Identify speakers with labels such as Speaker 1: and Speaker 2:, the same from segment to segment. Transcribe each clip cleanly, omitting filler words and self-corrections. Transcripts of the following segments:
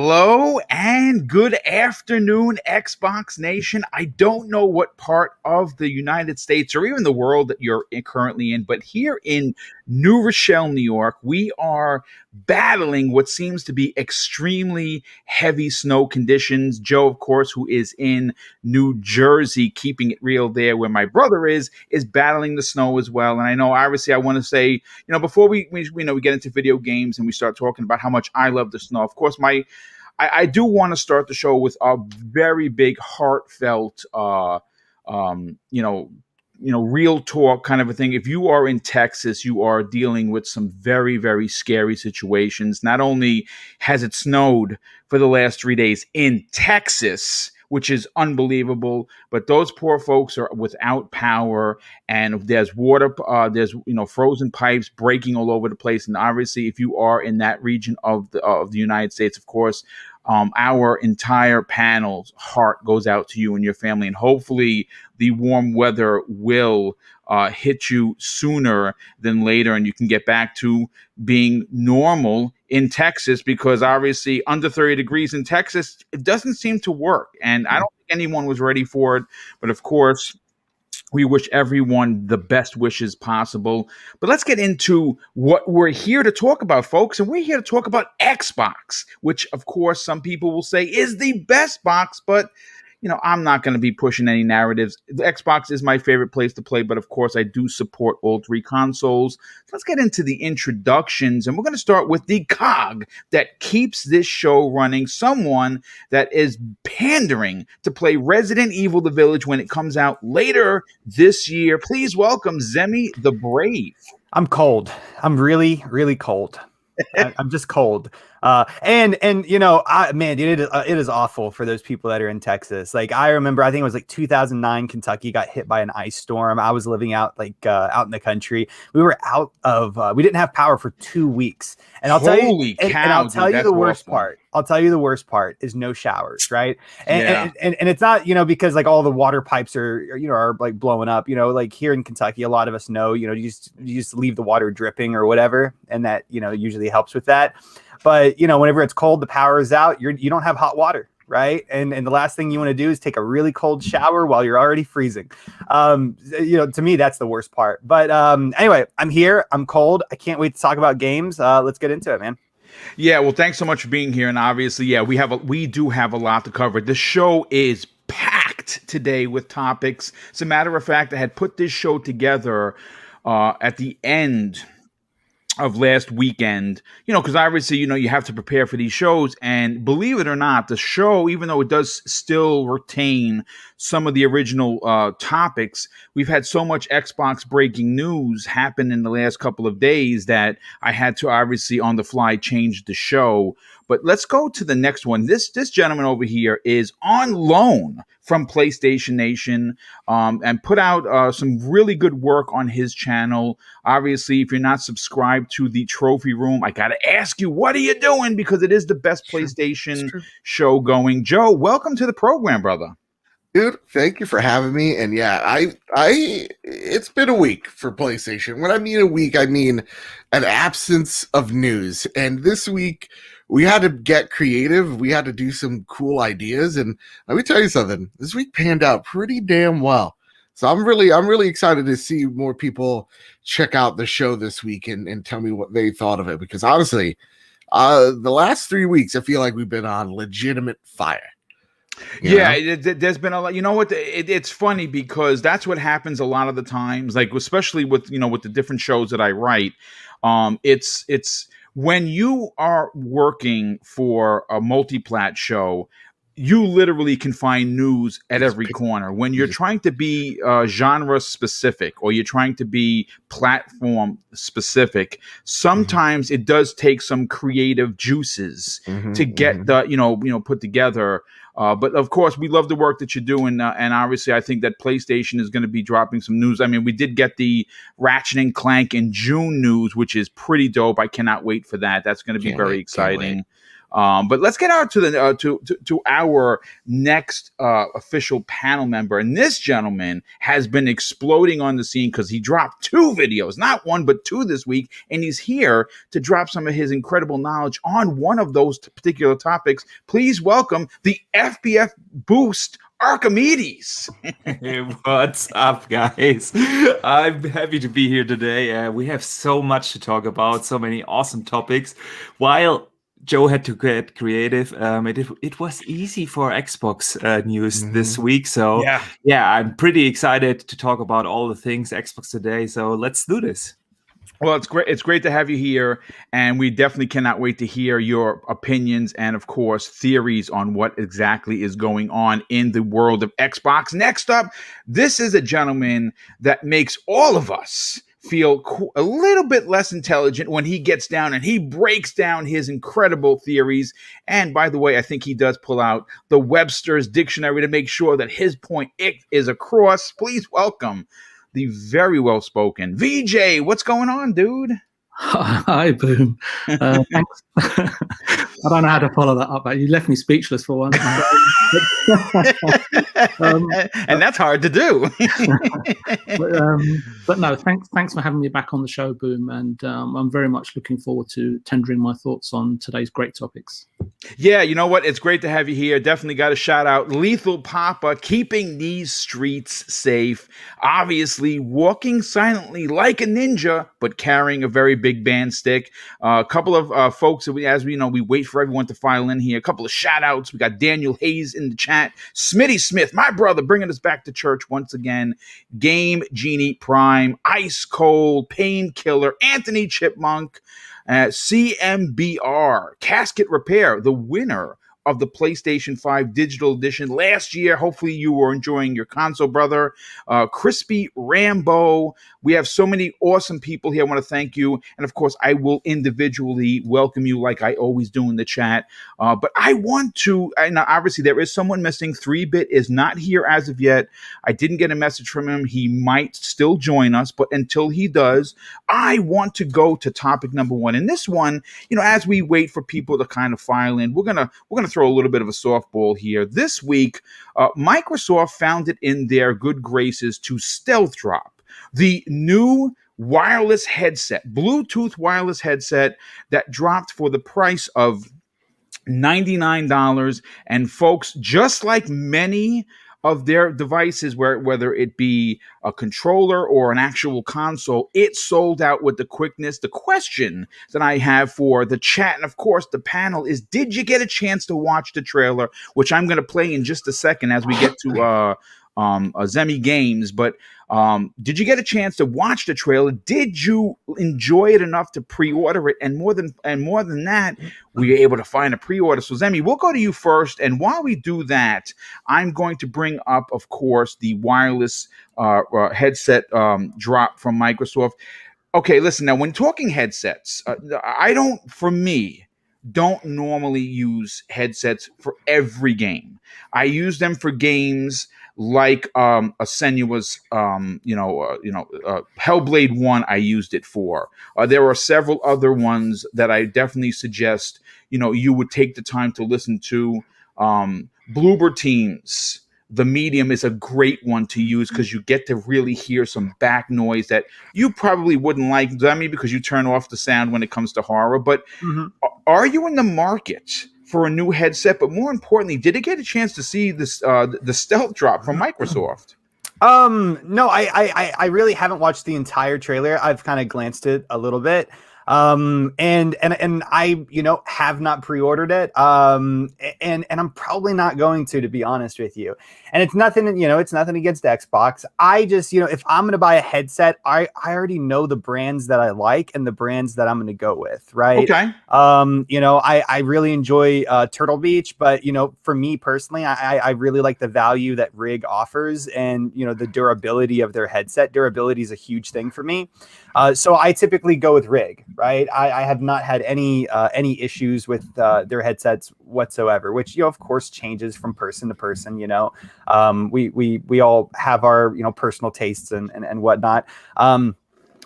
Speaker 1: Hello and good afternoon, Xbox Nation. I don't know what part of the United States or even the world that you're currently in, but here in New Rochelle, New York, we are battling what seems to be extremely heavy snow conditions. Joe, of course, who is in New Jersey, keeping it real there where my brother is battling the snow as well. And I know, obviously, I want to say, before we get into video games and we start talking about how much I love the snow, of course, I do want to start the show with a very big, heartfelt, real talk kind of a thing. If you are in Texas, you are dealing with some very, very scary situations. Not only has it snowed for the last 3 days in Texas, which is unbelievable, but those poor folks are without power, and there's water, there's frozen pipes breaking all over the place. And obviously, if you are in that region of the United States, of course, our entire panel's heart goes out to you and your family, and hopefully the warm weather will hit you sooner than later, and you can get back to being normal in Texas, because obviously under 30 degrees in Texas, it doesn't seem to work. And I don't think anyone was ready for it. But of course, we wish everyone the best wishes possible. But let's get into what we're here to talk about, folks. And we're here to talk about Xbox, which, of course, some people will say is the best box. But I'm not going to be pushing any narratives. The Xbox is my favorite place to play, but of course, I do support all three consoles. Let's get into the introductions, and we're going to start with the cog that keeps this show running, someone that is pandering to play Resident Evil: The Village when it comes out later this year. Please welcome Zemi the Brave.
Speaker 2: I'm cold. I'm really, really cold. I'm just cold. Man, dude, it is awful for those people that are in Texas. Like, I remember, I think it was like 2009, Kentucky got hit by an ice storm. I was living out in the country. We were we didn't have power for 2 weeks. And I'll tell you the worst part. I'll tell you the worst part is no showers, right? And it's not, because like all the water pipes are like blowing up, like here in Kentucky, a lot of us know, you just leave the water dripping or whatever. And that, usually helps with that. But, whenever it's cold, the power is out, you don't have hot water, right? And the last thing you want to do is take a really cold shower while you're already freezing. To me, that's the worst part. But anyway, I'm here. I'm cold. I can't wait to talk about games. Let's get into it, man.
Speaker 1: Yeah, well, thanks so much for being here. And obviously, we do have a lot to cover. The show is packed today with topics. As a matter of fact, I had put this show together at the end of last weekend, because obviously, you have to prepare for these shows. And believe it or not, the show, even though it does still retain some of the original topics, we've had so much Xbox breaking news happen in the last couple of days that I had to obviously on the fly change the show. But let's go to the next one. This gentleman over here is on loan from PlayStation Nation and put out some really good work on his channel. Obviously, if you're not subscribed to the Trophy Room, I got to ask you, what are you doing? Because it is the best PlayStation show going. Joe, welcome to the program, brother.
Speaker 3: Dude, thank you for having me. And yeah, it's been a week for PlayStation. When I mean a week, I mean an absence of news. And this week, we had to get creative. We had to do some cool ideas. And let me tell you something, this week panned out pretty damn well. So I'm really excited to see more people check out the show this week and tell me what they thought of it. Because honestly, the last 3 weeks, I feel like we've been on legitimate fire.
Speaker 1: There's been a lot. You know what? It's funny because that's what happens a lot of the times, like especially with with the different shows that I write. It's when you are working for a multi-plat show, you literally can find news at every corner. When you're trying to be genre specific or you're trying to be platform specific, sometimes it does take some creative juices to get the put together. But of course, we love the work that you're doing, and obviously, I think that PlayStation is going to be dropping some news. I mean, we did get the Ratchet & Clank in June news, which is pretty dope. I cannot wait for that. That's going to be very exciting. But let's get out to the to our next official panel member, and this gentleman has been exploding on the scene because he dropped 2 videos, not 1 but 2 this week, and he's here to drop some of his incredible knowledge on one of those particular topics. Please welcome the FPS boost Archimedes.
Speaker 4: Hey, what's up, guys? I'm happy to be here today. We have so much to talk about, so many awesome topics. While Joe had to get creative, it was easy for Xbox news this week. So yeah, I'm pretty excited to talk about all the things Xbox today. So let's do this.
Speaker 1: Well, it's great. It's great to have you here, and we definitely cannot wait to hear your opinions and, of course, theories on what exactly is going on in the world of Xbox. Next up, this is a gentleman that makes all of us feel a little bit less intelligent when he gets down and he breaks down his incredible theories. And by the way, I think he does pull out the Webster's Dictionary to make sure that his point is across. Please welcome the very well-spoken VJ. What's going on, dude?
Speaker 5: Hi, Boom. Thanks. I don't know how to follow that up. You left me speechless for one.
Speaker 1: And that's hard to do.
Speaker 5: but no, thanks for having me back on the show, Boom. And I'm very much looking forward to tendering my thoughts on today's great topics.
Speaker 1: Yeah, you know what? It's great to have you here. Definitely got to shout out Lethal Papa, keeping these streets safe. Obviously, walking silently like a ninja, but carrying a very big band stick. A couple of folks, as we know, we wait for everyone to file in here. A couple of shout outs. We got Daniel Hayes in the chat. Smitty Smith, my brother, bringing us back to church once again. Game Genie Prime, Ice Cold, Painkiller, Anthony Chipmunk, CMBR, Casket Repair, the winner of the PlayStation 5 Digital Edition last year. Hopefully you were enjoying your console, brother. Crispy Rambo. We have so many awesome people here. I want to thank you. And of course, I will individually welcome you like I always do in the chat. But I want to, and obviously there is someone missing. 3-Bit is not here as of yet. I didn't get a message from him. He might still join us, but until he does, I want to go to topic number 1. And this one, as we wait for people to kind of file in, we're gonna throw a little bit of a softball here. This week, Microsoft found it in their good graces to stealth drop the new wireless headset, Bluetooth wireless headset that dropped for the price of $99. And folks, just like many of their devices, whether it be a controller or an actual console, it sold out with the quickness. The question that I have for the chat and, of course, the panel is, did you get a chance to watch the trailer, which I'm going to play in just a second as we get to Zemi Games, but did you get a chance to watch the trailer? Did you enjoy it enough to pre-order it? And more than that, we were able to find a pre-order. So Zemi, we'll go to you first. And while we do that, I'm going to bring up, of course, the wireless headset drop from Microsoft. Okay, listen, now when talking headsets, I don't normally use headsets for every game. I use them for games like Senua's, Hellblade 1. I used it for. There are several other ones that I definitely suggest you would take the time to listen to. Bloober Teams, the medium, is a great one to use because you get to really hear some back noise that you probably wouldn't like, Demi, because you turn off the sound when it comes to horror. But are you in the market for a new headset? But more importantly, did it get a chance to see this the stealth drop from Microsoft?
Speaker 2: No, I really haven't watched the entire trailer. I've kind of glanced it a little bit. And I, have not pre-ordered it. And I'm probably not going to be honest with you. And it's nothing, it's nothing against Xbox. I just, if I'm going to buy a headset, I already know the brands that I like and the brands that I'm going to go with. Right.
Speaker 1: Okay.
Speaker 2: I really enjoy, Turtle Beach, but, for me personally, I really like the value that RIG offers and, the durability of their headset. Durability is a huge thing for me. So I typically go with RIG, right? I have not had any issues with their headsets whatsoever, which of course changes from person to person. We all have our personal tastes and whatnot.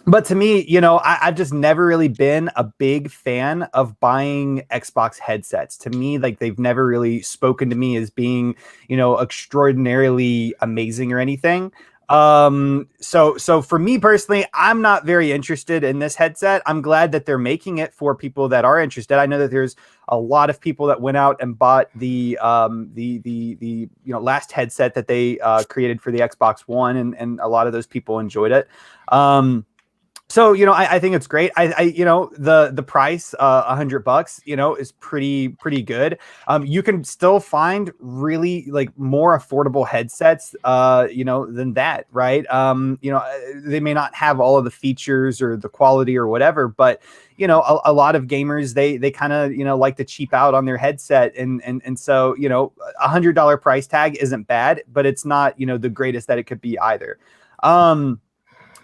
Speaker 2: But to me, you know, I've just never really been a big fan of buying Xbox headsets. To me, like they've never really spoken to me as being, you know, extraordinarily amazing or anything. So for me personally, I'm not very interested in this headset. I'm glad that they're making it for people that are interested. I know that there's a lot of people that went out and bought the you know, last headset that they created for the Xbox One, and a lot of those people enjoyed it. So, you know, I think it's great. You know, the price, $100, you know, is pretty good. You can still find really like more affordable headsets, you know, than that, right? You know, they may not have all of the features or the quality or whatever, but you know, a lot of gamers, they kind of, you know, like to cheap out on their headset, and so, you know, $100 price tag isn't bad, but it's not, you know, the greatest that it could be either.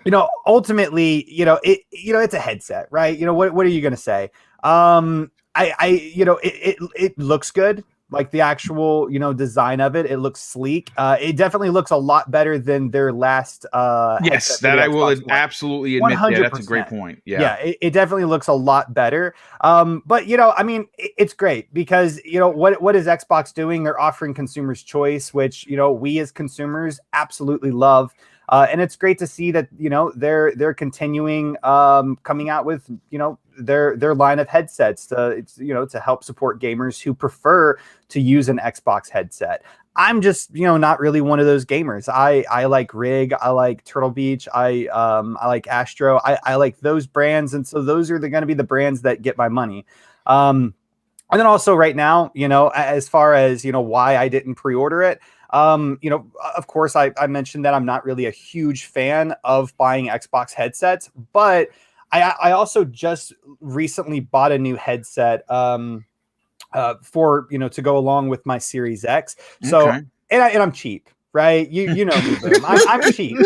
Speaker 2: You know, ultimately, you know, it's a headset, right? You know, what are you going to say? You know, it looks good. Like the actual, you know, design of it, it looks sleek. It definitely looks a lot better than their last
Speaker 1: yes, that I will absolutely admit. Yeah, that's a great point. Yeah,
Speaker 2: it definitely looks a lot better. But you know, I mean, it's great because, you know, what is Xbox doing? They're offering consumers choice, which, you know, we as consumers absolutely love. And it's great to see that, you know, they're continuing coming out with, you know, their line of headsets to, you know, to help support gamers who prefer to use an Xbox headset. I'm just, you know, not really one of those gamers. I like Rig, I like Turtle Beach, I like Astro, I like those brands, and so those are going to be the brands that get my money. And then also right now, you know, as far as, you know, why I didn't pre-order it, you know, of course, I mentioned that I'm not really a huge fan of buying Xbox headsets, but I also just recently bought a new headset for, you know, to go along with my Series X. So,
Speaker 1: Okay.
Speaker 2: and I'm cheap, right? You know me, Boom. I'm cheap,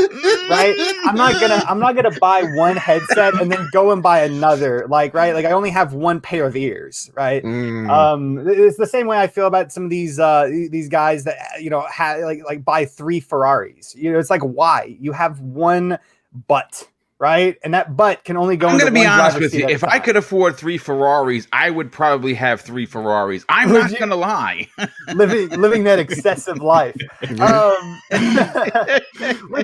Speaker 2: right? I'm not gonna buy one headset and then go and buy another, like, right? Like I only have one pair of ears, right? It's the same way I feel about some of these guys that, you know, like buy 3 Ferraris. You know, it's like, why? You have one butt, right? And that butt can only go.
Speaker 1: I'm
Speaker 2: going to
Speaker 1: be honest with you. If I could afford 3 Ferraris, I would probably have 3 Ferraris. I'm not going to lie.
Speaker 2: living that excessive life,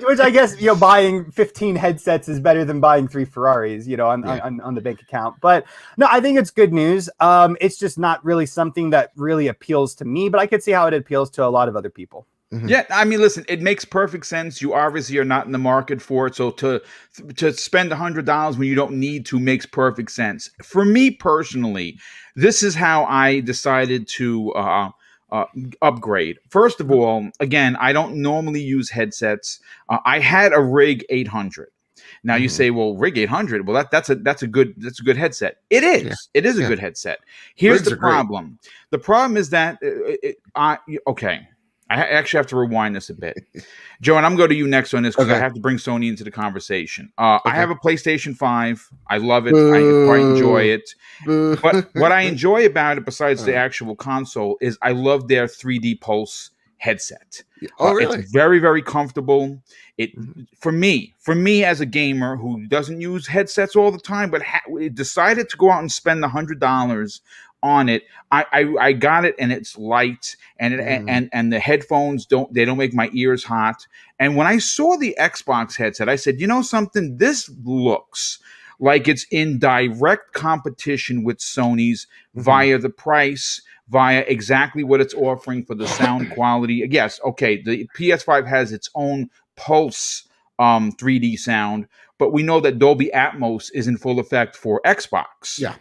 Speaker 2: which I guess, you know, buying 15 headsets is better than buying 3 Ferraris, you know, on the bank account. But no, I think it's good news. It's just not really something that really appeals to me, but I could see how it appeals to a lot of other people.
Speaker 1: Yeah, I mean, listen, it makes perfect sense. You obviously are not in the market for it, so to spend $100 when you don't need to makes perfect sense. For me personally, this is how I decided to upgrade. First of all, again, I don't normally use headsets. I had a Rig 800. Now you say, well, Rig 800, well, that's a good headset. It is. Yeah. It is a good headset. Here's Rigs the problem. Great. The problem is that okay. I actually have to rewind this a bit. Joe, and I'm going to you next on this because I have to bring Sony into the conversation. I have a PlayStation 5. I love it. I quite enjoy it. But what I enjoy about it, besides the actual console, is I love their 3D Pulse headset. Really? It's very, very comfortable. For me as a gamer who doesn't use headsets all the time, but decided to go out and spend $100 on it, I got it, and it's light, and and the headphones don't make my ears hot. And when I saw the Xbox headset, I said, you know something, this looks like it's in direct competition with Sony's via the price, via exactly what it's offering for the sound quality. Yes, okay, the PS5 has its own Pulse 3D sound, but we know that Dolby Atmos is in full effect for Xbox.
Speaker 3: Yeah.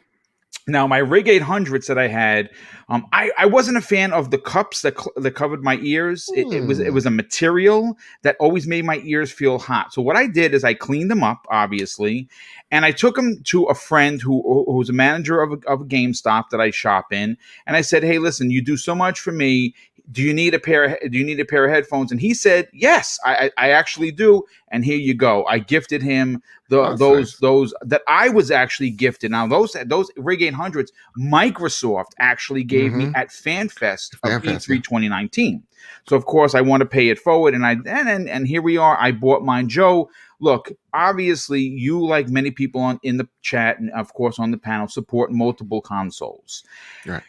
Speaker 1: Now, my Rig 800s that I had, I wasn't a fan of the cups that covered my ears. It was a material that always made my ears feel hot. So what I did is I cleaned them up, obviously, and I took them to a friend who's a manager of a GameStop that I shop in, and I said, "Hey, listen, you do so much for me. Do you need a pair of headphones?" And he said, "Yes, I actually do." And here you go. I gifted him those that I was actually gifted. Now those Rig 800s, Microsoft actually gave me at FanFest of E3 2019. So of course I want to pay it forward, and here we are. I bought mine. Joe, look, obviously, you, like many people in the chat and of course on the panel, support multiple consoles.
Speaker 3: Right.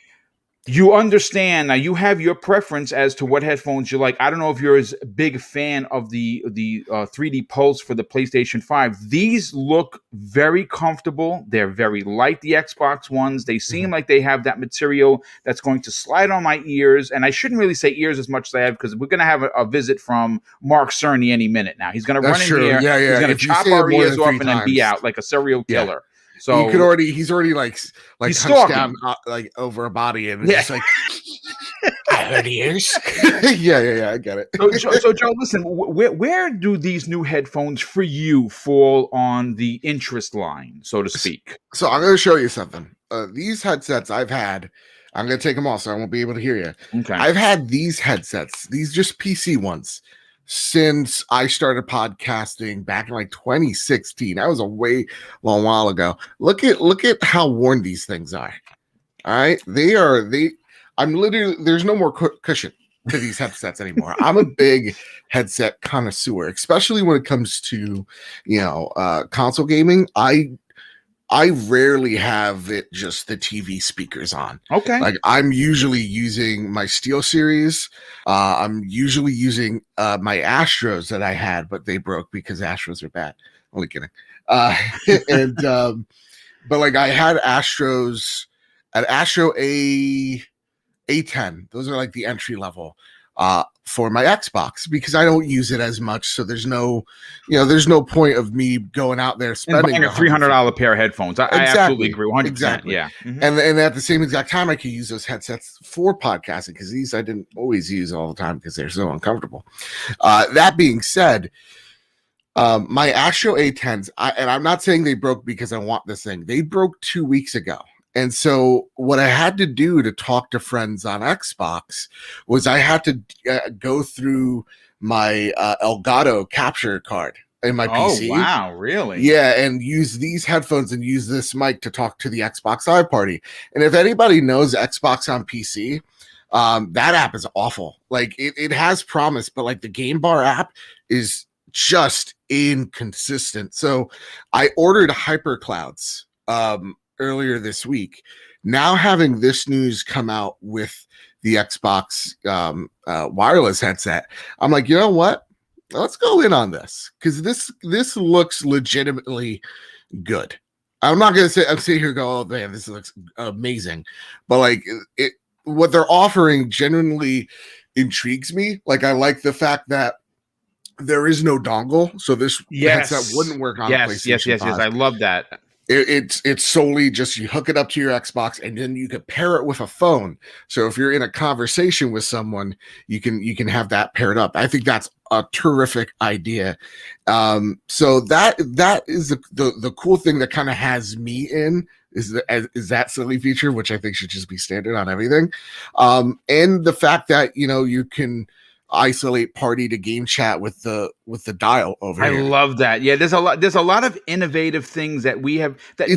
Speaker 1: You understand now. You have your preference as to what headphones you like. I don't know if you're as big a fan of the 3D Pulse for the PlayStation 5. These look very comfortable. They're very light. The Xbox ones. They seem like they have that material that's going to slide on my ears. And I shouldn't really say ears as much as I have, because we're going to have a visit from Mark Cerny any minute now. He's going to run in here.
Speaker 3: Yeah, yeah.
Speaker 1: He's going to
Speaker 3: If you
Speaker 1: chop
Speaker 3: say it
Speaker 1: our
Speaker 3: more
Speaker 1: ears
Speaker 3: than
Speaker 1: off
Speaker 3: 3
Speaker 1: and then be
Speaker 3: times.
Speaker 1: out like a serial
Speaker 3: Yeah.
Speaker 1: killer. So
Speaker 3: he's already like
Speaker 1: he's
Speaker 3: hunched
Speaker 1: stalking.
Speaker 3: down like over a body and just like I heard ears. yeah, I get it.
Speaker 1: So Joe, listen, where do these new headphones for you fall on the interest line, so to speak?
Speaker 3: So I'm going to show you something. These headsets I've had, I'm going to take them off so I won't be able to hear you.
Speaker 1: Okay.
Speaker 3: I've had these headsets, these just PC ones, since I started podcasting back in like 2016. That was a way long while ago. Look at how worn these things are. All right, I'm literally, there's no more cushion to these headsets anymore. I'm a big headset connoisseur, especially when it comes to console gaming. I rarely have it just the TV speakers on.
Speaker 1: Okay.
Speaker 3: Like I'm usually using my Steel Series. I'm usually using my Astros that I had, but they broke because Astros are bad. Only kidding. But like I had Astros, an Astro A10. Those are like the entry level for my Xbox, because I don't use it as much. So there's no point of me going out there spending
Speaker 1: a $300 pair of headphones. I absolutely agree. 100%.
Speaker 3: Exactly.
Speaker 1: Yeah. Mm-hmm.
Speaker 3: And at the same exact time, I could use those headsets for podcasting, because these I didn't always use all the time because they're so uncomfortable. That being said, my Astro A10s, and I'm not saying they broke because I want this thing. They broke 2 weeks ago. And so what I had to do to talk to friends on Xbox was I had to go through my Elgato capture card in my PC.
Speaker 1: Oh, wow. Really?
Speaker 3: Yeah. And use these headphones and use this mic to talk to the Xbox Live Party. And if anybody knows Xbox on PC, that app is awful. Like it has promise, but like the Game Bar app is just inconsistent. So I ordered HyperClouds earlier this week. Now having this news come out with the Xbox wireless headset, I'm like, you know what? Let's go in on this, because this looks legitimately good. I'm not gonna say I'm sitting here go, oh man, this looks amazing, but like what they're offering genuinely intrigues me. Like I like the fact that there is no dongle, so this headset wouldn't work on a PlayStation 5.
Speaker 1: Yes. I love that.
Speaker 3: It's solely just you hook it up to your Xbox, and then you can pair it with a phone. So if you're in a conversation with someone, you can have that paired up. I think that's a terrific idea. So that is the cool thing that kind of has me in is that silly feature, which I think should just be standard on everything. And the fact that you can isolate party to game chat with the dial over here.
Speaker 1: I love that. Yeah, there's a lot of innovative things that we have that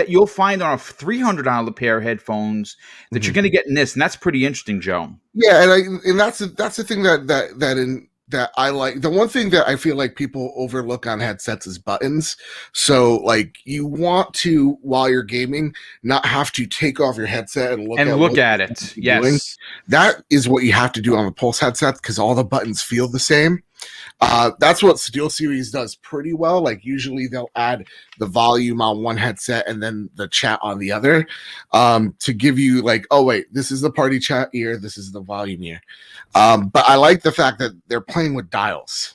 Speaker 1: you'll find on a $300 pair of headphones that you're going to get in this, and that's pretty interesting, Joe.
Speaker 3: Yeah, and that's the thing that I like. The one thing that I feel like people overlook on headsets is buttons. So like you want to, while you're gaming, not have to take off your headset and look at it.
Speaker 1: Yes.
Speaker 3: Doing. That is what you have to do on the Pulse headset, because all the buttons feel the same. That's what Steel Series does pretty well. Like usually they'll add the volume on one headset and then the chat on the other, to give you like, oh wait, this is the party chat ear, this is the volume ear. But I like the fact that they're playing with dials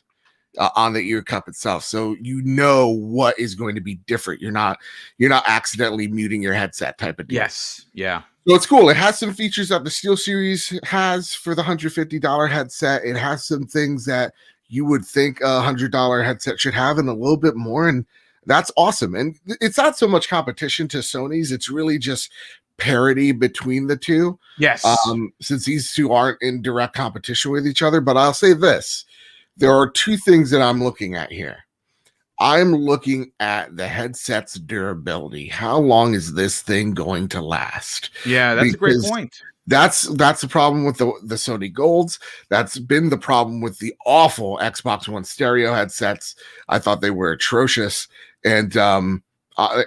Speaker 3: on the ear cup itself, so what is going to be different. You're not accidentally muting your headset type of deal.
Speaker 1: Yes, yeah.
Speaker 3: So it's cool. It has some features that the Steel Series has for the $150 headset. It has some things that you would think a $100 headset should have, and a little bit more, and that's awesome. And it's not so much competition to Sony's; it's really just parity between the two.
Speaker 1: Yes.
Speaker 3: Since these two aren't in direct competition with each other. But I'll say this: there are two things that I'm looking at here. I'm looking at the headset's durability. How long is this thing going to last?
Speaker 1: Yeah, that's a great point.
Speaker 3: That's the problem with the Sony Golds. That's been the problem with the awful Xbox One stereo headsets. I thought they were atrocious, and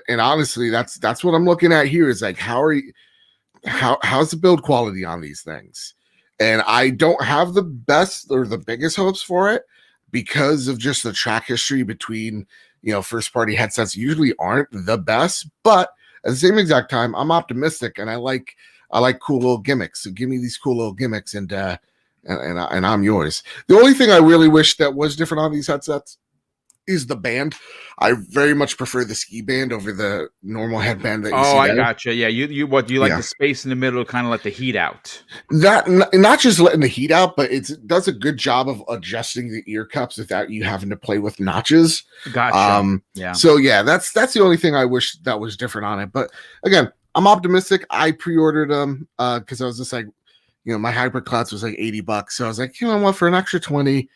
Speaker 3: honestly, that's what I'm looking at here. Is like, how's the build quality on these things? And I don't have the best or the biggest hopes for it because of just the track history between, first party headsets usually aren't the best, but at the same exact time, I'm optimistic and I like cool little gimmicks. So give me these cool little gimmicks and I'm yours. The only thing I really wish that was different on these headsets is the band. I very much prefer the ski band over the normal headband that you see.
Speaker 1: Oh, I gotcha. Yeah, you what do you like the space in the middle to kind of let the heat out?
Speaker 3: That not just letting the heat out, but it does a good job of adjusting the ear cups without you having to play with notches.
Speaker 1: Gotcha. Yeah.
Speaker 3: So yeah, that's the only thing I wish that was different on it. But again, I'm optimistic. I pre-ordered them because I was just like, my HyperClouds was like $80. So I was like, you know what, for an extra 20,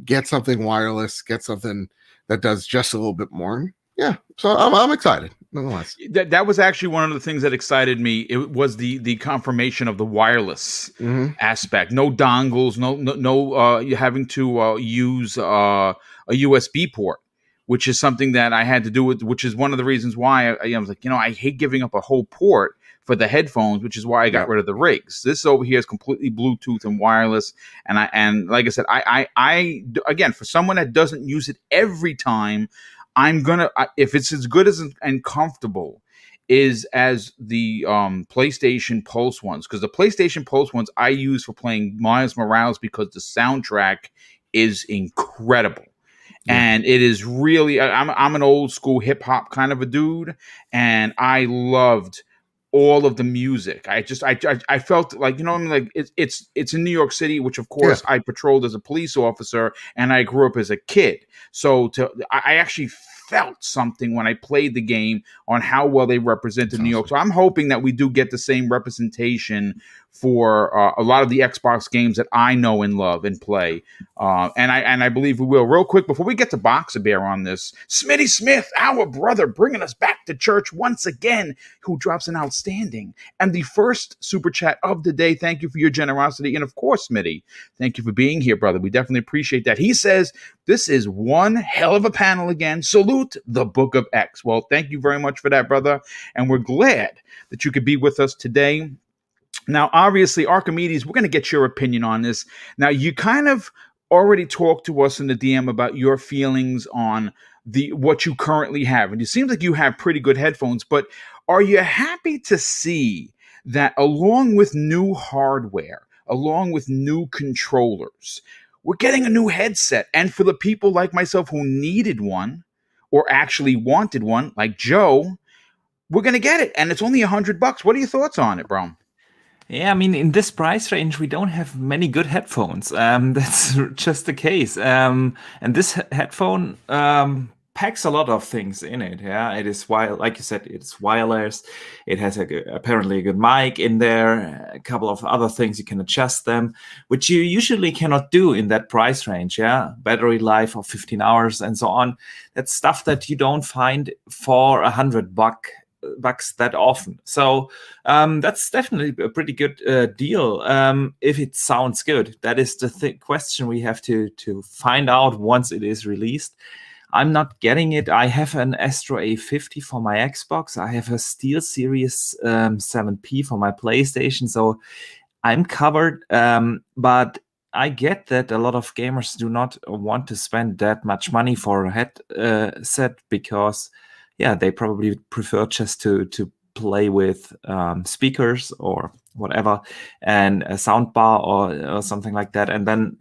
Speaker 3: get something wireless, get something that does just a little bit more. Yeah, so I'm excited nonetheless.
Speaker 1: That was actually one of the things that excited me. It was the confirmation of the wireless aspect. No dongles, no you having to use a USB port, which is something that I had to do with, which is one of the reasons why I was like, I hate giving up a whole port for the headphones, which is why I got rid of the RAGES. This over here is completely Bluetooth and wireless. And like I said, I again, for someone that doesn't use it every time, I'm gonna, if it's as good as and comfortable is as the PlayStation Pulse ones, because the PlayStation Pulse ones I use for playing Miles Morales because the soundtrack is incredible. And it is really, I'm an old school hip hop kind of a dude, and I loved all of the music. I felt like, like it's in New York City, which of course I patrolled as a police officer, and I grew up as a kid. So I actually felt something when I played the game on how well they represented New York. So I'm hoping that we do get the same representation for a lot of the Xbox games that I know and love and play. And I believe we will. Real quick, before we get to Boxer Bear on this, Smitty Smith, our brother, bringing us back to church once again, who drops an outstanding and the first super chat of the day. Thank you for your generosity. And of course, Smitty, thank you for being here, brother. We definitely appreciate that. He says, this is one hell of a panel again. Salute the Book of X. Well, thank you very much for that, brother. And we're glad that you could be with us today. Now, obviously, Archimedes, we're going to get your opinion on this. Now, you kind of already talked to us in the DM about your feelings on what you currently have. And it seems like you have pretty good headphones, but are you happy to see that along with new hardware, along with new controllers, we're getting a new headset? And for the people like myself who needed one or actually wanted one, like Joe, we're going to get it. And it's only $100. What are your thoughts on it, bro?
Speaker 4: Yeah, I mean, in this price range, we don't have many good headphones. That's just the case. And this headphone packs a lot of things in it. Yeah, it is like you said, it's wireless. It has apparently a good mic in there. A couple of other things you can adjust them, which you usually cannot do in that price range. Yeah, battery life of 15 hours and so on. That's stuff that you don't find for $100 bucks that often. So that's definitely a pretty good deal if it sounds good. That is the question we have to find out once it is released. I'm not getting it. I have an Astro A50 for my Xbox. I have a SteelSeries 7P for my PlayStation. So I'm covered. But I get that a lot of gamers do not want to spend that much money for a headset because they probably prefer just to play with speakers or whatever and a sound bar or something like that. And then,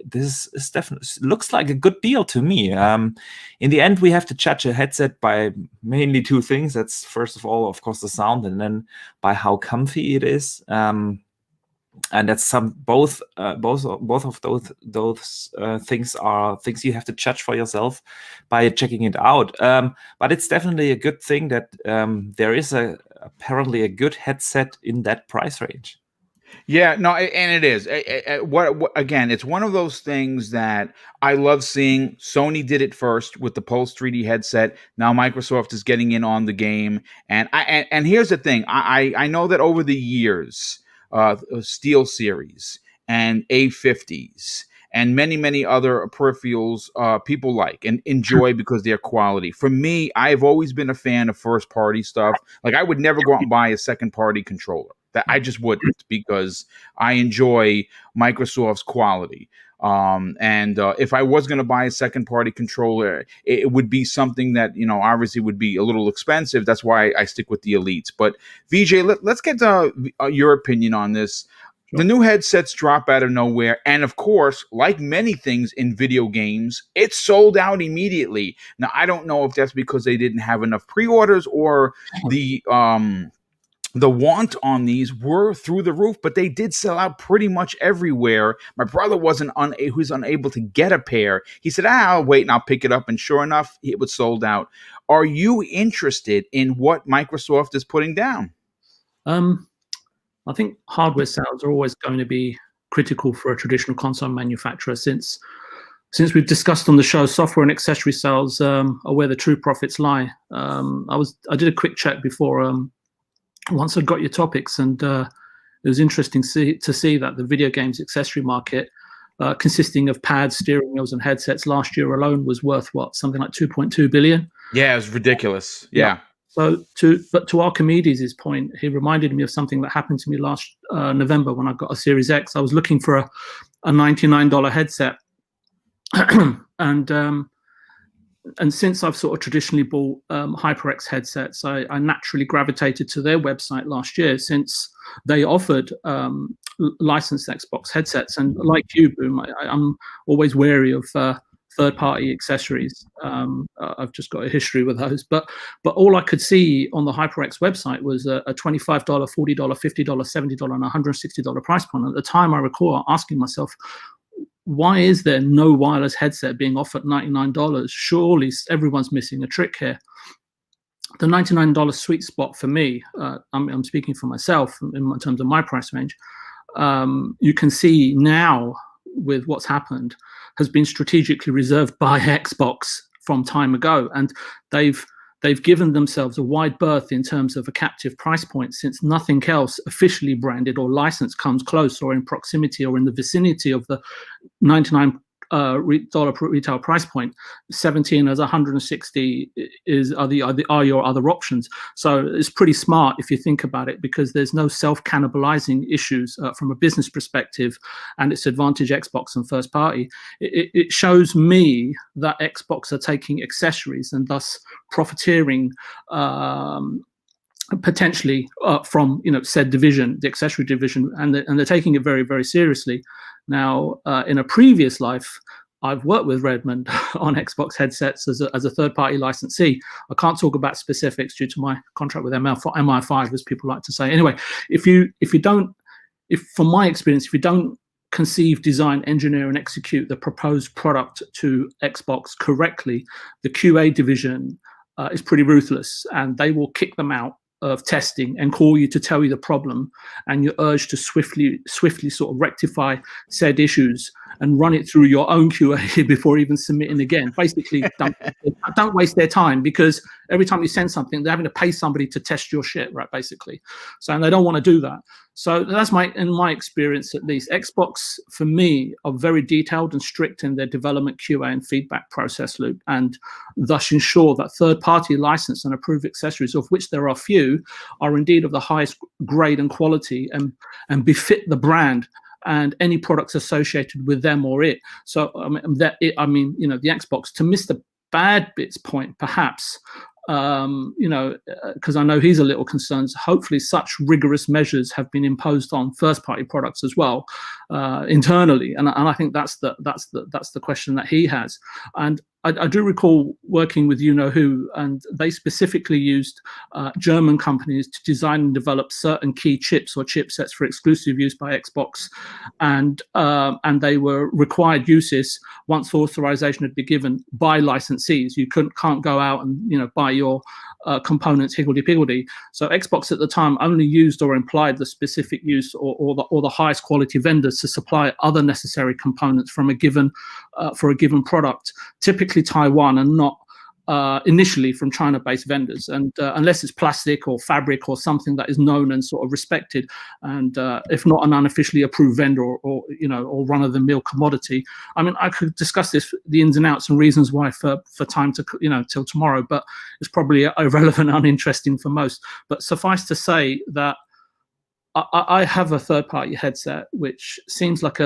Speaker 4: this is definitely looks like a good deal to me. In the end, we have to judge a headset by mainly two things. That's first of all, of course, the sound, and then by how comfy it is. And that's both of those things are things you have to judge for yourself by checking it out. But it's definitely a good thing that there is apparently a good headset in that price range.
Speaker 1: Yeah, no, and it is. What again? It's one of those things that I love seeing. Sony did it first with the Pulse 3D headset. Now Microsoft is getting in on the game, and here's the thing. I know that over the years, Steel Series and A50s and many other peripherals people like and enjoy because they're quality. For me, I've always been a fan of first party stuff. Like I would never go out and buy a second party controller. That I just wouldn't, because I enjoy Microsoft's quality. And if I was going to buy a second party controller, it would be something that, obviously would be a little expensive. That's why I stick with the Elites. But VJ, let's get your opinion on this. The new headsets drop out of nowhere. And of course, like many things in video games, it's sold out immediately. Now, I don't know if that's because they didn't have enough pre-orders or the want on these were through the roof, but they did sell out pretty much everywhere. My brother was unable to get a pair. He said, I'll wait and I'll pick it up. And sure enough, it was sold out. Are you interested in what Microsoft is putting down?
Speaker 5: I think hardware sales are always going to be critical for a traditional console manufacturer. Since we've discussed on the show, software and accessory sales are where the true profits lie. I did a quick check before once I got your topics, and it was interesting to see that the video games accessory market, consisting of pads, steering wheels, and headsets, last year alone was worth something like 2.2 billion.
Speaker 1: Yeah, it was ridiculous. Yeah.
Speaker 5: So to Archimedes' point, he reminded me of something that happened to me last November when I got a Series X. I was looking for a $99 headset, and since I've sort of traditionally bought HyperX headsets, I naturally gravitated to their website last year, since they offered licensed Xbox headsets. And like you, Boom, I'm always wary of third-party accessories. I've just got a history with those. But all I could see on the HyperX website was a $25, $40, $50, $70, and $160 price point. At the time, I recall asking myself, why is there no wireless headset being offered $99? Surely everyone's missing a trick here. The $99 sweet spot for me, I'm speaking for myself in terms of my price range, you can see now with what's happened, has been strategically reserved by Xbox from time ago. And they've given themselves a wide berth in terms of a captive price point, since nothing else officially branded or licensed comes close or in proximity or in the vicinity of the $99 retail price point. 17 as 160 are your other options. So it's pretty smart if you think about it, because there's no self-cannibalizing issues from a business perspective, and it's advantage Xbox and first party. It shows me that Xbox are taking accessories and thus profiteering potentially from said division, the accessory division, and they're taking it very, very seriously. Now, in a previous life, I've worked with Redmond on Xbox headsets as a third-party licensee. I can't talk about specifics due to my contract with MI5, as people like to say. Anyway, from my experience, if you don't conceive, design, engineer, and execute the proposed product to Xbox correctly, the QA division is pretty ruthless, and they will kick them out of testing and call you to tell you the problem, and you're urged to swiftly sort of rectify said issues and run it through your own QA before even submitting again. Basically, don't waste their time, because every time you send something, they're having to pay somebody to test your shit, right? Basically, and they don't want to do that. So that's in my experience, at least. Xbox, for me, are very detailed and strict in their development QA and feedback process loop, and thus ensure that third-party licensed and approved accessories, of which there are few, are indeed of the highest grade and quality and befit the brand and any products associated with them or it. So the Xbox, to Mr. Bad Bit's point, perhaps, because I know he's a little concerned. Hopefully, such rigorous measures have been imposed on first-party products as well, internally, and I think that's the question that he has. And I do recall working with Who, and they specifically used German companies to design and develop certain key chips or chipsets for exclusive use by Xbox, and they were required uses once authorization had been given by licensees. You can't go out and buy your components higgledy-piggledy. So Xbox at the time only used or implied the specific use or the highest quality vendors to supply other necessary components from a given for a given product, typically Taiwan and not initially from China-based vendors, and unless it's plastic or fabric or something that is known and sort of respected, and if not an unofficially approved vendor or run-of-the-mill commodity. I mean, I could discuss the ins and outs and reasons why for time to till tomorrow, but it's probably irrelevant, uninteresting for most. But suffice to say that I have a third-party headset, which seems like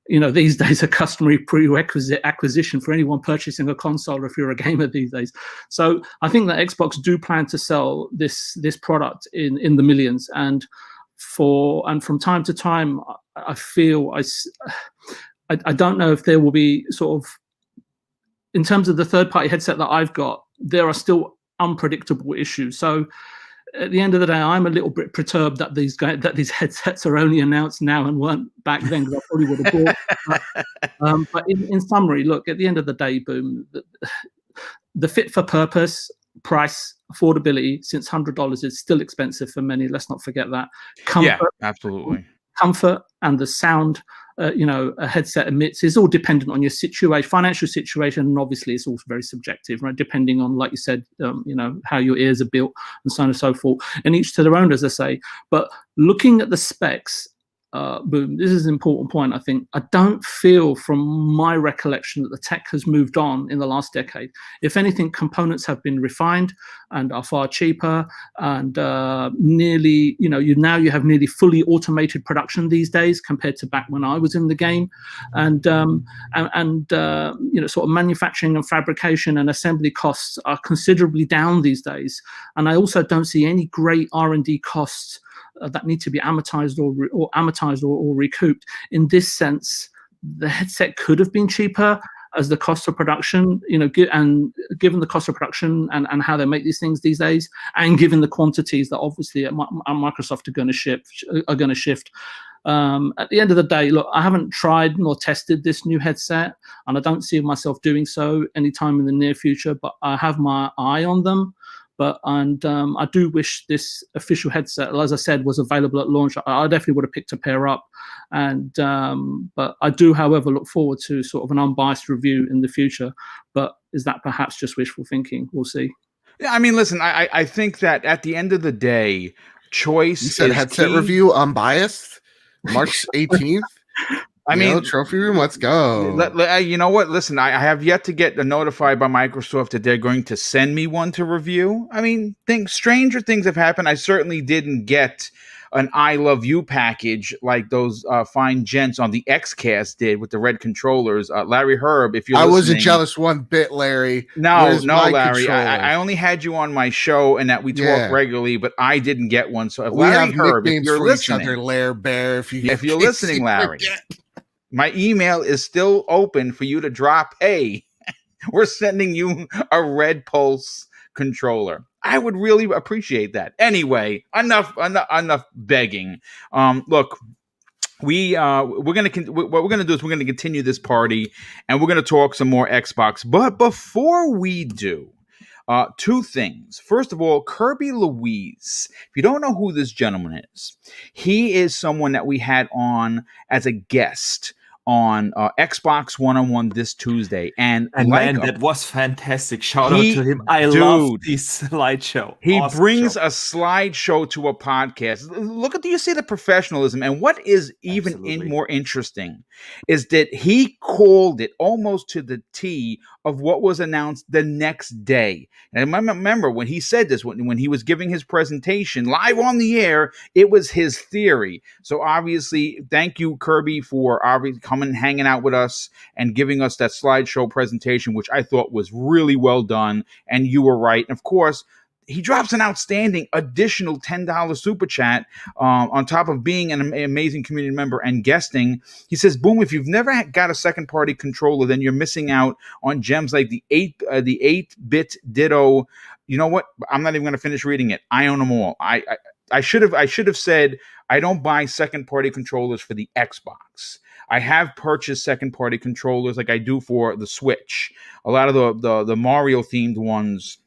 Speaker 5: these days a customary prerequisite acquisition for anyone purchasing a console if you're a gamer these days. So I think that Xbox do plan to sell this product in the millions, and from time to time I feel I don't know if there will be sort of, in terms of the third-party headset that I've got, there are still unpredictable issues. So at the end of the day, I'm a little bit perturbed that these headsets are only announced now and weren't back then, because I probably would have bought. But in summary, look, at the end of the day, Boom, the fit for purpose, price, affordability, since $100 is still expensive for many. Let's not forget that. Comfort,
Speaker 1: yeah, absolutely.
Speaker 5: Comfort and the sound a headset emits is all dependent on your financial situation, and obviously it's also very subjective, right? Depending on, like you said, how your ears are built and so on and so forth, and each to their own, as I say. But looking at the specs, Boom, this is an important point. I think I don't feel, from my recollection, that the tech has moved on in the last decade. If anything, components have been refined and are far cheaper, and nearly, you have nearly fully automated production these days compared to back when I was in the game, and sort of manufacturing and fabrication and assembly costs are considerably down these days. And I also don't see any great R&D costs that need to be amortized or recouped. In this sense, the headset could have been cheaper, as the cost of production, and given the cost of production and how they make these things these days, and given the quantities that obviously Microsoft are going to shift. At the end of the day, look, I haven't tried nor tested this new headset, and I don't see myself doing so anytime in the near future, but I have my eye on them. I do wish this official headset, as I said, was available at launch. I definitely would have picked a pair up. But I do, however, look forward to sort of an unbiased review in the future. But is that perhaps just wishful thinking? We'll see.
Speaker 1: Yeah, I mean, listen, I think that at the end of the day, choice.
Speaker 3: You said
Speaker 1: is
Speaker 3: headset
Speaker 1: key.
Speaker 3: review unbiased, March 18th.
Speaker 1: I mean,
Speaker 3: trophy room, let's go.
Speaker 1: You know what? Listen, I have yet to get notified by Microsoft that they're going to send me one to review. I mean, stranger things have happened. I certainly didn't get an I Love You package like those fine gents on the XCast did with the red controllers. Larry Herb, if you're listening,
Speaker 3: wasn't jealous one bit, Larry.
Speaker 1: No, Larry. I only had you on my show and that we talk regularly, but I didn't get one. So if
Speaker 3: we
Speaker 1: Larry
Speaker 3: have
Speaker 1: Herb,
Speaker 3: nicknames
Speaker 1: if you're
Speaker 3: for
Speaker 1: listening,
Speaker 3: each other, Lair Bear, if
Speaker 1: you're listening, Larry. My email is still open for you to drop. Hey, we're sending you a Red Pulse controller. I would really appreciate that. Anyway, enough begging. Look, what we're gonna do is we're gonna continue this party, and we're gonna talk some more Xbox. But before we do, two things. First of all, Kirby Louise. If you don't know who this gentleman is, he is someone that we had on as a guest on Xbox 101 this Tuesday. And
Speaker 4: man, that was fantastic. Shout out to him. I love this slideshow.
Speaker 1: He brings a slideshow to a podcast. Do you see the professionalism? And what is even more interesting is that he called it almost to the T of what was announced the next day. And I remember when he said this, when he was giving his presentation live on the air, it was his theory. So obviously, thank you, Kirby, for coming and hanging out with us and giving us that slideshow presentation, which I thought was really well done. And you were right. And of course, he drops an outstanding additional $10 super chat on top of being an amazing community member and guesting. He says, "Boom! If you've never got a second-party controller, then you're missing out on gems like the 8-bit Ditto." You know what? I'm not even going to finish reading it. I own them all. I should have said I don't buy second-party controllers for the Xbox. I have purchased second-party controllers like I do for the Switch. A lot of the Mario-themed ones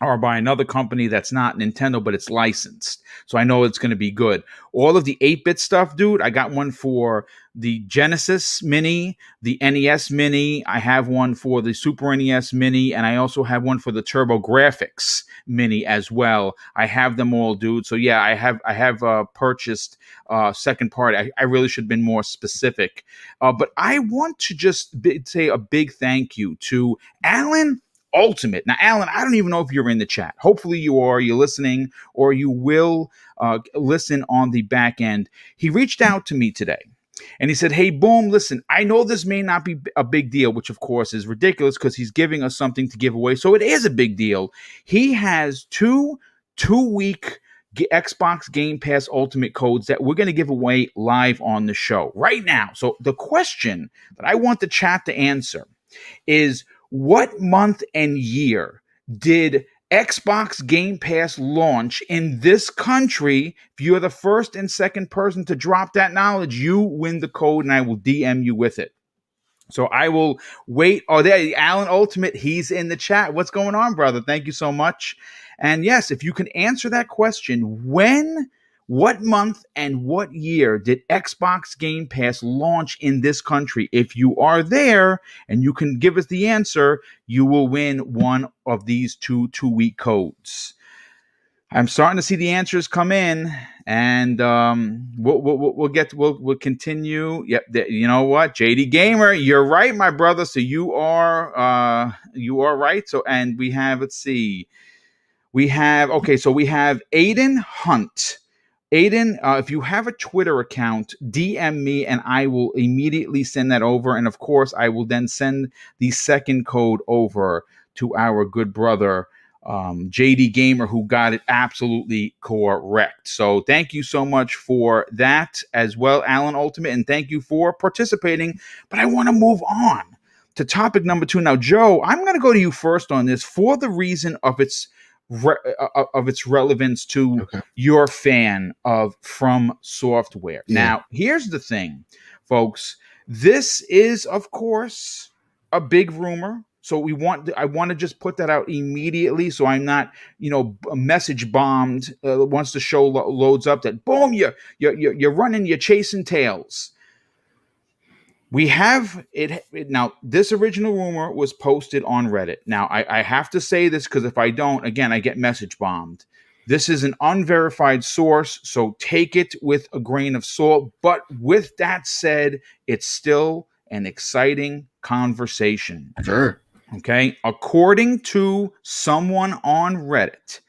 Speaker 1: are by another company that's not Nintendo, but it's licensed. So I know it's going to be good. All of the 8-bit stuff, dude, I got one for the Genesis Mini, the NES Mini. I have one for the Super NES Mini, and I also have one for the TurboGrafx Mini as well. I have them all, dude. So yeah, I have purchased second party. I really should have been more specific. But I want to just say a big thank you to Alan Ultimate. Now, Alan, I don't even know if you're in the chat. Hopefully you are. You're listening, or you will listen on the back end. He reached out to me today, and he said, hey, Boom, listen, I know this may not be a big deal, which, of course, is ridiculous because he's giving us something to give away. So it is a big deal. He has two-week Xbox Game Pass Ultimate codes that we're going to give away live on the show right now. So the question that I want the chat to answer is, what month and year did Xbox Game Pass launch in this country? If you're the first and second person to drop that knowledge, you win the code and I will DM you with it. So I will wait. Oh, there, Alan Ultimate, he's in the chat. What's going on, brother? Thank you so much. And yes, if you can answer that question, what month and what year did Xbox Game Pass launch in this country? If you are there and you can give us the answer, you will win one of these two-week codes. I'm starting to see the answers come in, and we'll continue. Yep, you know what, JD Gamer, you're right, my brother. So you are right. So, and we have, let's see, we have Aiden Hunt. Aiden, if you have a Twitter account, DM me and I will immediately send that over. And of course, I will then send the second code over to our good brother, JD Gamer, who got it absolutely correct. So thank you so much for that as well, Alan Ultimate, and thank you for participating. But I want to move on to topic number 2. Now, Joe, I'm going to go to you first on this for the reason of its relevance to your fan of From Software. Yeah. Now, here's the thing, folks. This is, of course, a big rumor. So I want to just put that out immediately, so I'm not, message bombed once the show loads up. That boom, you're running, you're chasing tails. We have it now. This original rumor was posted on Reddit. Now, I have to say this because if I don't, again, I get message bombed. This is an unverified source, so take it with a grain of salt. But with that said, it's still an exciting conversation.
Speaker 3: Sure.
Speaker 1: Okay. According to someone on Reddit,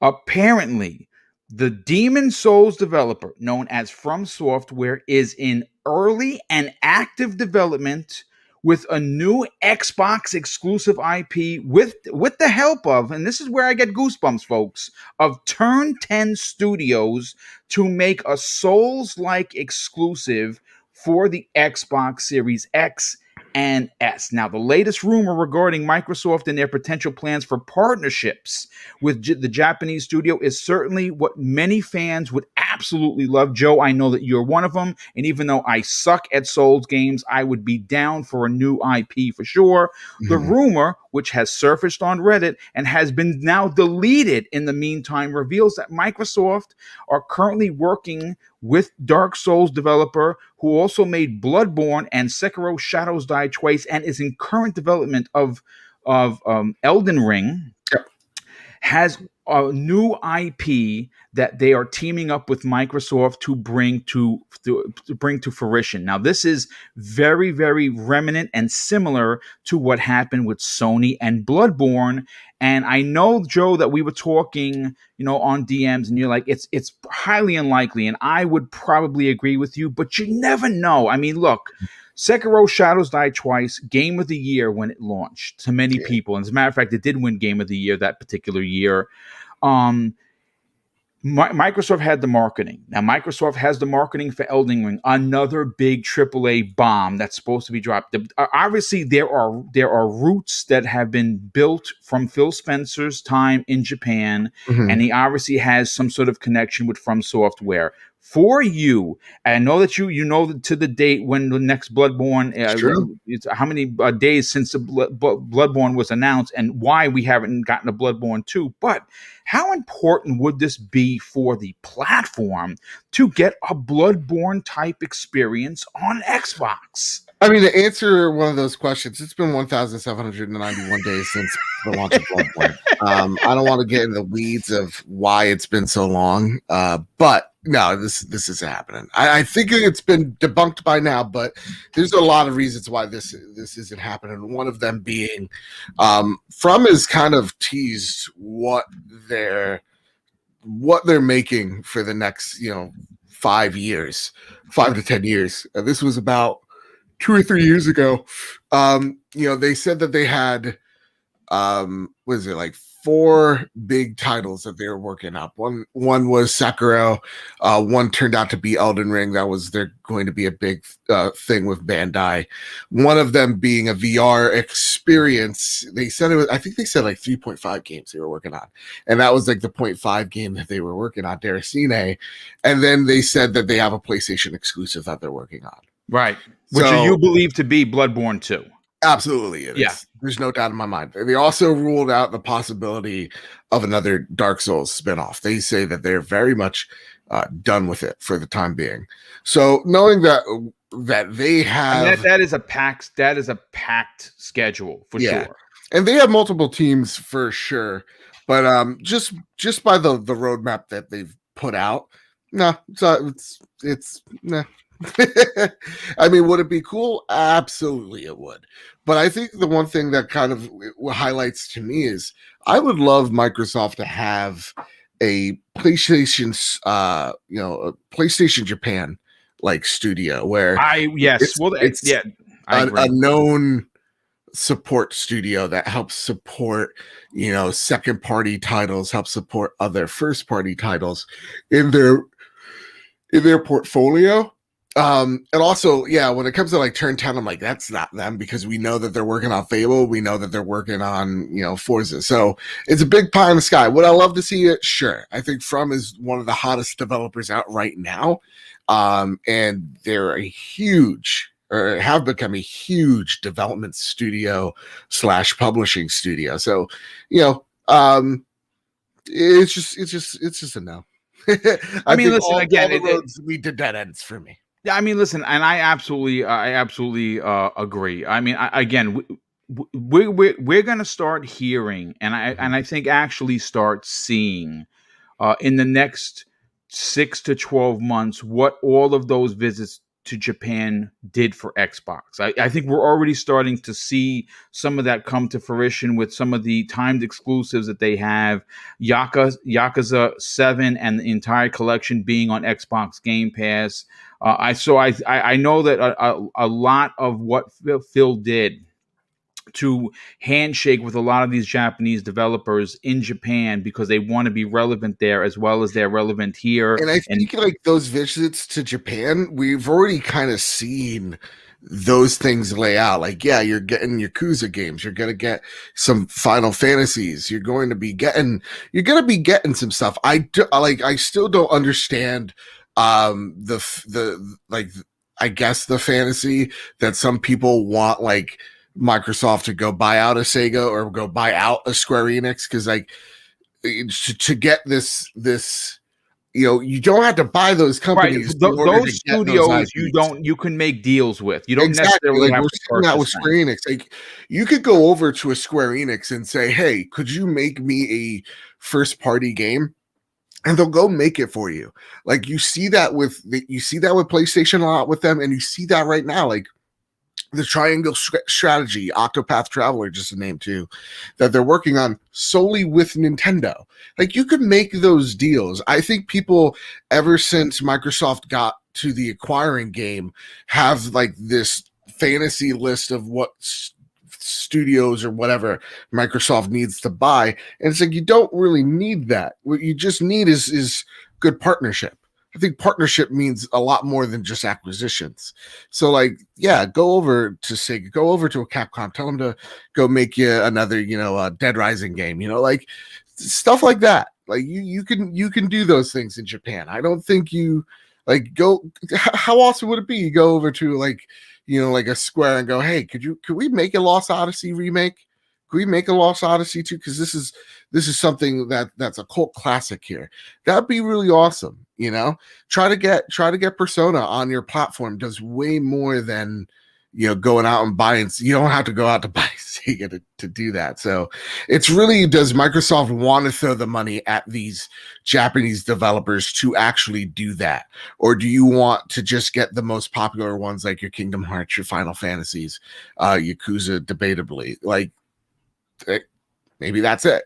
Speaker 1: apparently the Demon Souls developer, known as From Software, is in early and active development with a new Xbox exclusive IP with the help of, and this is where I get goosebumps, folks, of Turn 10 Studios to make a Souls-like exclusive for the Xbox Series X and S. Now, the latest rumor regarding Microsoft and their potential plans for partnerships with the Japanese studio is certainly what many fans would absolutely love. Joe, I know that you're one of them, and even though I suck at Souls games, I would be down for a new IP for sure. The rumor, which has surfaced on Reddit and has been now deleted in the meantime, reveals that Microsoft are currently working with Dark Souls developer who also made Bloodborne and Sekiro Shadows Die Twice and is in current development of Elden Ring, has a new IP that they are teaming up with Microsoft to bring to fruition. Now, this is very, very remnant and similar to what happened with Sony and Bloodborne. And I know, Joe, that we were talking, on DMs, and you're like, it's highly unlikely, and I would probably agree with you, but you never know. I mean, look, Sekiro Shadows Die Twice, Game of the Year when it launched to many people. And as a matter of fact, it did win Game of the Year that particular year. Microsoft had the marketing. Now, Microsoft has the marketing for Elden Ring, another big AAA bomb that's supposed to be dropped. Obviously, there are roots that have been built from Phil Spencer's time in Japan, and he obviously has some sort of connection with From Software. for you. And I know that you know to the date when the next Bloodborne,
Speaker 3: Sure.
Speaker 1: it's how many days since the Bloodborne was announced, and why we haven't gotten a Bloodborne 2. But how important would this be for the platform to get a Bloodborne type experience on Xbox?
Speaker 3: I mean, to answer one of those questions, it's been 1,791 days since the launch of Bloodborne. I don't want to get in the weeds of why it's been so long, but no, this is happening. I think it's been debunked by now, but there's a lot of reasons why this isn't happening. One of them being, From has kind of teased what they're making for the next 5 years, 5 to 10 years. This was about 2 or 3 years ago. They said that they had was it like 4 big titles that they were working up. One was Sekiro. One turned out to be Elden Ring. They're going to be a big thing with Bandai. One of them being a VR experience. They said I think they said like 3.5 games they were working on, and that was like the 0.5 game that they were working on, Deracine. And then they said that they have a PlayStation exclusive that they're working on.
Speaker 1: Right. Which you believe to be Bloodborne 2.
Speaker 3: Absolutely, it is. There's no doubt in my mind. They also ruled out the possibility of another Dark Souls spinoff. They say that they're very much done with it for the time being. So knowing that they have,
Speaker 1: and that is a packed schedule for sure.
Speaker 3: And they have multiple teams for sure. But just by the roadmap that they've put out, it's nah. I mean, would it be cool? Absolutely, it would. But I think the one thing that kind of highlights to me is I would love Microsoft to have a PlayStation, a PlayStation Japan like studio where it's a known support studio that helps support second party titles, helps support other first party titles in their portfolio. And also, when it comes to like Turn 10, I'm like, that's not them, because we know that they're working on Fable. We know that they're working on, Forza. So it's a big pie in the sky. Would I love to see it? Sure. I think From is one of the hottest developers out right now. And they're have become a huge development studio / publishing studio. So, it's just a no.
Speaker 1: I mean, listen, again,
Speaker 3: all the roads lead to dead ends for me.
Speaker 1: Yeah, I mean, listen, and I absolutely agree. I mean, we're going to start hearing, and I think actually start seeing, in the next 6 to 12 months, what all of those visits to Japan did for Xbox. I think we're already starting to see some of that come to fruition with some of the timed exclusives that they have. Yakuza 7 and the entire collection being on Xbox Game Pass. I know that a lot of what Phil did to handshake with a lot of these Japanese developers in Japan, because they want to be relevant there as well as they're relevant here.
Speaker 3: And I think like those visits to Japan, we've already kind of seen those things lay out. Like, you're getting Yakuza games, you're gonna get some Final Fantasies, you're gonna be getting some stuff. I still don't understand I guess the fantasy that some people want, like Microsoft to go buy out a Sega or go buy out a Square Enix, because like to get this you don't have to buy those companies.
Speaker 1: Right. Those studios you can make deals with. You don't necessarily have to
Speaker 3: purchase with Square Enix. Like, you could go over to a Square Enix and say, hey, could you make me a first party game? And they'll go make it for you. Like, you see that with PlayStation a lot with them, and you see that right now. Like the Triangle Strategy, Octopath Traveler, just a name too, that they're working on solely with Nintendo. Like, you could make those deals. I think people, ever since Microsoft got to the acquiring game, have like this fantasy list of what studios or whatever Microsoft needs to buy, and it's like, you don't really need that. What you just need is good partnership. I think partnership means a lot more than just acquisitions. So like, go over to Sega, go over to a Capcom, tell them to go make you another Dead Rising game, like stuff like that. Like you can do those things in Japan. I don't think you Like, how awesome would it be? You go over to like, like a Square and go, hey, could we make a Lost Odyssey remake? Could we make a Lost Odyssey too? Because this is something that's a cult classic here. That'd be really awesome. Try to get Persona on your platform does way more than going out and buying. You don't have to go out to buy Sega to do that. So it's really, does Microsoft want to throw the money at these Japanese developers to actually do that? Or do you want to just get the most popular ones like your Kingdom Hearts, your Final Fantasies, Yakuza, debatably? Like, maybe that's it.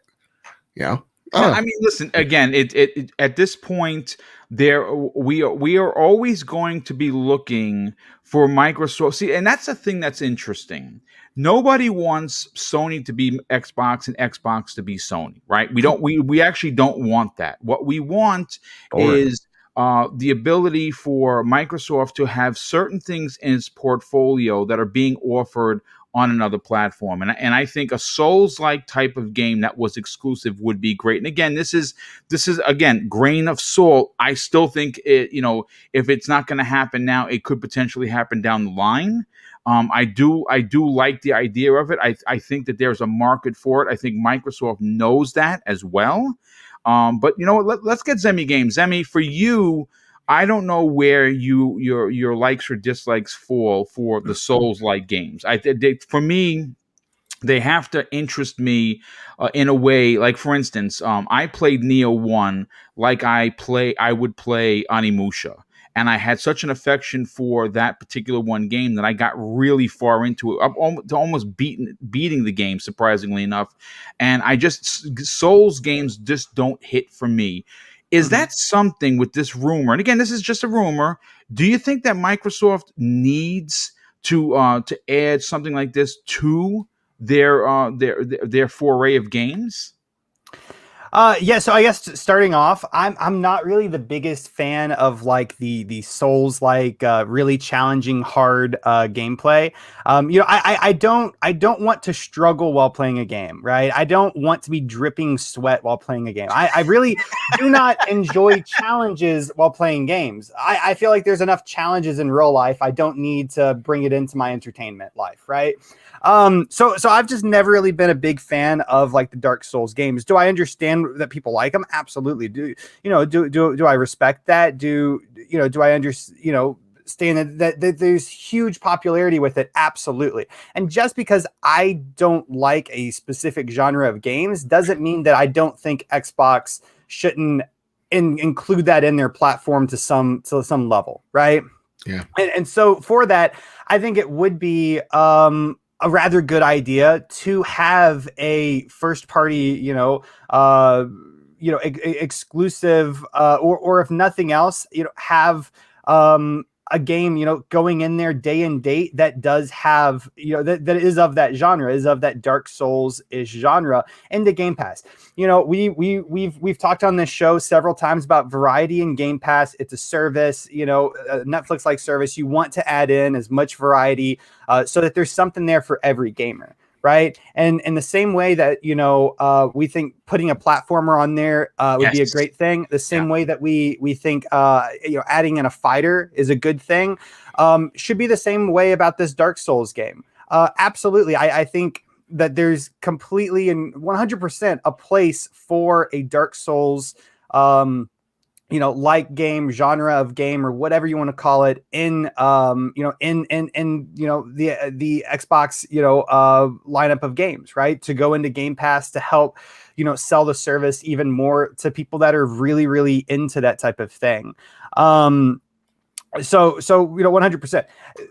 Speaker 1: I mean, listen, again, it at this point, we are always going to be looking for Microsoft. See, and that's the thing that's interesting. Nobody wants Sony to be Xbox and Xbox to be Sony, right? We actually don't want that. What we want is the ability for Microsoft to have certain things in its portfolio that are being offered on another platform. And I think a Souls-like type of game that was exclusive would be great. And again, this is again, grain of salt. I still think if it's not going to happen now, it could potentially happen down the line. I do like the idea of it. I think that there's a market for it. I think Microsoft knows that as well. But let's get Zemi games. Zemi, for you, I don't know where your likes or dislikes fall for the Souls-like games. For me, they have to interest me in a way. Like, for instance, I played Neo 1 like I would play Onimusha. And I had such an affection for that particular one game that I got really far into it, almost beating the game, surprisingly enough. And Souls games just don't hit for me. Is that something with this rumor? And again, this is just a rumor. Do you think that Microsoft needs to add something like this to their foray of games?
Speaker 2: Yeah, so I guess starting off, I'm not really the biggest fan of like the Souls like really challenging hard gameplay. I don't want to struggle while playing a game, right? I don't want to be dripping sweat while playing a game. I really do not enjoy challenges while playing games. I feel like there's enough challenges in real life. I don't need to bring it into my entertainment life, right? So I've just never really been a big fan of like the Dark Souls games. Do I understand that people like them? Absolutely. Do I respect that? Do I understand that there's huge popularity with it? Absolutely. And just because I don't like a specific genre of games doesn't mean that I don't think Xbox shouldn't include that in their platform to some level, right?
Speaker 3: Yeah.
Speaker 2: And so for that, I think it would be a rather good idea to have a first party, exclusive, or if nothing else, have a game, going in there day and date that does have, that is of that genre, is of that Dark Souls-ish genre in the Game Pass. We've talked on this show several times about variety in Game Pass. It's a service, a Netflix-like service. You want to add in as much variety so that there's something there for every gamer. Right. And in the same way that, we think putting a platformer on there would be a great thing. The same way that we think, adding in a fighter is a good thing, should be the same way about this Dark Souls game. Absolutely. I think that there's completely and 100% a place for a Dark Souls, like game, genre of game, or whatever you want to call it, in the Xbox lineup of games, right? To go into Game Pass to help sell the service even more to people that are really, really into that type of thing. So 100%.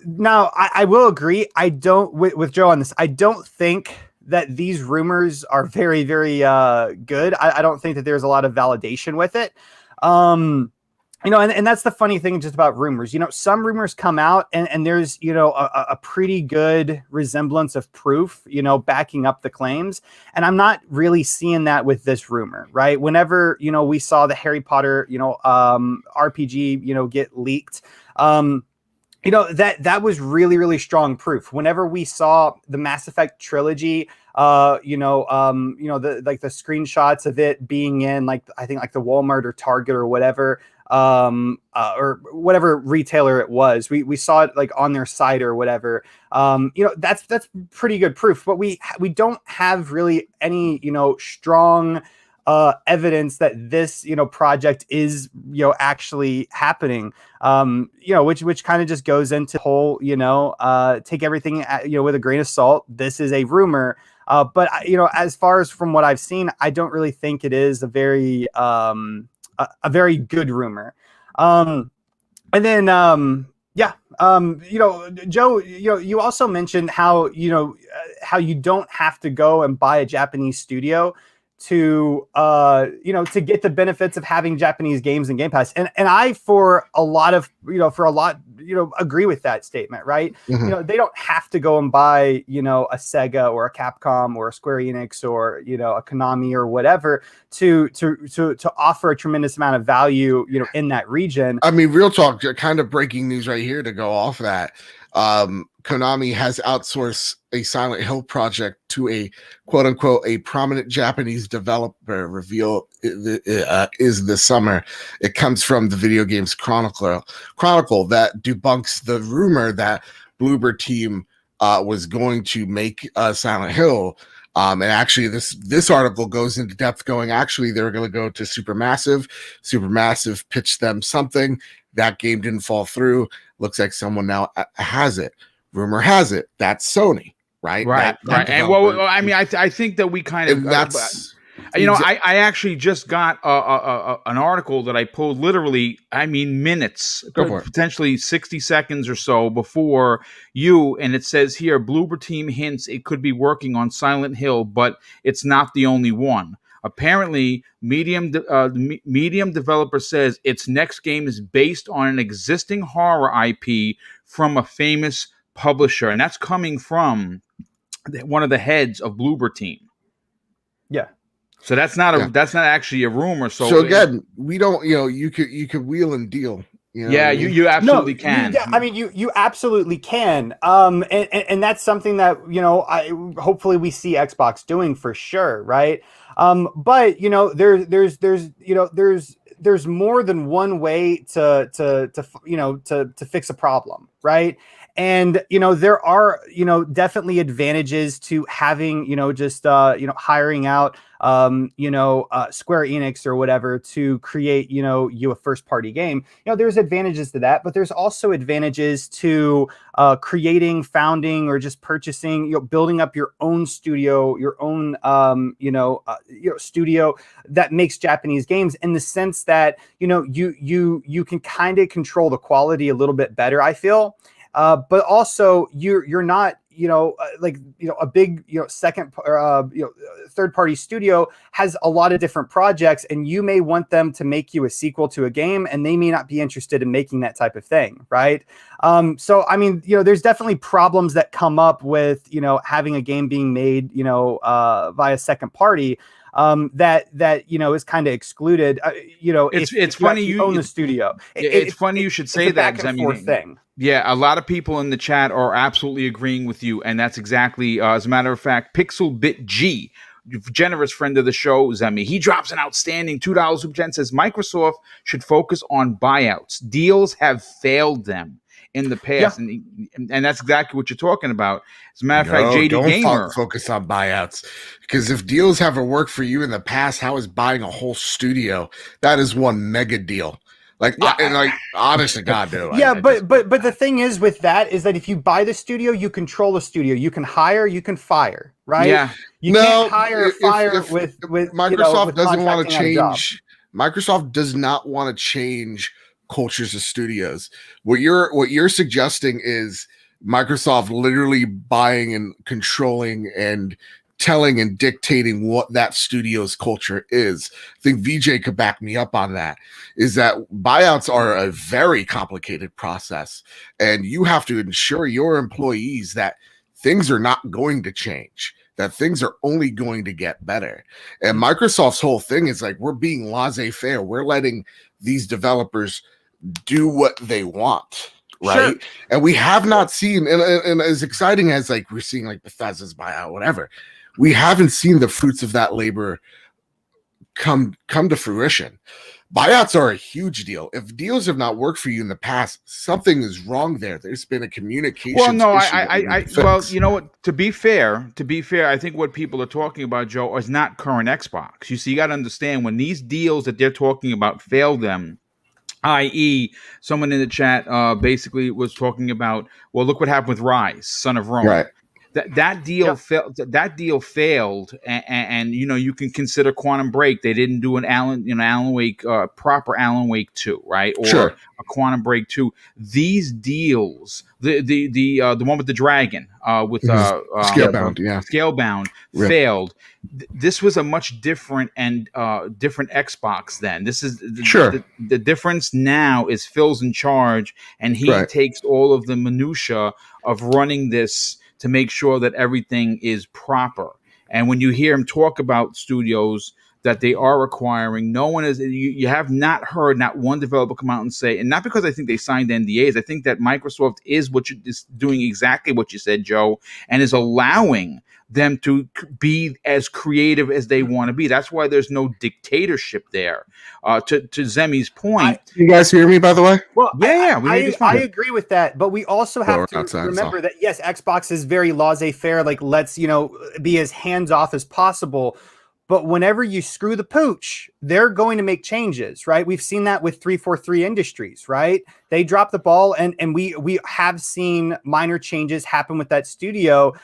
Speaker 2: Now I will agree. I don't with Joe on this. I don't think that these rumors are very, very good. I don't think that there's a lot of validation with it. And that's the funny thing just about rumors. Some rumors come out and there's, a pretty good resemblance of proof, backing up the claims. And I'm not really seeing that with this rumor, right? Whenever, we saw the Harry Potter, RPG, get leaked, that was really, really strong proof. Whenever we saw the Mass Effect trilogy, the screenshots of it being in I think the Walmart or Target or whatever, or whatever retailer it was. We saw it like on their site or whatever. That's pretty good proof. But we don't have really any strong evidence that this project is actually happening. Which kind of just goes into the whole take everything with a grain of salt. This is a rumor. But as far as from what I've seen, I don't really think it is a very good rumor. And then Joe, you also mentioned how how you don't have to go and buy a Japanese studio to get the benefits of having Japanese games in Game Pass. And I for a lot agree with that statement, right?
Speaker 3: Mhm.
Speaker 2: They don't have to go and buy, a Sega or a Capcom or a Square Enix or, a Konami or whatever to offer a tremendous amount of value, in that region.
Speaker 3: I mean, real talk, kind of breaking news right here to go off that. Konami has outsourced a Silent Hill project to a quote unquote a prominent Japanese developer. Reveal is this summer. It comes from the Video Games Chronicle that debunks the rumor that Bloober Team was going to make Silent Hill. And actually, this article goes into depth, going actually they're going to go to Supermassive. Supermassive pitched them something. That game didn't fall through. Looks like someone now has it. Rumor has it that's Sony, right?
Speaker 1: Right. And well, I mean, I think that we kind of
Speaker 3: that's
Speaker 1: I actually just got an article that I pulled literally, minutes, potentially 60 seconds or so before you, and it says here, Bloober Team hints it could be working on Silent Hill, but it's not the only one. Apparently, Medium developer says its next game is based on an existing horror IP from a famous publisher, and that's coming from one of the heads of Bloober Team.
Speaker 2: Yeah.
Speaker 1: So that's not actually a rumor.
Speaker 3: So again, we don't, you could wheel and deal.
Speaker 1: You absolutely can.
Speaker 2: I mean, you absolutely can. And that's something that, hopefully we see Xbox doing for sure. Right. But there's more than one way to fix a problem. Right. And, there are, definitely advantages to having, hiring out, Square Enix or whatever to create, you a first party game. There's advantages to that, but there's also advantages to creating, founding, or just purchasing, building up your own studio, your own, studio that makes Japanese games, in the sense that, you can kind of control the quality a little bit better, I feel. But also you're not, a big, second, third party studio has a lot of different projects, and you may want them to make you a sequel to a game, and they may not be interested in making that type of thing. Right. So, I mean, there's definitely problems that come up with, having a game being made, via second party. That is kind of excluded.
Speaker 1: It's funny you
Speaker 2: own the studio.
Speaker 1: It's funny you should say that.
Speaker 2: Back and forth thing.
Speaker 1: Yeah, a lot of people in the chat are absolutely agreeing with you, and that's exactly, as a matter of fact, Pixelbit G, generous friend of the show, Zemi, he drops an outstanding $2 super chat and says Microsoft should focus on buyouts. Deals have failed them in the past, and that's exactly what you're talking about. As a matter of fact, JD Gamer
Speaker 3: focus on buyouts, because if deals haven't worked for you in the past, how is buying a whole studio? That is one mega deal. Honest to God, no.
Speaker 2: But the thing is with that is that if you buy the studio, you control the studio. You can hire, you can fire, right?
Speaker 1: Yeah.
Speaker 2: You can't hire or fire with
Speaker 3: Microsoft doesn't want to change. Microsoft does not want to change cultures of studios. What you're suggesting is Microsoft literally buying and controlling and telling and dictating what that studio's culture is. I think VJ could back me up on that. Is that buyouts are a very complicated process, and you have to ensure your employees that things are not going to change, that things are only going to get better. And Microsoft's whole thing is like, we're being laissez-faire. We're letting these developers do what they want. Right. Sure. And we have not seen, and as exciting as like we're seeing like Bethesda's buyout, whatever, we haven't seen the fruits of that labor come to fruition. buyouts are a huge deal. If deals have not worked for you in the past, something is wrong there. There's been a communication
Speaker 1: Well, no,
Speaker 3: issue that you need to
Speaker 1: well,
Speaker 3: fix.
Speaker 1: you know what? To be fair, I think what people are talking about, Joe, is not current Xbox. You see, you got to understand when these deals that they're talking about fail them. I.e., someone in the chat basically was talking about, well, look what happened with Rise, Son of Rome.
Speaker 3: Right.
Speaker 1: That deal failed. That deal failed, and you know you can consider Quantum Break. They didn't do an Alan Wake proper Alan Wake 2, right? Or
Speaker 3: Sure.
Speaker 1: a Quantum Break 2. These deals, the one with the dragon with
Speaker 3: Scalebound, yeah.
Speaker 1: Scalebound
Speaker 3: Rip.
Speaker 1: failed. This was a much different and different Xbox then. This is
Speaker 3: Sure.
Speaker 1: the difference now is Phil's in charge, and he
Speaker 3: Right.
Speaker 1: takes all of the minutia of running this to make sure that everything is proper. And when you hear him talk about studios that they are acquiring, no one is, you have not heard not one developer come out and say, and not because I think they signed NDAs, I think that Microsoft is doing exactly what you said, Joe, and is allowing them to be as creative as they want to be. That's why there's no dictatorship there. To Zemi's point,
Speaker 3: You guys hear me, by the way?
Speaker 2: Well,
Speaker 1: Yeah, we hear you
Speaker 2: I
Speaker 1: fine.
Speaker 2: agree with that, but we also have
Speaker 3: we're
Speaker 2: to
Speaker 3: outside,
Speaker 2: remember
Speaker 3: so.
Speaker 2: that yes, Xbox is very laissez-faire. Like, let's be as hands-off as possible. But whenever you screw the pooch, they're going to make changes, right? We've seen that with 343 Industries, right? They dropped the ball, and we have seen minor changes happen with that studio,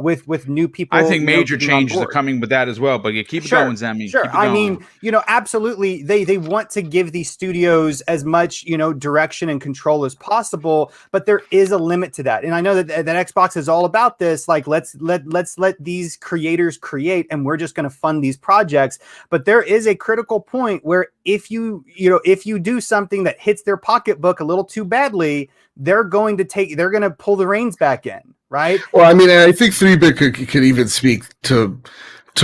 Speaker 2: with new people.
Speaker 1: I think major
Speaker 2: getting on
Speaker 1: changes are
Speaker 2: board.
Speaker 1: coming with that as well. But keep it going, Zemi.
Speaker 2: Sure.
Speaker 1: Keep it
Speaker 2: I
Speaker 1: going.
Speaker 2: mean, absolutely. They want to give these studios as much, direction and control as possible, but there is a limit to that. And I know that Xbox is all about this. Like, let's let these creators create, and we're just going to fund these projects. But there is a critical point where if you do something that hits their pocketbook a little too badly, they're going to pull the reins back in. Right.
Speaker 3: Well, I mean, I think 3-Bit could even speak to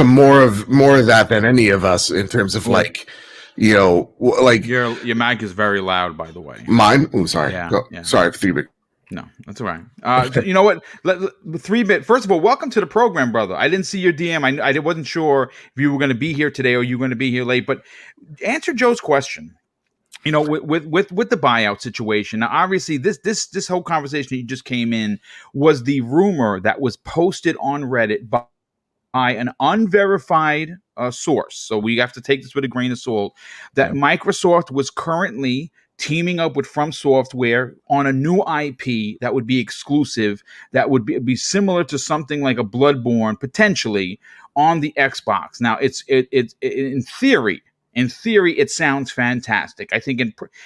Speaker 3: more of that than any of us in terms of like your
Speaker 1: mic is very loud, by the way.
Speaker 3: Mine. Oh, sorry.
Speaker 1: Yeah, yeah.
Speaker 3: Sorry, 3-Bit.
Speaker 1: No, that's all right. You know what? 3-Bit. First of all, welcome to the program, brother. I didn't see your DM. I wasn't sure if you were going to be here today or you were going to be here late. But answer Joe's question. You know, with the buyout situation. Now, obviously, this whole conversation that you just came in was the rumor that was posted on Reddit by an unverified source. So we have to take this with a grain of salt. That Microsoft was currently teaming up with From Software on a new IP that would be exclusive, that would be similar to something like a Bloodborne potentially on the Xbox. Now, it's in theory. In theory, it sounds fantastic. I think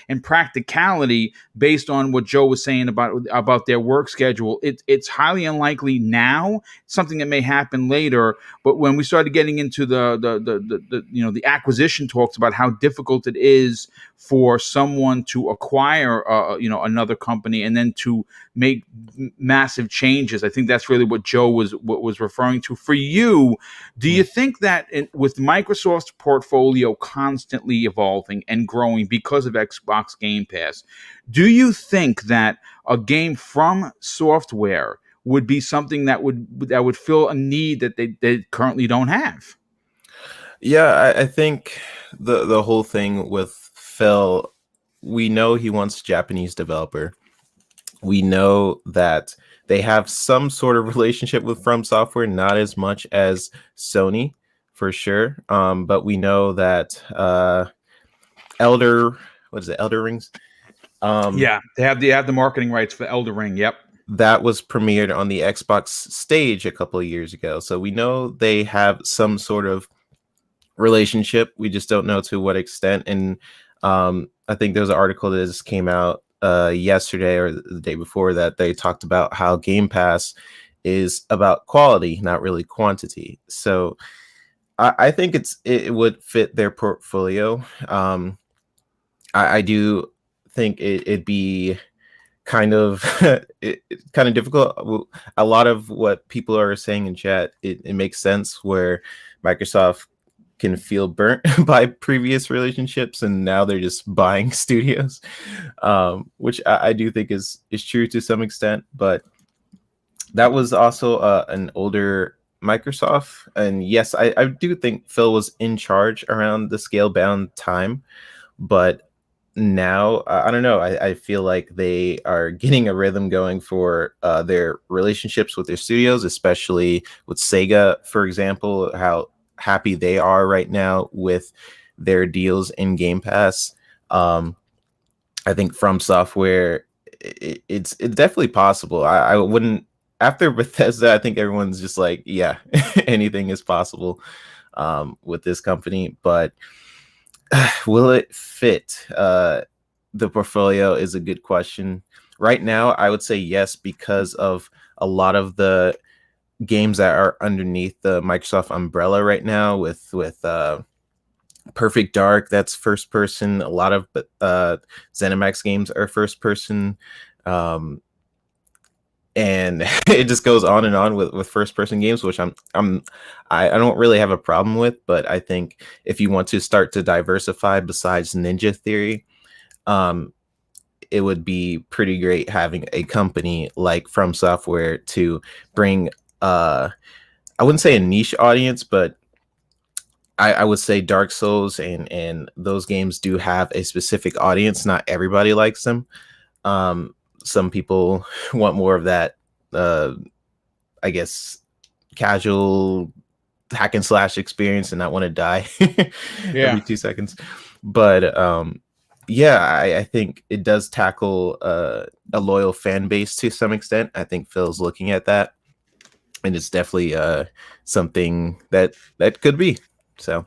Speaker 1: in practicality, based on what Joe was saying about their work schedule, it's highly unlikely now. Something that may happen later. But when we started getting into the acquisition talks about how difficult it is for someone to acquire another company and then to make massive changes, I think that's really what Joe was referring to. For you, do you think that with Microsoft's portfolio constantly evolving and growing because of Xbox Game Pass, do you think that a game from software would be something that would fill a need that they currently don't have?
Speaker 6: Yeah, I think the whole thing with Phil, we know he wants a Japanese developer. We know that they have some sort of relationship with From Software, not as much as Sony, for sure. But we know that Elder Rings?
Speaker 1: Yeah, they have the marketing rights for Elder Ring. Yep.
Speaker 6: That was premiered on the Xbox stage a couple of years ago. So we know they have some sort of relationship. We just don't know to what extent. And I think there's an article that just came out yesterday or the day before that they talked about how Game Pass is about quality, not really quantity. So I think it would fit their portfolio. I do think it'd be kind of kind of difficult. A lot of what people are saying in chat, it makes sense where Microsoft can feel burnt by previous relationships and now they're just buying studios, which I do think is true to some extent. But that was also an older Microsoft, and yes, I do think Phil was in charge around the Scalebound time, but now I don't know. I feel like they are getting a rhythm going for their relationships with their studios, especially with Sega, for example, how happy they are right now with their deals in Game Pass. I think From Software, it's definitely possible. I wouldn't, after Bethesda, I think everyone's just like, yeah, anything is possible with this company, but will it fit the portfolio is a good question. Right now, I would say yes, because of a lot of the games that are underneath the Microsoft umbrella right now with Perfect Dark, that's first person. A lot of ZeniMax games are first person. And it just goes on and on with first person games, which I don't really have a problem with, but I think if you want to start to diversify besides Ninja Theory, it would be pretty great having a company like From Software to bring I wouldn't say a niche audience, but I would say Dark Souls and those games do have a specific audience. Not everybody likes them. Some people want more of that, I guess, casual hack and slash experience and not want to die every 2 seconds. But yeah, I think it does tackle a loyal fan base to some extent. I think Phil's looking at that, and it's definitely something that could be. So,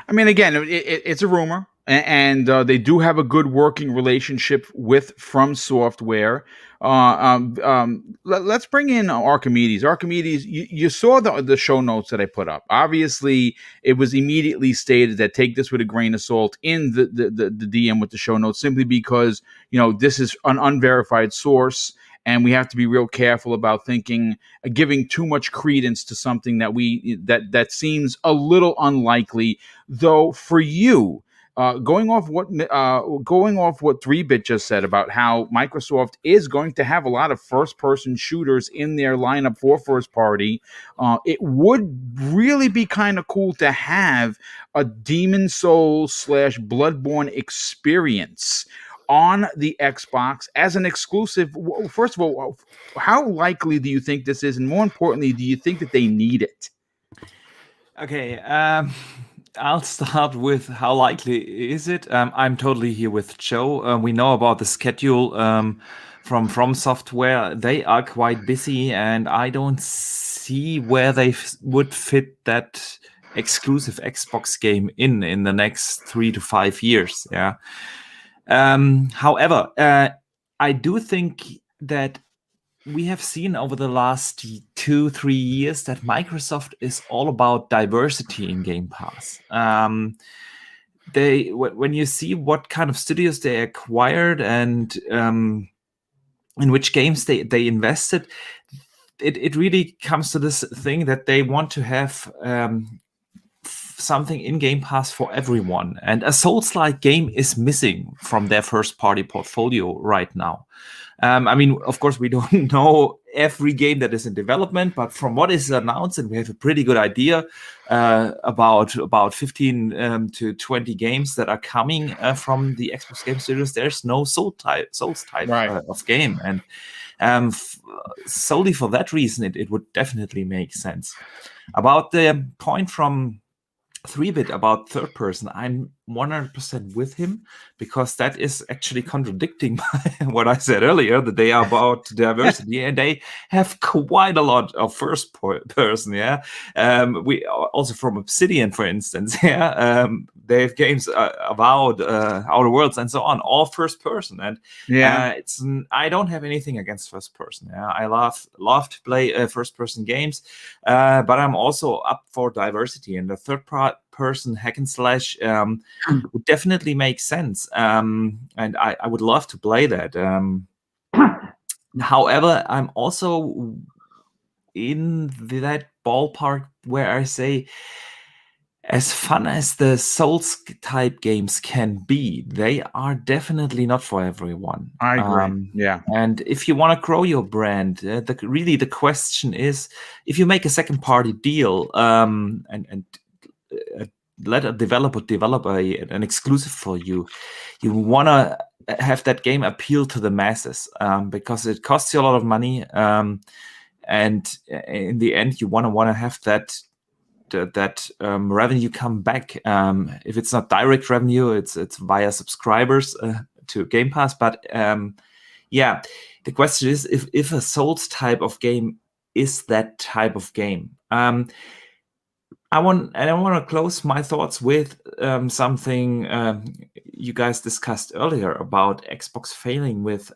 Speaker 1: I mean, again, it's a rumor, and they do have a good working relationship with From Software. Let's bring in Archimedes. Archimedes, you saw the show notes that I put up. Obviously, it was immediately stated that take this with a grain of salt in the DM with the show notes, simply because this is an unverified source. And we have to be real careful about giving too much credence to something that seems a little unlikely. Though for you, going off what 3-Bit just said about how Microsoft is going to have a lot of first-person shooters in their lineup for first party, it would really be kind of cool to have a Demon Souls / Bloodborne experience on the Xbox as an exclusive. First of all, how likely do you think this is? And more importantly, do you think that they need it?
Speaker 4: Okay, I'll start with how likely is it. I'm totally here with Joe. We know about the schedule from Software. They are quite busy, and I don't see where they would fit that exclusive Xbox game in the next 3 to 5 years. Yeah. However, I do think that we have seen over the last 2-3 years that Microsoft is all about diversity in Game Pass. When you see what kind of studios they acquired and in which games they invested, it really comes to this thing that they want to have something in Game Pass for everyone. And a Souls-like game is missing from their first-party portfolio right now. I mean, of course, we don't know every game that is in development, but from what is announced, and we have a pretty good idea about 15 to 20 games that are coming from the Xbox Game Studios. There's no Souls type of game, and solely for that reason, it would definitely make sense. About the point from 3-Bit about third person, I'm 100% with him, because that is actually contradicting what I said earlier, that they are about diversity and they have quite a lot of first person. Yeah. We also from Obsidian, for instance. Yeah. They have games about Outer Worlds and so on, all first person. And I don't have anything against first person. Yeah. I love to play first person games, but I'm also up for diversity, and the third person hack and slash would definitely make sense, and I would love to play that. However, I'm also in that ballpark where I say, as fun as the Souls type games can be, they are definitely not for everyone.
Speaker 1: I agree.
Speaker 4: And if you want to grow your brand, the question is, if you make a second party deal and let a developer develop an exclusive for you, you want to have that game appeal to the masses, because it costs you a lot of money, and in the end you want to have that revenue come back. If it's not direct revenue, it's via subscribers to Game Pass. But yeah, the question is if a Souls type of game is that type of game. I want to close my thoughts with something you guys discussed earlier about Xbox failing with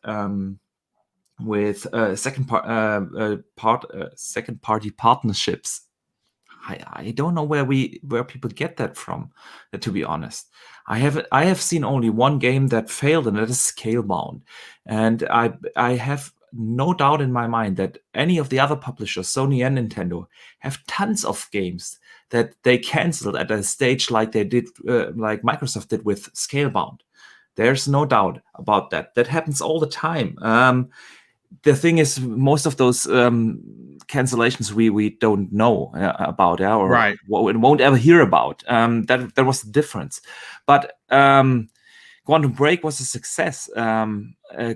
Speaker 4: second party partnerships. I don't know where people get that from, to be honest. I have seen only one game that failed, and that is Scalebound. And I have no doubt in my mind that any of the other publishers, Sony and Nintendo, have tons of games that they canceled at a stage like they did, like Microsoft did with Scalebound. There's no doubt about that. That happens all the time. The thing is, most of those cancellations we don't know about, or
Speaker 1: Right.
Speaker 4: won't ever hear about. That was the difference. But Quantum Break was a success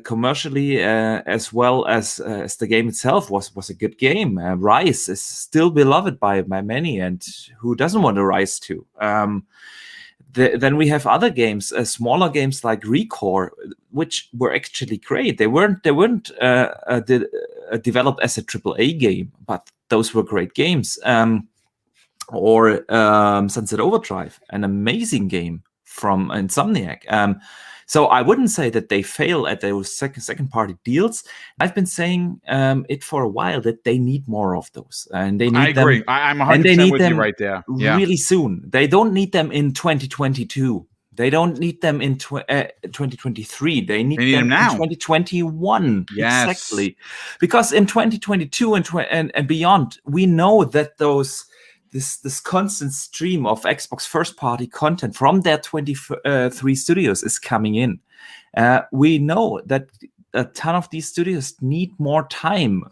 Speaker 4: commercially, as well as the game itself was a good game. Rise is still beloved by many, and who doesn't want to Rise 2? Then we have other games, smaller games like Recore, which were actually great. They weren't developed as a AAA game, but those were great games. Or Sunset Overdrive, an amazing game from Insomniac. So I wouldn't say that they fail at those second party deals. I've been saying it for a while that they need more of those, and they need
Speaker 1: I agree.
Speaker 4: them.
Speaker 1: I'm
Speaker 4: And they
Speaker 1: 100%
Speaker 4: need
Speaker 1: with you
Speaker 4: them
Speaker 1: right there. Yeah.
Speaker 4: really soon. They don't need them in 2022. They don't need them in 2023. They need them
Speaker 1: now.
Speaker 4: in 2021.
Speaker 1: Yes.
Speaker 4: Exactly. Because in 2022 and beyond, we know that this constant stream of Xbox first-party content from their 23 studios is coming in. We know that a ton of these studios need more time,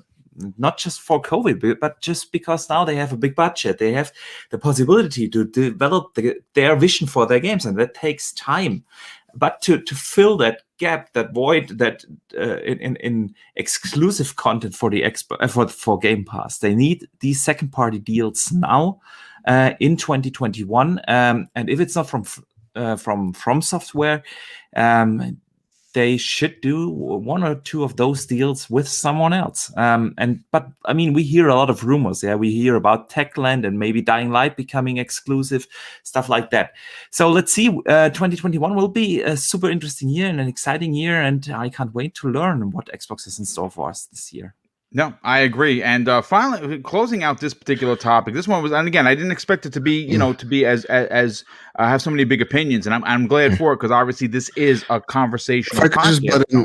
Speaker 4: not just for COVID, but just because now they have a big budget. They have the possibility to develop their vision for their games, and that takes time. But to fill that gap, that void, that in exclusive content for the for Game Pass, they need these second-party deals now in 2021. And if it's not from Software, they should do one or two of those deals with someone else. But I mean, we hear a lot of rumors. Yeah, we hear about Techland and maybe Dying Light becoming exclusive, stuff like that. So let's see. 2021 will be a super interesting year and an exciting year, and I can't wait to learn what Xbox is in store for us this year.
Speaker 1: No, I agree. And finally, closing out this particular topic, this one was, and again, I didn't expect it to be, to be as have so many big opinions, and I'm glad for it, because obviously this is a conversation.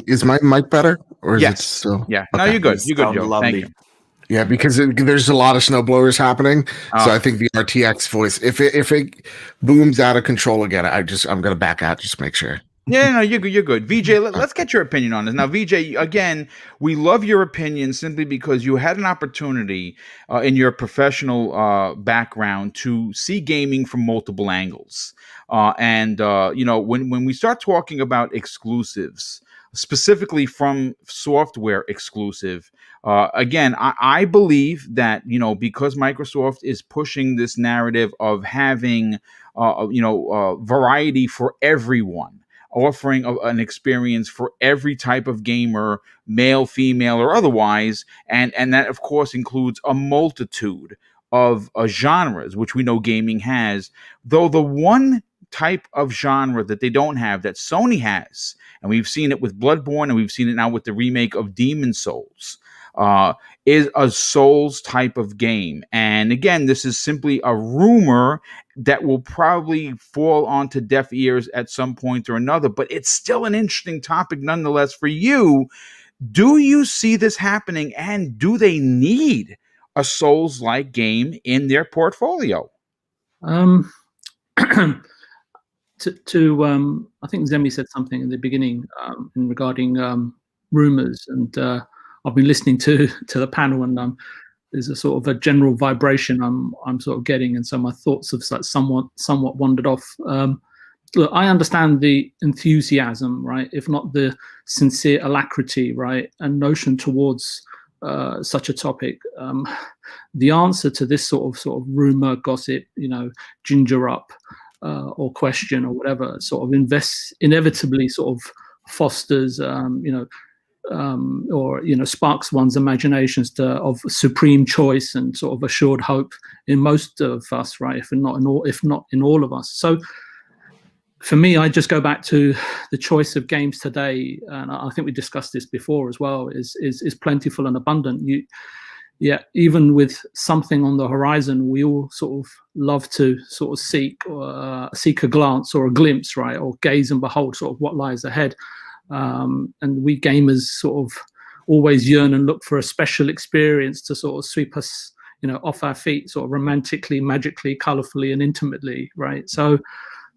Speaker 3: Is my mic better, or is
Speaker 1: yes.
Speaker 3: it still?
Speaker 1: Yeah,
Speaker 3: okay.
Speaker 1: No, you're good. You're good, Joe.
Speaker 4: Lovely.
Speaker 1: Thank you.
Speaker 3: Yeah, because there's a lot of snowblowers happening, so I think the RTX voice, if it booms out of control again, I'm gonna back out just to make sure.
Speaker 1: Yeah, no, you're good. VJ, let's get your opinion on this. Now, VJ, again, we love your opinion simply because you had an opportunity in your professional background to see gaming from multiple angles. When we start talking about exclusives, specifically from software exclusive, again, I believe that, because Microsoft is pushing this narrative of having, variety for everyone, offering an experience for every type of gamer, male, female, or otherwise, and that of course includes a multitude of genres, which we know gaming has. Though the one type of genre that they don't have, that Sony has, and we've seen it with Bloodborne, and we've seen it now with the remake of Demon's Souls, is a Souls type of game. And again, this is simply a rumor that will probably fall onto deaf ears at some point or another, but it's still an interesting topic nonetheless for you. Do you see this happening, and do they need a Souls-like game in their portfolio?
Speaker 5: I think Zemi said something in the beginning regarding rumors, and I've been listening to the panel, and there's a sort of a general vibration I'm sort of getting, and so my thoughts have somewhat wandered off. Look, I understand the enthusiasm, right? If not the sincere alacrity, right, and notion towards such a topic. The answer to this sort of rumor, gossip, ginger up or question or whatever, sort of inevitably sort of fosters, or sparks one's imaginations of supreme choice and sort of assured hope in most of us, right? If not in all of us. So for me, I just go back to the choice of games today, and I think we discussed this before as well. Is plentiful and abundant. Even with something on the horizon, we all sort of love to sort of seek a glance or a glimpse, right, or gaze and behold sort of what lies ahead. And we gamers sort of always yearn and look for a special experience to sort of sweep us, off our feet, sort of romantically, magically, colorfully, and intimately, right? So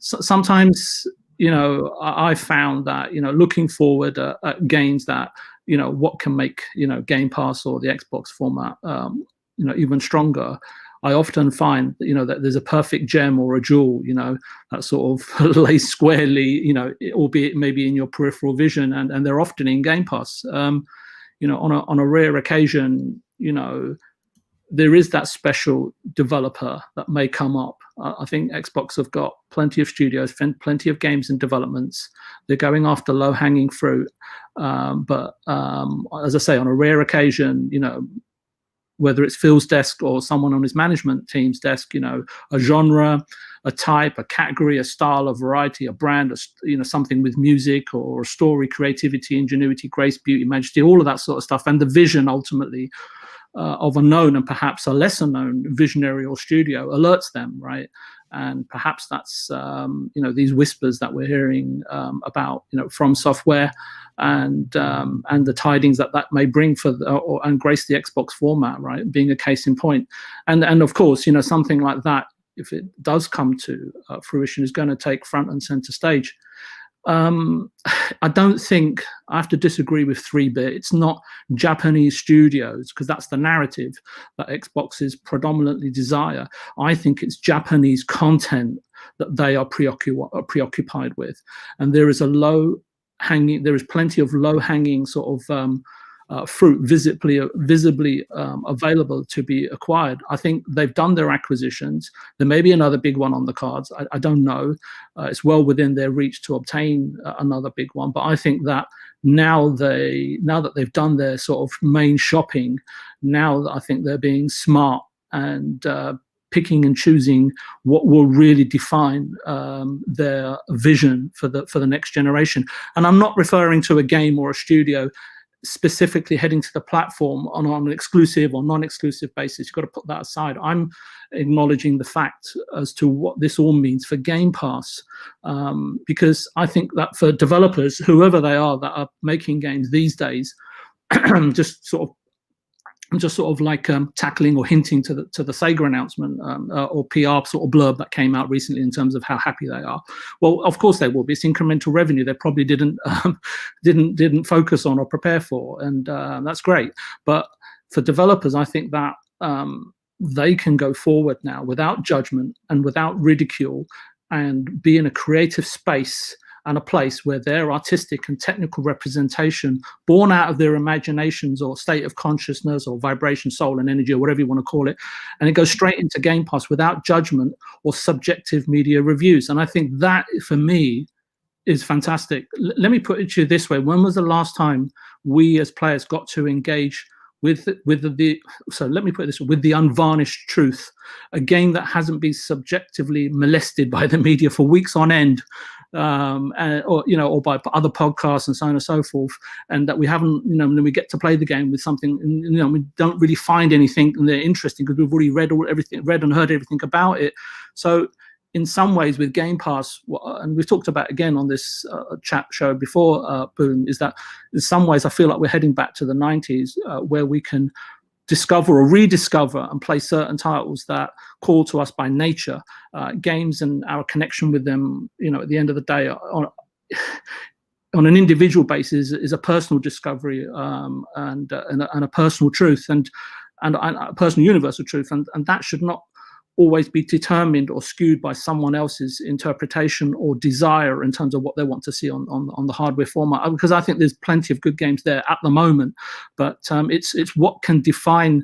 Speaker 5: sometimes, I found that, looking forward at games that, what can make, Game Pass or the Xbox format, even stronger. I often find, that there's a perfect gem or a jewel, that sort of lays squarely, albeit maybe in your peripheral vision, and they're often in Game Pass. On a rare occasion, there is that special developer that may come up. I think Xbox have got plenty of studios, plenty of games and developments. They're going after low-hanging fruit. But as I say, on a rare occasion, whether it's Phil's desk or someone on his management team's desk, a genre, a type, a category, a style, a variety, a brand, something with music or a story, creativity, ingenuity, grace, beauty, majesty, all of that sort of stuff, and the vision ultimately of a known and perhaps a lesser known visionary or studio alerts them, right? And perhaps that's these whispers that we're hearing about from software and the tidings that may bring for and grace the Xbox format, right? Being a case in point, and of course something like that, if it does come to fruition, is going to take front and center stage. I don't think, I have to disagree with 3-bit. It's not Japanese studios, because that's the narrative that Xboxes predominantly desire. I think it's Japanese content that they are preoccupied with, and there is plenty of low-hanging sort of fruit visibly available to be acquired. I think they've done their acquisitions. There may be another big one on the cards. I don't know. It's well within their reach to obtain another big one. But I think that now that they've done their sort of main shopping, now I think they're being smart and picking and choosing what will really define their vision for the next generation. And I'm not referring to a game or a studio specifically heading to the platform on an exclusive or non-exclusive basis. You've got to put that aside. I'm acknowledging the fact as to what this all means for Game Pass, because I think that for developers, whoever they are that are making games these days, just sort of like tackling or hinting to the Sega announcement or PR sort of blurb that came out recently in terms of how happy they are. Well, of course they will be. It's incremental revenue they probably didn't focus on or prepare for, and that's great. But for developers, I think that they can go forward now without judgment and without ridicule, and be in a creative space and a place where their artistic and technical representation, born out of their imaginations or state of consciousness or vibration, soul and energy, or whatever you want to call it, and it goes straight into Game Pass without judgment or subjective media reviews. And I think that, for me, is fantastic. Let me put it to you this way. When was the last time we as players got to engage with the unvarnished truth, a game that hasn't been subjectively molested by the media for weeks on end, or by other podcasts and so on and so forth, and that we haven't, when we get to play the game with something, and we don't really find anything interesting because we've already read and heard everything about it. So in some ways with Game Pass, and we've talked about again on this chat show before, Boone, is that in some ways I feel like we're heading back to the 90s, where we can discover or rediscover and play certain titles that call to us by nature. Games and our connection with them, at the end of the day, on an individual basis, is a personal discovery and a personal truth. And and a personal universal truth, and that should not always be determined or skewed by someone else's interpretation or desire in terms of what they want to see on the hardware format. Because I think there's plenty of good games there at the moment, but it's what can define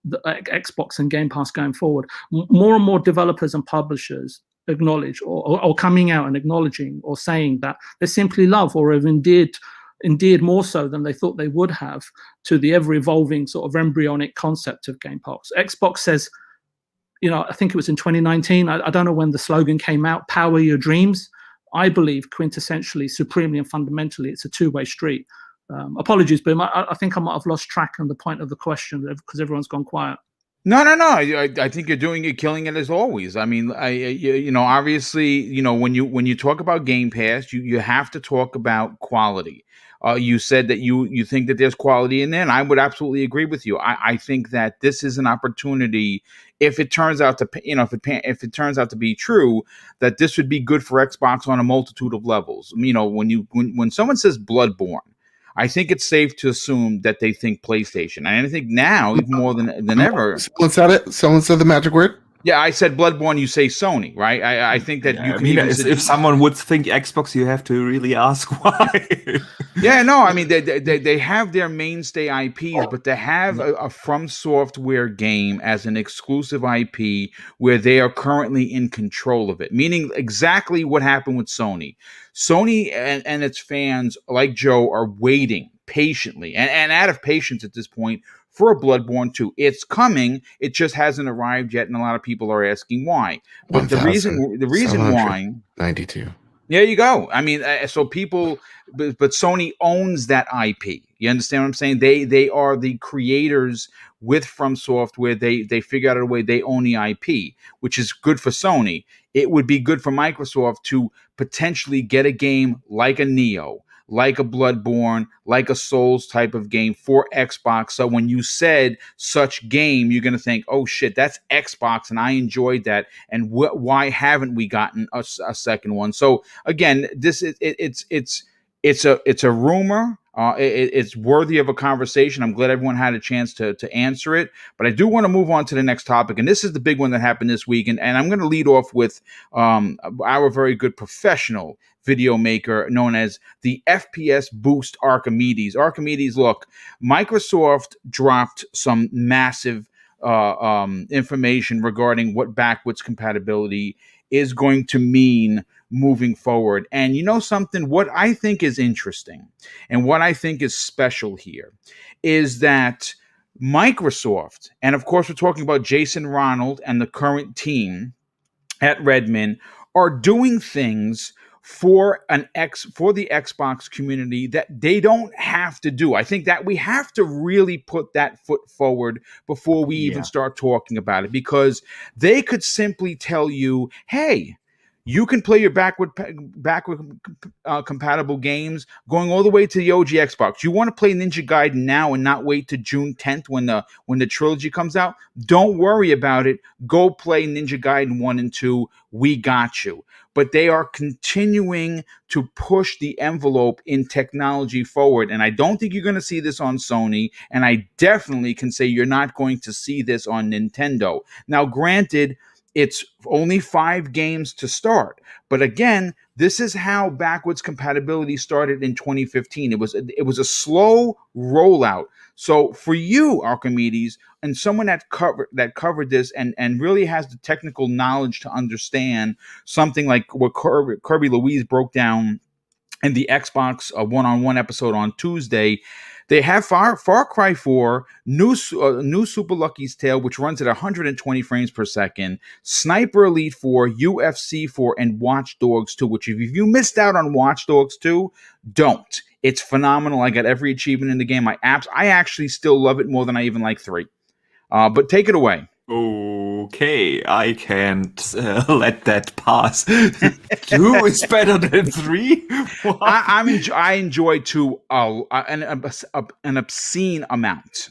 Speaker 5: the Xbox and Game Pass going forward. More and more developers and publishers acknowledge or coming out and acknowledging or saying that they simply love or have endeared more so than they thought they would have to the ever-evolving sort of embryonic concept of Game Pass. Xbox says, I think it was in 2019, I don't know when the slogan came out, power your dreams. I believe quintessentially, supremely and fundamentally, it's a two-way street. Apologies, Boom. I think I might have lost track on the point of the question because everyone's gone quiet.
Speaker 1: No. I think you're killing it as always. I mean, obviously, when you talk about Game Pass, you have to talk about quality. You said that you think that there's quality in there, and I would absolutely agree with you. I think that this is an opportunity. If it turns out to, if it turns out to be true, that this would be good for Xbox on a multitude of levels. When someone says Bloodborne, I think it's safe to assume that they think PlayStation. And I think now, even more than ever.
Speaker 3: Someone said it. Someone said the magic word.
Speaker 1: Yeah, I said Bloodborne, you say Sony, right? I think that you can
Speaker 4: if someone would think Xbox, you have to really ask why.
Speaker 1: Yeah, no, I mean, they have their mainstay IPs, but to have a From Software game as an exclusive IP where they are currently in control of it, meaning exactly what happened with Sony. Sony and its fans, like Joe, are waiting patiently and out of patience at this point for a Bloodborne 2. It's coming. It just hasn't arrived yet, and a lot of people are asking why. But the reason why
Speaker 3: 92.
Speaker 1: There you go. I mean, so people, but Sony owns that IP. You understand what I'm saying? They are the creators with From Software. They figure out a way. They own the IP, which is good for Sony. It would be good for Microsoft to potentially get a game like a Neo, like a Bloodborne, like a Souls type of game for Xbox. So when you said such game, you're going to think, oh shit, that's Xbox, and I enjoyed that. And why haven't we gotten a second one? So again, this is it's a rumor. It's worthy of a conversation. I'm glad everyone had a chance to answer it. But I do want to move on to the next topic. And this is the big one that happened this week. And I'm going to lead off with our very good professional video maker known as the FPS Boost Archimedes. Archimedes, look, Microsoft dropped some massive information regarding what backwards compatibility is going to mean moving forward. And you know something, what I think is interesting and what I think is special here is that Microsoft, and of course we're talking about Jason Ronald and the current team at Redmond, are doing things for the Xbox community that they don't have to do. I think that we have to really put that foot forward before we even start talking about it, because they could simply tell you, hey, you can play your backward compatible games going all the way to the OG Xbox. You want to play Ninja Gaiden now and not wait to June 10th when the trilogy comes out? Don't worry about it. Go play Ninja Gaiden 1 and 2. We got you. But they are continuing to push the envelope in technology forward. And I don't think you're going to see this on Sony. And I definitely can say you're not going to see this on Nintendo. Now, granted, it's only 5 games to start. But again, this is how backwards compatibility started in 2015. It was a slow rollout. So for you, Archimedes, and someone that covered this and really has the technical knowledge to understand something like what Kirby Louise broke down in the Xbox one-on-one episode on Tuesday, they have Far Cry 4, new Super Lucky's Tale, which runs at 120 frames per second, Sniper Elite 4, UFC 4, and Watch Dogs 2, which if you missed out on Watch Dogs 2, don't. It's phenomenal. I got every achievement in the game. I actually still love it more than I even like 3. But take it away.
Speaker 4: Okay, I can't let that pass. 2 is better than 3?
Speaker 1: I enjoy 2 an obscene amount.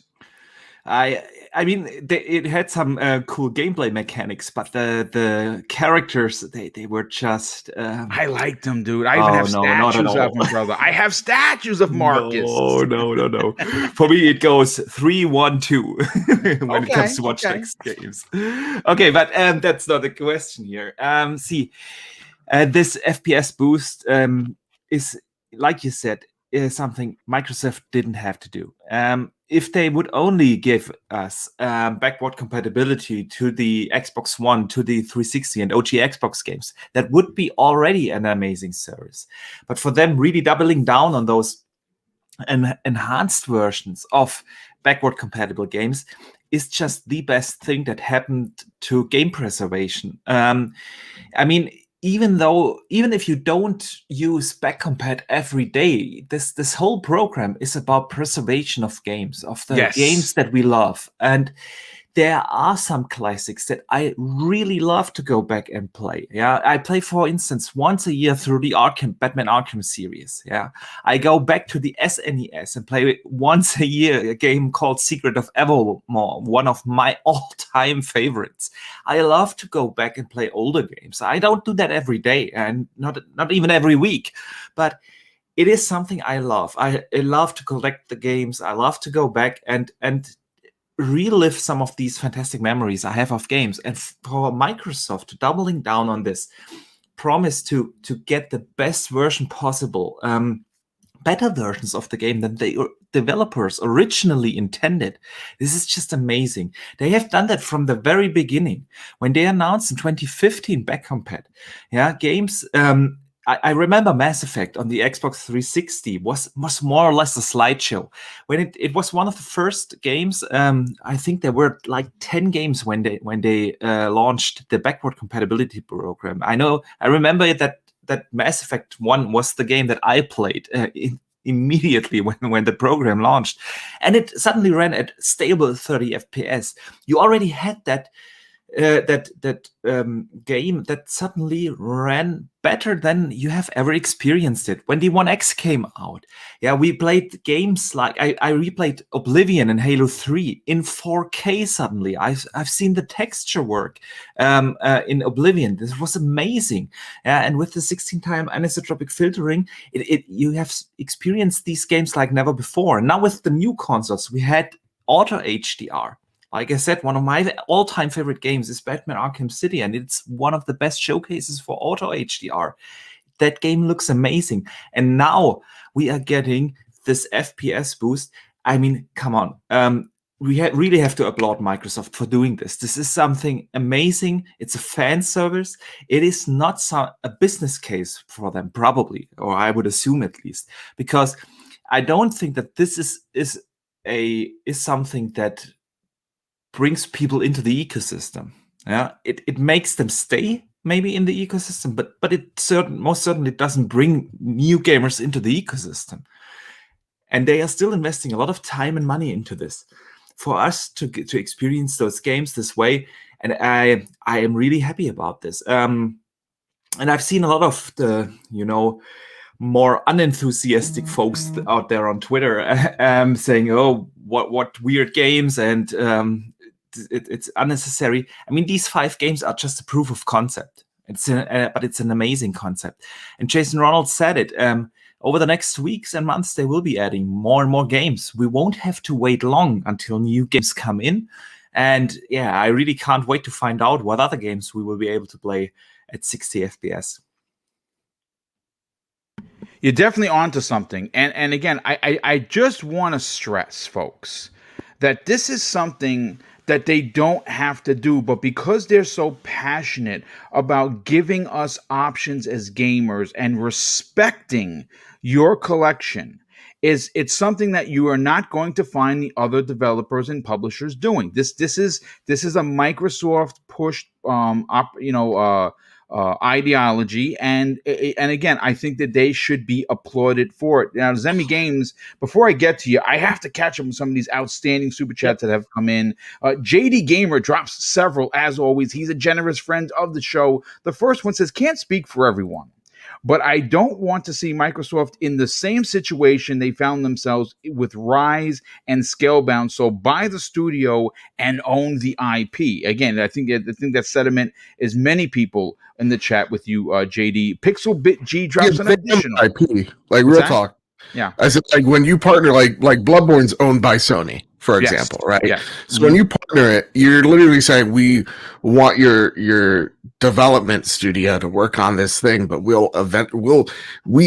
Speaker 4: I mean, it had some cool gameplay mechanics, but the characters they were just.
Speaker 1: I liked them, dude. I even have
Speaker 4: no, not at
Speaker 1: statues of
Speaker 4: all.
Speaker 1: them, brother. I have statues of Marcus.
Speaker 4: No. For me, it goes 3-1-2 when it comes to Watch
Speaker 1: Okay.
Speaker 4: Dogs games. Okay, but that's not the question here. See, this FPS boost is, like you said, is something Microsoft didn't have to do. If they would only give us backward compatibility to the Xbox One, to the 360 and OG Xbox games, that would be already an amazing service. But for them really doubling down on those enhanced versions of backward compatible games is just the best thing that happened to game preservation. I mean, even if you don't use back compat every day, this whole program is about preservation of games, of the games that we love. And there are some classics that I really love to go back and play. Yeah, I play, for instance, once a year through the Batman Arkham series. Yeah, I go back to the SNES and play once a year a game called Secret of Evermore, one of my all-time favorites. I love to go back and play older games. I don't do that every day, and not even every week, but it is something I love. I love to collect the games. I love to go back and relive some of these fantastic memories I have of games. And for Microsoft doubling down on this promise to get the best version possible, better versions of the game than the developers originally intended, this is just amazing. They have done that from the very beginning. When they announced in 2015 back compat, games, I remember Mass Effect on the Xbox 360 was more or less a slideshow. When it was one of the first games, I think there were like 10 games when they launched the backward compatibility program. I remember that Mass Effect 1 was the game that I played immediately when the program launched, and it suddenly ran at stable 30 FPS. You already had that game that suddenly ran better than you have ever experienced it. When the 1X came out, we played games like I replayed Oblivion and Halo 3 in 4K suddenly. I've seen the texture work in Oblivion. This was amazing. And with the 16-time anisotropic filtering, you have experienced these games like never before. Now with the new consoles, we had Auto HDR. Like I said, one of my all-time favorite games is Batman Arkham City, and it's one of the best showcases for Auto HDR. That game looks amazing. And now we are getting this FPS boost. I mean, come on. We really have to applaud Microsoft for doing this. This is something amazing. It's a fan service. It is not a business case for them, probably, or I would assume at least, because I don't think that this is something that brings people into the ecosystem. It makes them stay maybe in the ecosystem, but it most certainly doesn't bring new gamers into the ecosystem. And they are still investing a lot of time and money into this for us to experience those games this way. And I am really happy about this. And I've seen a lot of the more unenthusiastic folks out there on Twitter saying, "Oh, what weird games," and it's unnecessary. I mean, these 5 games are just a proof of concept. But it's an amazing concept. And Jason Ronald said it. Over the next weeks and months, they will be adding more and more games. We won't have to wait long until new games come in. And I really can't wait to find out what other games we will be able to play at 60 FPS.
Speaker 1: You're definitely onto something. And again, I just want to stress, folks, that this is something that they don't have to do, but because they're so passionate about giving us options as gamers and respecting your collection, it's something that you are not going to find the other developers and publishers doing. This is a Microsoft push ideology, and again, I think that they should be applauded for it. Now, Zemi Games, before I get to you, I have to catch up with some of these outstanding super chats that have come in. JD Gamer drops several, as always. He's a generous friend of the show. The first one says, "Can't speak for everyone, But I don't want to see Microsoft in the same situation they found themselves with Rise and Scalebound. So buy the studio and own the IP. Again, I think that sentiment is many people in the chat with you, JD. Pixel Bit G drops an additional
Speaker 3: IP, like
Speaker 1: What's
Speaker 3: real
Speaker 1: that?
Speaker 3: talk.
Speaker 1: Yeah.
Speaker 3: I said, like when you partner, like Bloodborne's owned by Sony, for example, right?
Speaker 1: Yeah.
Speaker 3: So when you partner it, you're literally saying, we want your development studio to work on this thing, but we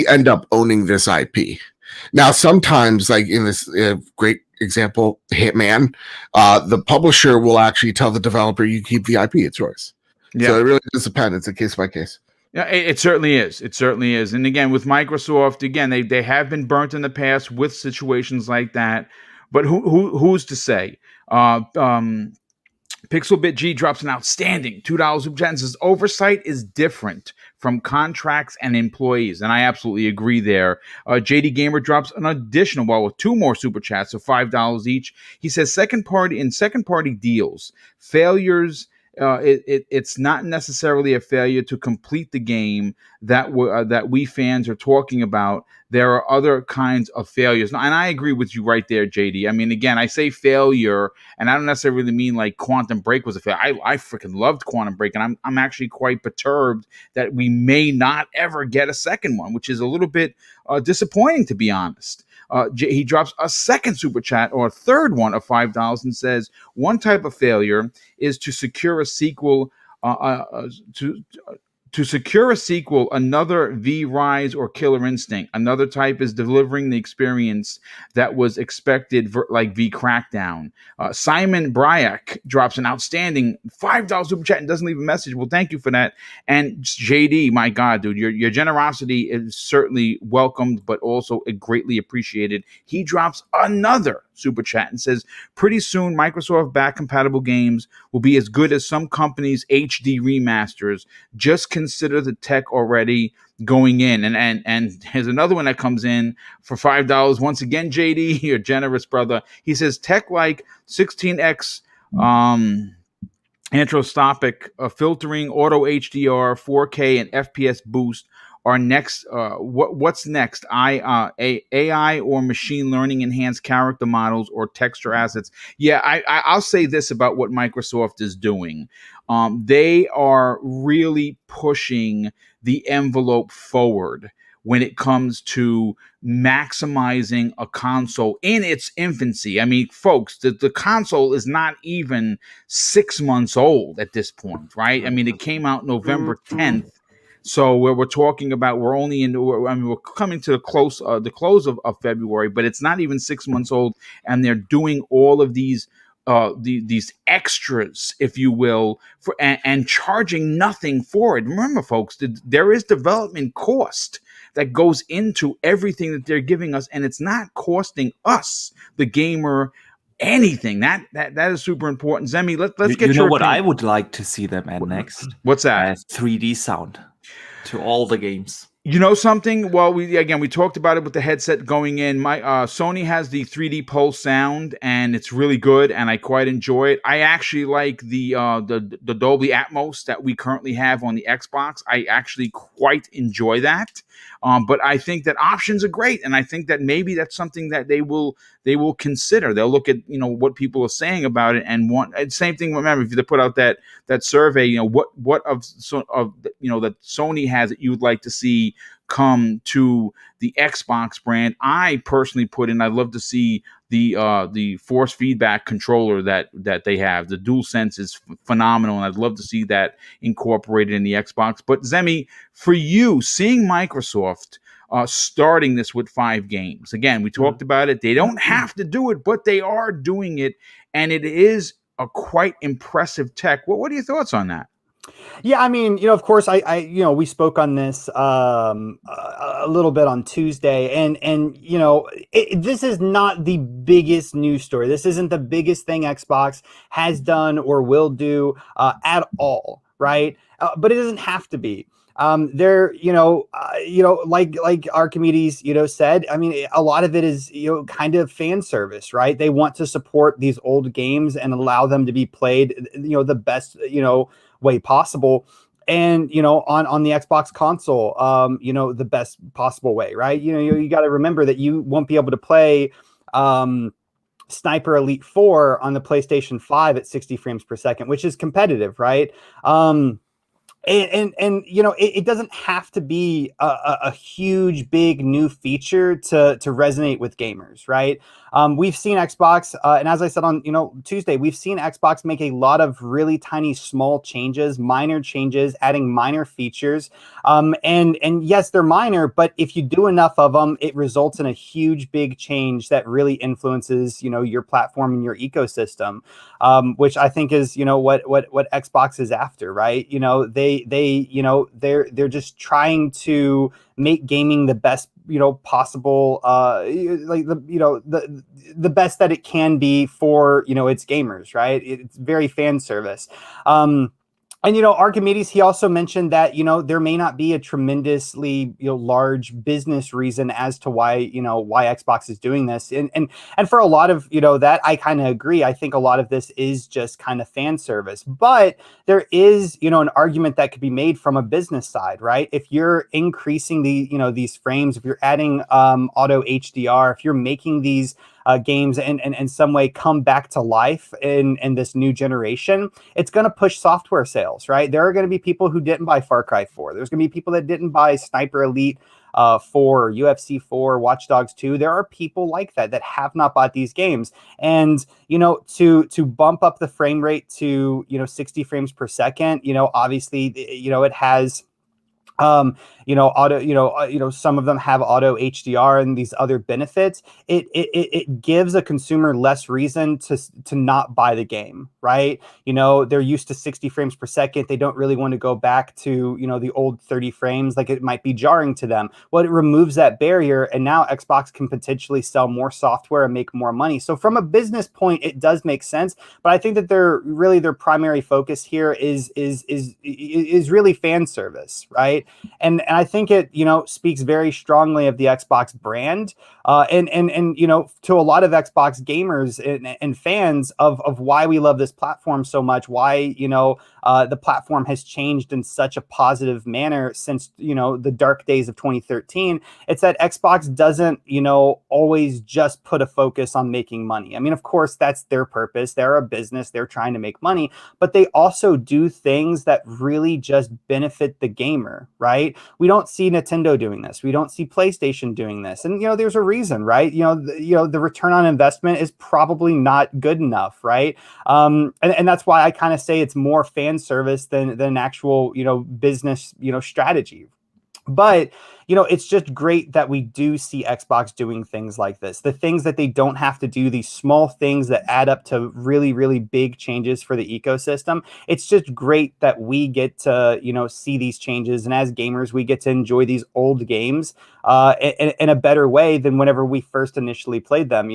Speaker 3: end up owning this IP. Now, sometimes, like in this great example, Hitman, the publisher will actually tell the developer, you keep the IP, it's yours.
Speaker 1: Yeah.
Speaker 3: So it really does depend. It's a case by case.
Speaker 1: Yeah, it certainly is. It certainly is. And again, with Microsoft, again, they have been burnt in the past with situations like that. But who's to say? Pixelbit G drops an outstanding $2 super chat and says oversight is different from contracts and employees, and I absolutely agree there. JD Gamer drops an additional, with 2 more super chats of $5 each. He says second party deals, failures. It's not necessarily a failure to complete the game that we fans are talking about. There are other kinds of failures. And I agree with you right there, JD. I mean, again, I say failure, and I don't necessarily mean like Quantum Break was a failure. I freaking loved Quantum Break, and I'm actually quite perturbed that we may not ever get a second one, which is a little bit disappointing, to be honest. He drops a second super chat, or a third one, of $5 and says, one type of failure is to secure a sequel to secure a sequel, another V Rise or Killer Instinct. Another type is delivering the experience that was expected, like V Crackdown. Simon Bryak drops an outstanding $5 super chat and doesn't leave a message. Well, thank you for that. And JD, my God, dude, your generosity is certainly welcomed, but also greatly appreciated. He drops another super chat and says, pretty soon Microsoft back compatible games will be as good as some companies' HD remasters. Just consider the tech already going in. And here's another one that comes in for $5. Once again, JD, your generous brother. He says tech like 16x anthroposcopic filtering, auto HDR, 4K, and FPS boost are next. What's next? AI or machine learning enhanced character models or texture assets. Yeah, I'll say this about what Microsoft is doing. They are really pushing the envelope forward when it comes to maximizing a console in its infancy. I mean, folks, the console is not even 6 months old at this point, right? I mean, it came out November 10th. So we're talking about, we're coming to the close of February, but it's not even 6 months old, and they're doing all of these extras, if you will, and charging nothing for it. Remember, folks, there is development cost that goes into everything that they're giving us, and it's not costing us, the gamer, anything. That is super important. Zemi, let's get your
Speaker 4: what
Speaker 1: opinion.
Speaker 4: I would like to see them add next.
Speaker 1: What's that?
Speaker 4: 3D sound to all the games.
Speaker 1: You know something? Well, we talked about it with the headset going in. Sony has the 3D Pulse sound, and it's really good, and I quite enjoy it. I actually like the Dolby Atmos that we currently have on the Xbox. I actually quite enjoy that. But I think that options are great, and I think that maybe that's something that they will consider. They'll look at what people are saying about it and want. And same thing. Remember, if they put out that survey, what that Sony has that you would like to see come to the Xbox brand. I personally put in, I'd love to see the force feedback controller that they have. The DualSense is phenomenal, and I'd love to see that incorporated in the Xbox. But Zemi, for you, seeing Microsoft starting this with 5 games, again, we talked about it. They don't have to do it, but they are doing it, and it is a quite impressive tech. What are your thoughts on that?
Speaker 2: Yeah, I mean, of course, I we spoke on this a little bit on Tuesday, and this is not the biggest news story. This isn't the biggest thing Xbox has done or will do at all, right? But it doesn't have to be. There, like Archimedes, said, I mean, a lot of it is, kind of fan service, right? They want to support these old games and allow them to be played, the best, way possible. and on the Xbox console, the best possible way, right? You got to remember that you won't be able to play Sniper Elite 4 on the PlayStation 5 at 60 frames per second, which is competitive, right? And it doesn't have to be a huge, big new feature to resonate with gamers, right? We've seen Xbox, and as I said on Tuesday, we've seen Xbox make a lot of really tiny, small changes, minor changes, adding minor features. And yes, they're minor, but if you do enough of them, it results in a huge, big change that really influences your platform and your ecosystem, which I think is what Xbox is after, right? They're just trying to make gaming the best possible, like the best that it can be for its gamers, right? It's very fan service. And Archimedes, he also mentioned that there may not be a tremendously large business reason as to why Xbox is doing this, and for a lot of that I kind of agree. I think a lot of this is just kind of fan service, but there is an argument that could be made from a business side, right? If you're increasing these frames, if you're adding auto HDR, if you're making these games and in some way come back to life in this new generation, it's going to push software sales, right? There are going to be people who didn't buy Far Cry 4. There's going to be people that didn't buy Sniper Elite 4, UFC 4, Watch Dogs 2. There are people like that have not bought these games. And, to bump up the frame rate to, 60 frames per second, obviously, it has auto, some of them have auto HDR and these other benefits. It gives a consumer less reason to not buy the game, right? They're used to 60 frames per second. They don't really want to go back to, the old 30 frames. Like, it might be jarring to them. Well, it removes that barrier, and now Xbox can potentially sell more software and make more money. So from a business point, it does make sense. But I think that their primary focus here is really fan service, right? And I think it speaks very strongly of the Xbox brand, and to a lot of Xbox gamers and fans of why we love this platform so much, why the platform has changed in such a positive manner since the dark days of 2013. It's that Xbox doesn't always just put a focus on making money. I mean, of course, that's their purpose. They're a business. They're trying to make money, but they also do things that really just benefit the gamer, right? We don't see Nintendo doing this. We don't see PlayStation doing this. And, there's a reason, right? The return on investment is probably not good enough, right? And that's why I kind of say it's more fan service than actual, business, strategy. But, it's just great that we do see Xbox doing things like this. The things that they don't have to do, these small things that add up to really, really big changes for the ecosystem. It's just great that we get to, see these changes. And as gamers, we get to enjoy these old games in a better way than whenever we first initially played them.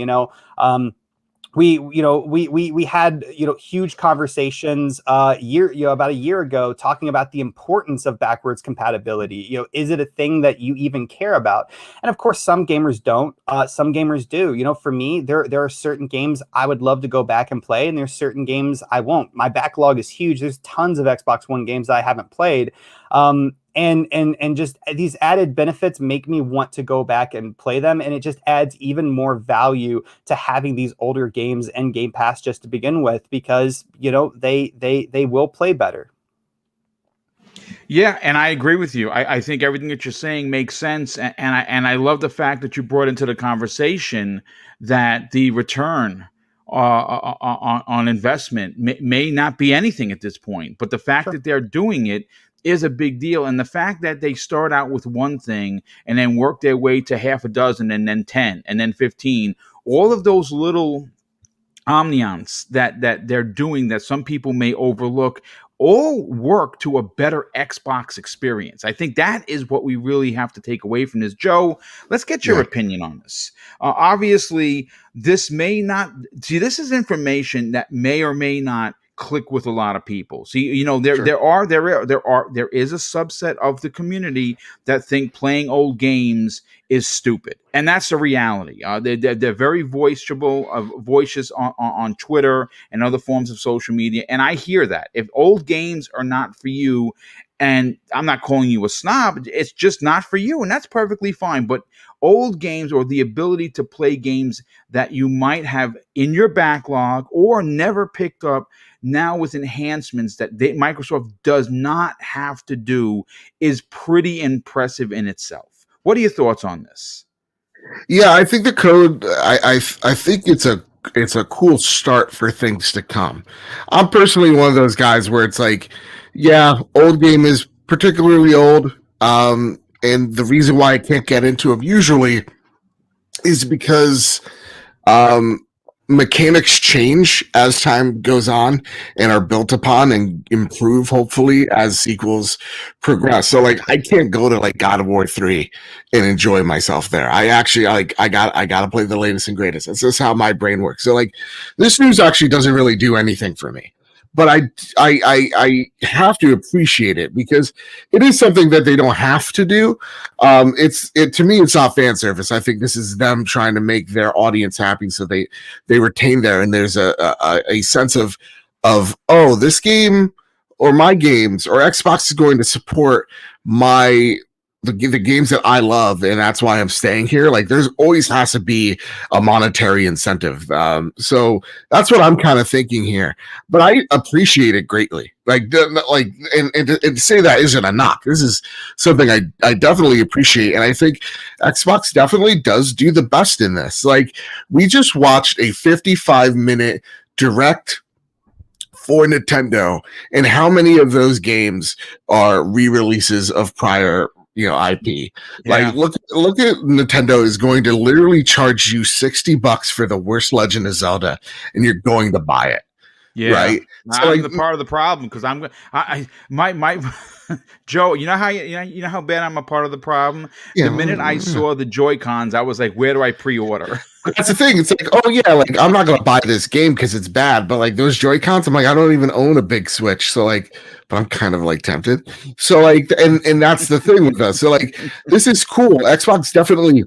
Speaker 2: We had huge conversations about a year ago talking about the importance of backwards compatibility. Is it a thing that you even care about? And of course, some gamers don't. Some gamers do. For me, there are certain games I would love to go back and play, and there's certain games I won't. My backlog is huge. There's tons of Xbox One games I haven't played. And just these added benefits make me want to go back and play them, and it just adds even more value to having these older games and Game Pass just to begin with, because they will play better.
Speaker 1: Yeah, and I agree with you. I think everything that you're saying makes sense, and I love the fact that you brought into the conversation that the return on investment may not be anything at this point, but the fact that they're doing it is a big deal. And the fact that they start out with one thing and then work their way to half a dozen and then 10 and then 15, all of those little omnions that they're doing that some people may overlook all work to a better Xbox experience. I think that is what we really have to take away from this. Joe, let's get your opinion on this. Obviously, this may not this is information that may or may not click with a lot of people. See, there is a subset of the community that think playing old games is stupid, and that's the reality. They're very voices on Twitter and other forms of social media, and I hear that. If old games are not for you, And I'm not calling you a snob. It's just not for you, and that's perfectly fine. But old games, or the ability to play games that you might have in your backlog or never picked up, now with enhancements that Microsoft does not have to do, is pretty impressive in itself. What are your thoughts on this?
Speaker 3: Yeah, I think the code. I think it's a cool start for things to come. I'm personally one of those guys where it's like, yeah, old game is particularly old. And the reason why I can't get into them usually is because mechanics change as time goes on and are built upon and improve, hopefully, as sequels progress. So like, I can't go to like God of War 3 and enjoy myself there. I actually I gotta play the latest and greatest. That's just how my brain works. So like, this news actually doesn't really do anything for me. But I have to appreciate it because it is something that they don't have to do. To me, it's not fan service. I think this is them trying to make their audience happy, so they retain there. And there's a sense of oh, this game or my games or Xbox is going to support the games that I love, and that's why I'm staying here. Like, there's always has to be a monetary incentive. So that's what I'm kind of thinking here. But I appreciate it greatly. And to say that isn't a knock. This is something I definitely appreciate, and I think Xbox definitely does do the best in this. Like, we just watched a 55-minute direct for Nintendo, and how many of those games are re-releases of prior IP. Yeah. Like, look at Nintendo is going to literally charge you $60 for the worst Legend of Zelda, and you're going to buy it.
Speaker 1: Yeah,
Speaker 3: right.
Speaker 1: So I'm the part of the problem, because my Joe, you know how bad I'm a part of the problem. The minute I saw the Joy-Cons, I was like, where do I pre-order?
Speaker 3: That's the thing. It's like, oh yeah, like, I'm not gonna buy this game because it's bad, but like, those Joy-Cons, I'm like, I don't even own a big Switch, so like, but I'm kind of like tempted. So like, and that's the thing with us. So like, this is cool. Xbox definitely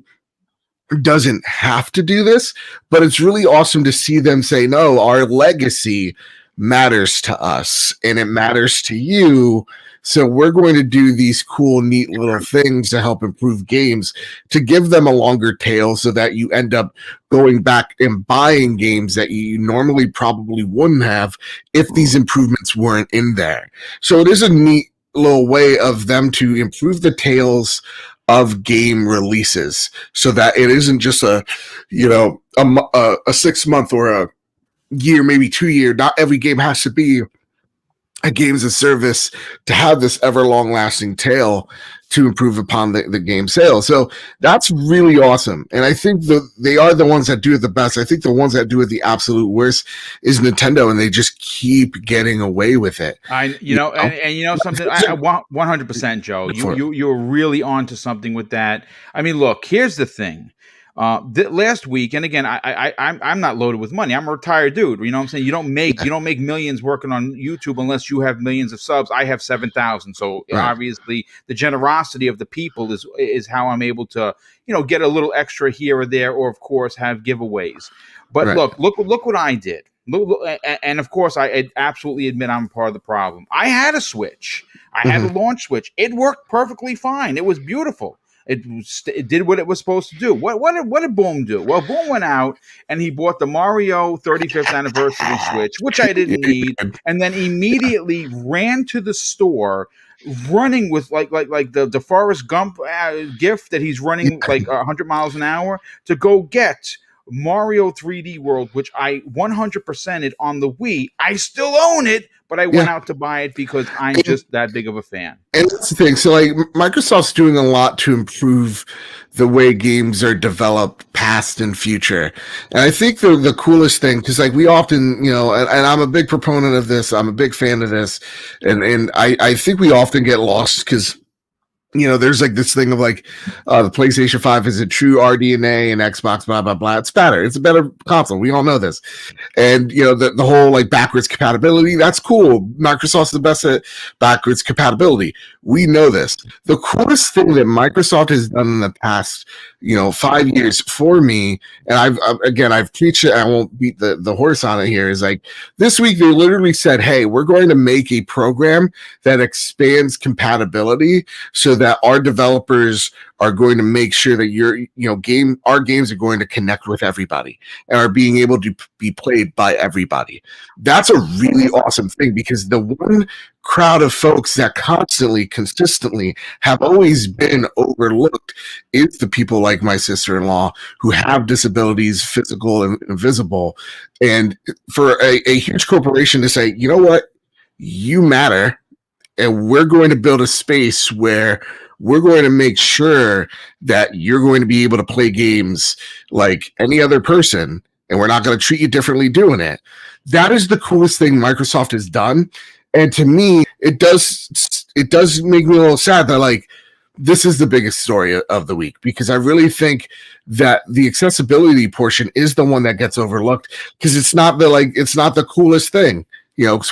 Speaker 3: doesn't have to do this, but it's really awesome to see them say, no, our legacy matters to us and it matters to you. So we're going to do these cool, neat little things to help improve games, to give them a longer tail so that you end up going back and buying games that you normally probably wouldn't have if these improvements weren't in there. So it is a neat little way of them to improve the tails of game releases, so that it isn't just a 6 month or a year, maybe 2 year. Not every game has to be a game as a service to have this ever long lasting tail to improve upon the game sales. So that's really awesome. And I think they are the ones that do it the best. I think the ones that do it the absolute worst is Nintendo, and they just keep getting away with it.
Speaker 1: And you know something, I 100%, Joe. You're really onto something with that. I mean, look, here's the thing. Last week, and again, I'm not loaded with money. I'm a retired dude. You know what I'm saying? You don't make millions working on YouTube unless you have millions of subs. I have 7,000. So obviously, the generosity of the people is how I'm able to get a little extra here or there, or of course have giveaways. But look what I did. And of course, I absolutely admit I'm part of the problem. I had a Switch. I had a launch Switch. It worked perfectly fine. It was beautiful. It did what it was supposed to do. What did Boom do? Well, Boom went out and he bought the Mario 35th anniversary Switch, which I didn't need, and then immediately ran to the store, running with like the Forrest Gump gif that he's running like 100 miles an hour to go get Mario 3D World, which I 100%ed on the Wii. I still own it, but I went out to buy it because I'm just that big of a fan.
Speaker 3: And that's the thing. So like, Microsoft's doing a lot to improve the way games are developed past and future. And I think the coolest thing, because like, we often, and I'm a big proponent of this, I'm a big fan of this, and I think we often get lost because there's like this thing of like the PlayStation 5 is a true RDNA and Xbox, blah, blah, blah. It's better. It's a better console. We all know this. And, the whole like backwards compatibility, that's cool. Microsoft's the best at backwards compatibility. We know this. The coolest thing that Microsoft has done in the past, 5 years for me, and I've preached it, I won't beat the horse on it here, is like this week they literally said, hey, we're going to make a program that expands compatibility so that our developers are going to make sure that our games are going to connect with everybody and are being able to be played by everybody. That's a really awesome thing, because the one crowd of folks that consistently have always been overlooked is the people like my sister-in-law who have disabilities, physical and invisible. And for a huge corporation to say, you know what, you matter, and we're going to build a space where we're going to make sure that you're going to be able to play games like any other person, and we're not going to treat you differently doing it. That is the coolest thing Microsoft has done. And to me, it does make me a little sad that like this is the biggest story of the week, because I really think that the accessibility portion is the one that gets overlooked, because it's not the coolest thing.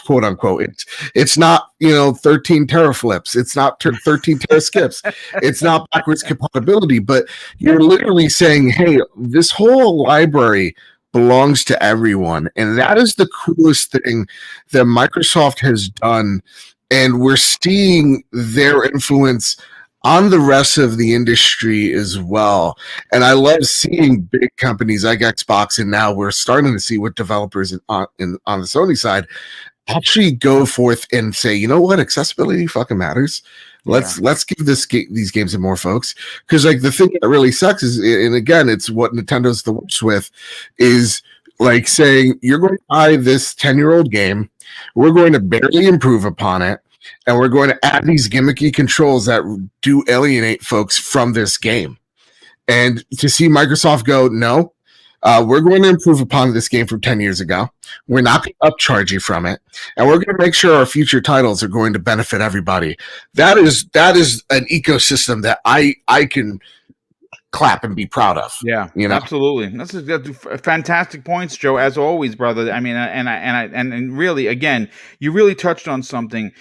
Speaker 3: Quote unquote. It's not, 13 teraflips. It's not 13 teraskips. It's not backwards compatibility, but you're literally saying, hey, this whole library belongs to everyone. And that is the coolest thing that Microsoft has done. And we're seeing their influence on the rest of the industry as well. And I love seeing big companies like Xbox, and now we're starting to see what developers on the Sony side actually go forth and say, you know what, accessibility fucking matters. Let's give these games to more folks. Because like the thing that really sucks is, and again, it's what Nintendo's the worst with, is like saying, you're going to buy this 10-year-old game, we're going to barely improve upon it, and we're going to add these gimmicky controls that do alienate folks from this game. And to see Microsoft go, no, we're going to improve upon this game from 10 years ago. We're not going to upcharge you from it. And we're going to make sure our future titles are going to benefit everybody. That is an ecosystem that I can clap and be proud of.
Speaker 1: Yeah, absolutely. That's fantastic points, Joe, as always, brother. I mean, and really, again, you really touched on something.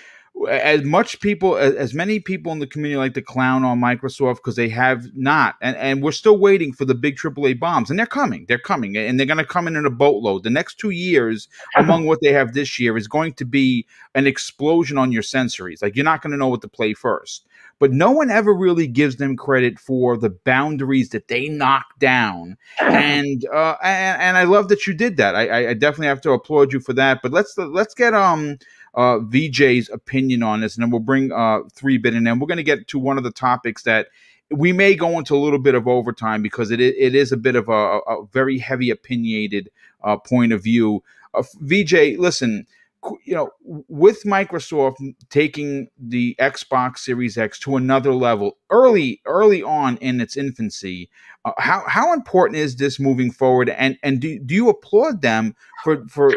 Speaker 1: As many people in the community like to clown on Microsoft because they have not, and we're still waiting for the big AAA bombs, and they're coming, and they're going to come in a boatload. The next 2 years, among what they have this year, is going to be an explosion on your sensories. Like, you're not going to know what to play first. But no one ever really gives them credit for the boundaries that they knock down, and I love that you did that. I definitely have to applaud you for that. But let's get VJ's opinion on this, and then we'll bring 3-Bit in, and we're going to get to one of the topics that we may go into a little bit of overtime, because it is a bit of a very heavy opinionated point of view. VJ, listen, with Microsoft taking the Xbox Series X to another level early on in its infancy, how important is this moving forward? And do you applaud them for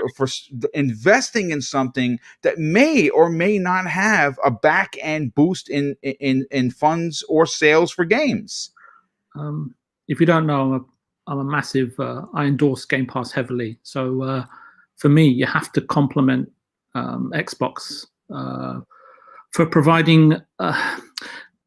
Speaker 1: investing in something that may or may not have a back end boost in funds or sales for games?
Speaker 5: If you don't know, I'm a massive. I endorse Game Pass heavily. So for me, you have to compliment Xbox for providing.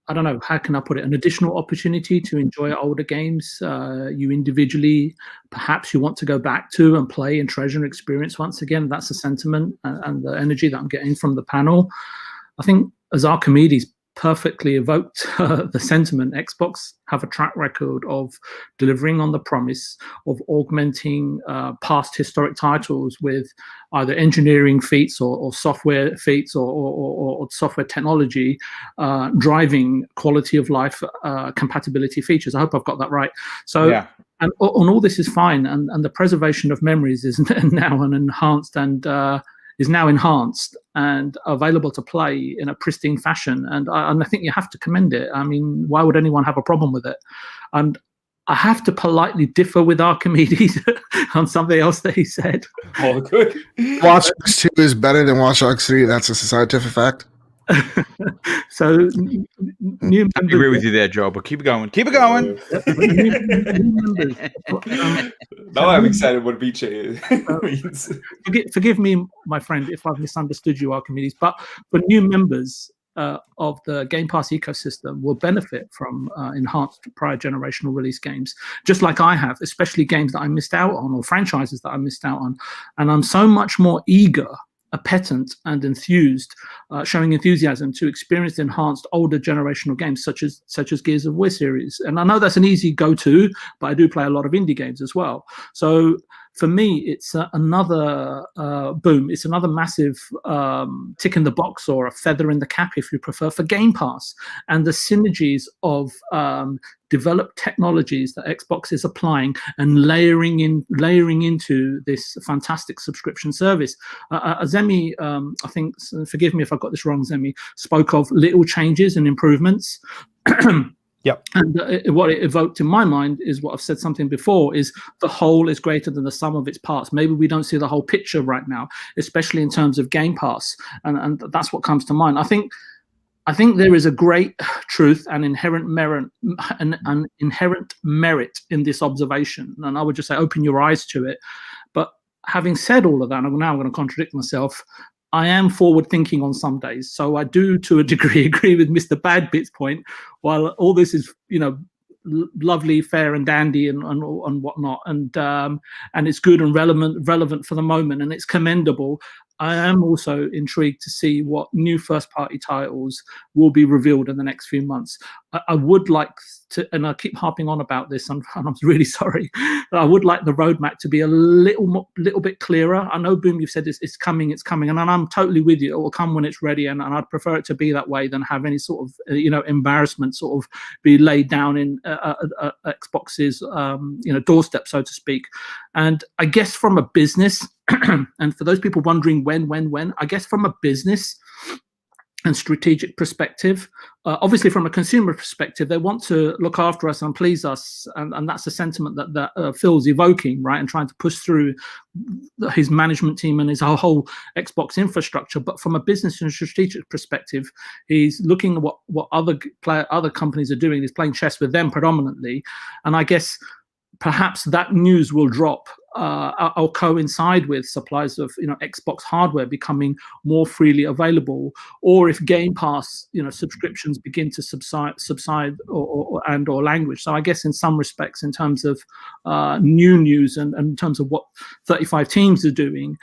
Speaker 5: I don't know, how can I put it, an additional opportunity to enjoy older games you individually, perhaps you want to go back to and play and treasure and experience once again. That's the sentiment and the energy that I'm getting from the panel. I think, as Archimedes perfectly evoked the sentiment, Xbox have a track record of delivering on the promise of augmenting past historic titles with either engineering feats or software feats or software technology driving quality of life compatibility features. I hope I've got that right. So yeah. And all this is fine, and the preservation of memories is now enhanced and available to play in a pristine fashion. And I think you have to commend it. I mean, why would anyone have a problem with it? And I have to politely differ with Archimedes on something else that he said.
Speaker 4: Oh, good.
Speaker 3: Watch Dogs 2 is better than Watch Dogs 3. That's a scientific fact.
Speaker 5: So new
Speaker 1: I
Speaker 5: members.
Speaker 1: agree with you there, Joe. But keep it going. Keep it going.
Speaker 5: New members.
Speaker 4: Now I'm excited what VJ means.
Speaker 5: Forgive me, my friend, if I've misunderstood you, Archimedes. But for new members of the Game Pass ecosystem will benefit from enhanced prior generational release games, just like I have, especially games that I missed out on or franchises that I missed out on. And I'm so much more eager, appetent, and enthused, showing enthusiasm to experience enhanced older generational games such as Gears of War series. And I know that's an easy go-to, but I do play a lot of indie games as well. So for me, it's another boom. It's another massive tick in the box or a feather in the cap, if you prefer, for Game Pass and the synergies of developed technologies that Xbox is applying and layering into this fantastic subscription service. Zemi, I think, forgive me if I got this wrong, Zemi, spoke of little changes and improvements.
Speaker 2: Yep.
Speaker 5: And what it evoked in my mind is what I've said something before, is the whole is greater than the sum of its parts. Maybe we don't see the whole picture right now, especially in terms of Game Pass. And that's what comes to mind. I think there is a great truth and inherent merit in this observation. And I would just say, open your eyes to it. But having said all of that, and now I'm going to contradict myself, I am forward thinking on some days. So I do, to a degree, agree with Mr. Badbit's point. While all this is, lovely, fair and dandy and whatnot, and it's good and relevant for the moment, and it's commendable, I am also intrigued to see what new first-party titles will be revealed in the next few months. I would like to, and I keep harping on about this, and I'm really sorry, but I would like the roadmap to be a little bit clearer. I know, Boom, you've said it's coming, and I'm totally with you. It will come when it's ready, and I'd prefer it to be that way than have any sort of embarrassment sort of be laid down in Xbox's doorstep, so to speak. And I guess from a business, and for those people wondering when, I guess from a business and strategic perspective, obviously from a consumer perspective, they want to look after us and please us, and that's the sentiment that Phil's evoking, right, and trying to push through his management team and his whole Xbox infrastructure. But from a business and strategic perspective, he's looking at what other companies are doing. He's playing chess with them predominantly, and I guess perhaps that news will drop or coincide with supplies of Xbox hardware becoming more freely available, or if Game Pass subscriptions begin to subside or language. So I guess in some respects, in terms of new news and in terms of what 35 teams are doing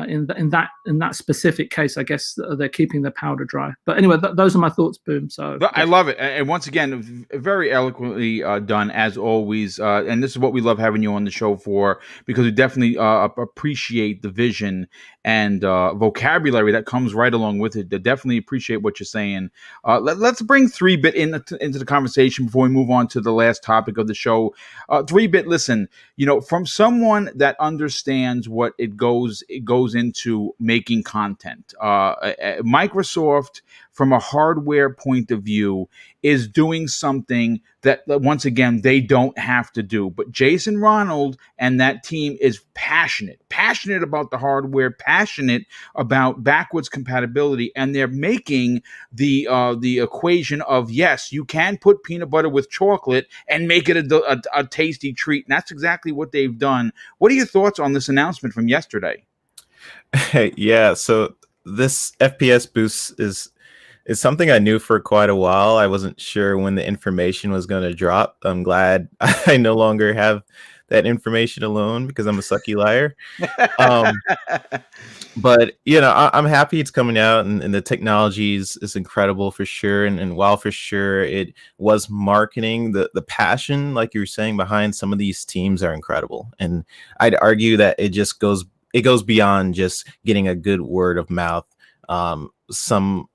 Speaker 5: in that specific case, I guess they're keeping their powder dry. But anyway, those are my thoughts, Boom. So
Speaker 1: I love it, and once again, very eloquently done as always. And this is what we love having you on the show for, because we definitely appreciate the vision and vocabulary that comes right along with it. They definitely appreciate what you're saying. Let's bring 3-Bit into the conversation before we move on to the last topic of the show. 3-Bit, listen, from someone that understands what it goes into making content. Microsoft, from a hardware point of view, is doing something that once again they don't have to do. But Jason Ronald and that team is passionate about the hardware, passionate about backwards compatibility, and they're making the equation of, yes, you can put peanut butter with chocolate and make it a tasty treat. And that's exactly what they've done. What are your thoughts on this announcement from yesterday?
Speaker 6: Yeah, so this FPS boost is something I knew for quite a while. I wasn't sure when the information was going to drop. I'm glad I no longer have that information alone because I'm a sucky liar. But I'm happy it's coming out, and the technology is incredible for sure. And while for sure it was marketing, the passion, like you were saying, behind some of these teams are incredible. And I'd argue that it goes beyond just getting a good word of mouth. Some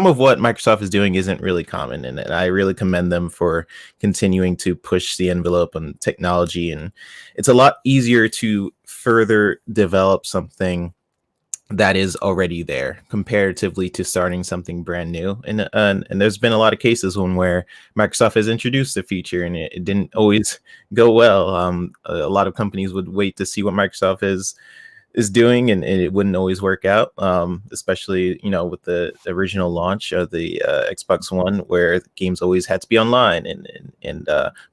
Speaker 6: of what Microsoft is doing isn't really common, and I really commend them for continuing to push the envelope on technology. And it's a lot easier to further develop something that is already there comparatively to starting something brand new. And there's been a lot of cases where Microsoft has introduced a feature and it didn't always go well. A lot of companies would wait to see what Microsoft is is doing, and it wouldn't always work out, especially with the original launch of the Xbox One, where games always had to be online,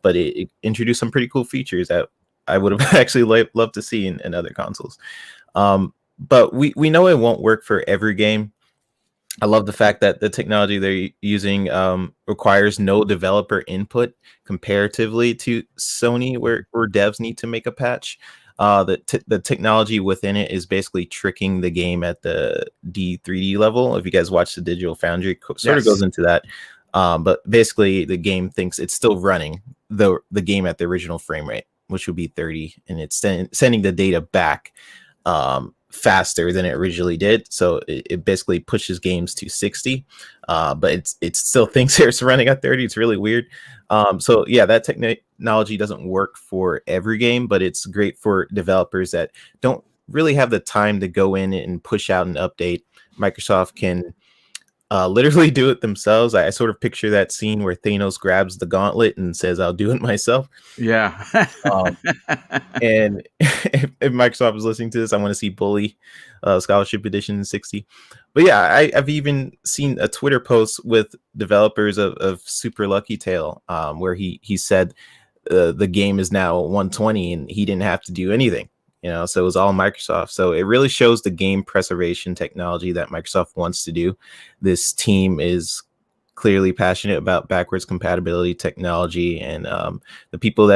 Speaker 6: but it introduced some pretty cool features that I would have actually loved to see in other consoles. But we know it won't work for every game. I love the fact that the technology they're using requires no developer input comparatively to Sony, where devs need to make a patch. The technology within it is basically tricking the game at the D3D level. If you guys watch the Digital Foundry, sort of goes into that. But basically, the game thinks it's still running the game at the original frame rate, which would be 30, and it's sending the data back faster than it originally did. So it basically pushes games to 60, but it still thinks it's running at 30. It's really weird. So yeah, that technology doesn't work for every game, but it's great for developers that don't really have the time to go in and push out an update. Microsoft can literally do it themselves. I sort of picture that scene where Thanos grabs the gauntlet and says, "I'll do it myself."
Speaker 1: Yeah.
Speaker 6: And if Microsoft is listening to this, I want to see Bully Scholarship Edition 60. But yeah, I've even seen a Twitter post with developers of Super Lucky Tale, where he said the game is now 120 and he didn't have to do anything. So it was all Microsoft. So it really shows the game preservation technology that Microsoft wants to do. This team is clearly passionate about backwards compatibility technology, and the people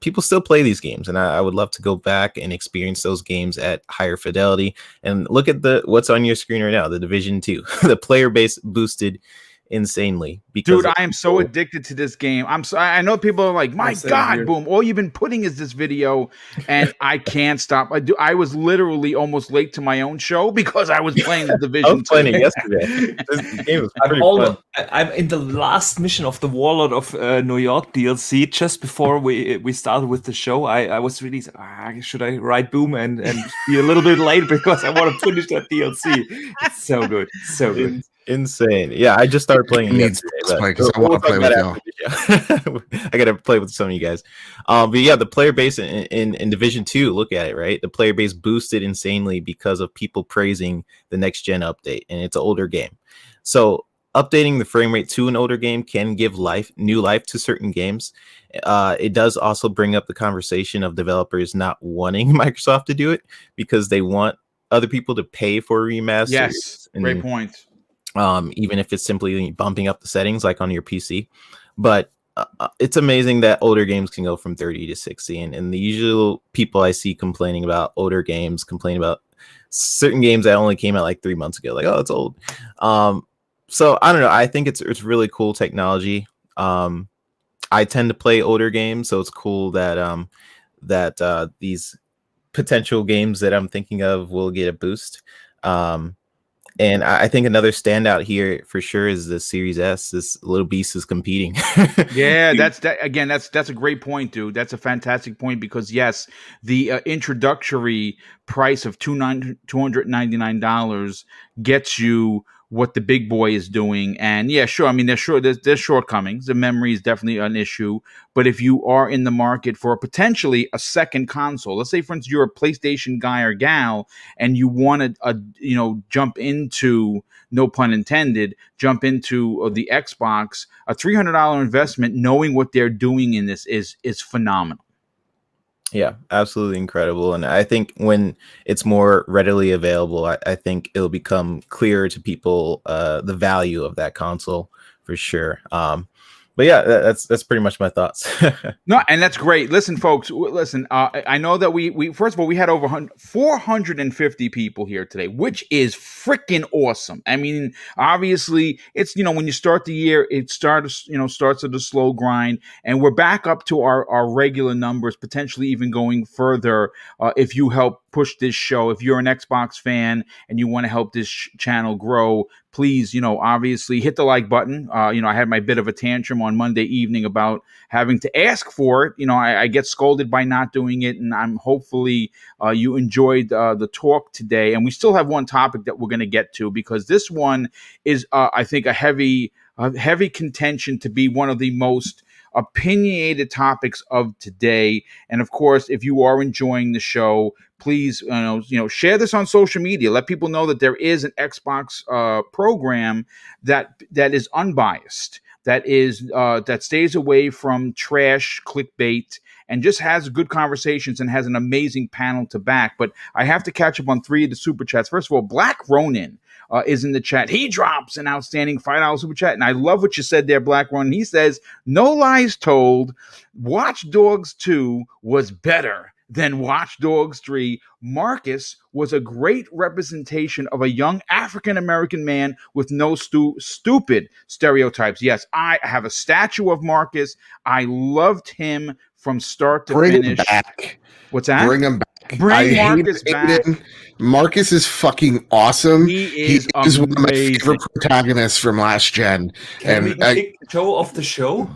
Speaker 6: people still play these games, and I would love to go back and experience those games at higher fidelity. And look at what's on your screen right now, the Division 2. The player base boosted insanely.
Speaker 1: Dude, I am so addicted to this game. I know people are like, my God, Boom, all you've been putting is this video, and I can't stop. I was literally almost late to my own show because I was playing the Division.
Speaker 6: I was playing it yesterday. This game was pretty fun.
Speaker 4: I'm in the last mission of the Warlord of New York DLC. Just before we started with the show, I was really should I write Boom and be a little bit late because I want to finish that DLC. It's so good, so good.
Speaker 6: Insane. Yeah, I just started playing it yesterday.
Speaker 3: I want to play with y'all.
Speaker 6: I gotta play with some of you guys. But yeah, the player base in Division 2, look at it, right? The player base boosted insanely because of people praising the next gen update, and it's an older game. So updating the frame rate to an older game can give new life to certain games. It does also bring up the conversation of developers not wanting Microsoft to do it because they want other people to pay for remasters.
Speaker 1: Yes, great point.
Speaker 6: Even if it's simply bumping up the settings like on your PC. But it's amazing that older games can go from 30 to 60. And the usual people I see complaining about older games complain about certain games that only came out like 3 months ago. Like, oh, it's old. So I don't know. I think it's really cool technology. I tend to play older games, so it's cool that these potential games that I'm thinking of will get a boost. And I think another standout here for sure is the Series S. This little beast is competing.
Speaker 1: Yeah, that's a great point, dude. That's a fantastic point because yes, the introductory price of $299 gets you what the big boy is doing. And yeah, sure. I mean, there's shortcomings. The memory is definitely an issue. But if you are in the market for potentially a second console, let's say, for instance, you're a PlayStation guy or gal, and you want to, jump into, no pun intended, jump into the Xbox, a $300 investment, knowing what they're doing in this is phenomenal.
Speaker 6: Yeah, absolutely incredible. And I think when it's more readily available, I think it'll become clearer to people the value of that console for sure. But yeah, that's pretty much my thoughts.
Speaker 1: No, and that's great. Listen, folks, I know that we first of all, we had over 450 people here today, which is freaking awesome. I mean, obviously, it's, when you start the year, it starts at a slow grind, and we're back up to our regular numbers, potentially even going further if you help push this show. If you're an Xbox fan and you want to help this channel grow, please, obviously hit the like button. I had my bit of a tantrum on Monday evening about having to ask for it. I get scolded by not doing it, and I'm hopefully you enjoyed the talk today. And we still have one topic that we're going to get to, because this one is, I think, a heavy contention to be one of the most opinionated topics of today. And of course, if you are enjoying the show, please, share this on social media. Let people know that there is an Xbox program that is unbiased, that stays away from trash clickbait, and just has good conversations and has an amazing panel to back. But I have to catch up on 3 of the super chats. First of all, Black Ronin is in the chat. He drops an outstanding $5 super chat. And I love what you said there, Black Ronin. He says, no lies told, Watch Dogs 2 was better than Watch Dogs 3. Marcus was a great representation of a young African-American man with no stupid stereotypes. Yes, I have a statue of Marcus. I loved him from start to
Speaker 3: Bring
Speaker 1: finish.
Speaker 3: him back.
Speaker 1: What's that?
Speaker 3: Bring him back.
Speaker 1: Bring Marcus back.
Speaker 3: Marcus is fucking awesome.
Speaker 1: He is
Speaker 3: one of my favorite protagonists from last gen.
Speaker 4: Can we kick Joe off the show?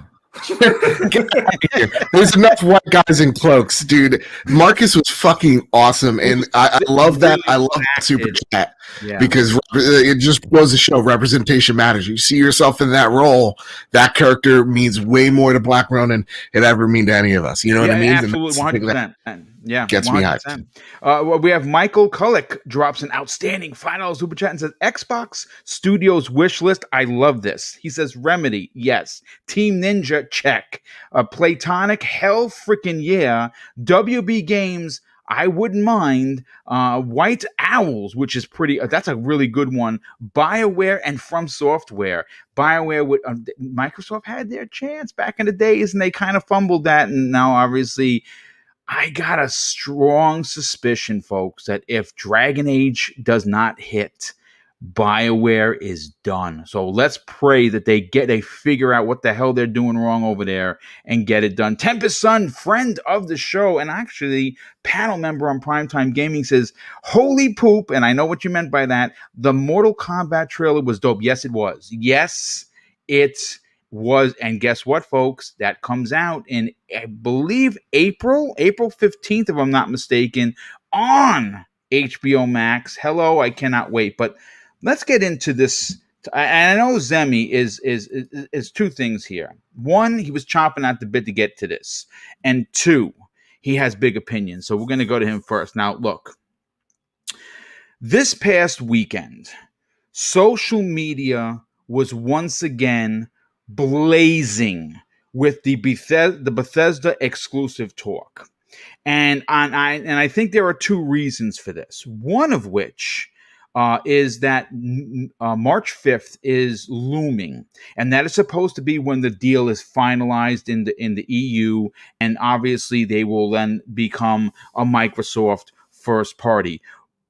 Speaker 3: There's enough white guys in cloaks, dude. Marcus was fucking awesome, and I love that. I love that super chat because it just goes to show representation matters. You see yourself in that role, that character means way more to Black Ronin than ever mean to any of us. You know what I mean?
Speaker 1: Absolutely, 100%. Yeah,
Speaker 3: gets 100%. Me
Speaker 1: hyped. We have Michael Kulik drops an outstanding $5 super chat and says, Xbox Studios wish list. I love this. He says, Remedy, yes. Team Ninja, check. Platonic, hell freaking yeah. WB Games, I wouldn't mind. White Owls, which is that's a really good one. BioWare and From Software. BioWare, Microsoft had their chance back in the days, and they kind of fumbled that, and now obviously I got a strong suspicion, folks, that if Dragon Age does not hit, BioWare is done. So let's pray that they figure out what the hell they're doing wrong over there and get it done. Tempest Sun, friend of the show, and actually panel member on Primetime Gaming, says, holy poop, and I know what you meant by that. The Mortal Kombat trailer was dope. Yes, it was. Yes, it was. And guess what, folks? That comes out in, I believe, April 15th, if I'm not mistaken, on HBO Max. Hello, I cannot wait. But let's get into this. And I know Zemi is two things here. One, he was chomping at the bit to get to this. And two, he has big opinions. So we're going to go to him first. Now, look, this past weekend, social media was once again blazing with the Bethesda exclusive talk. And I think there are two reasons for this. One of which is that March 5th is looming, and that is supposed to be when the deal is finalized in the EU, and obviously they will then become a Microsoft first party.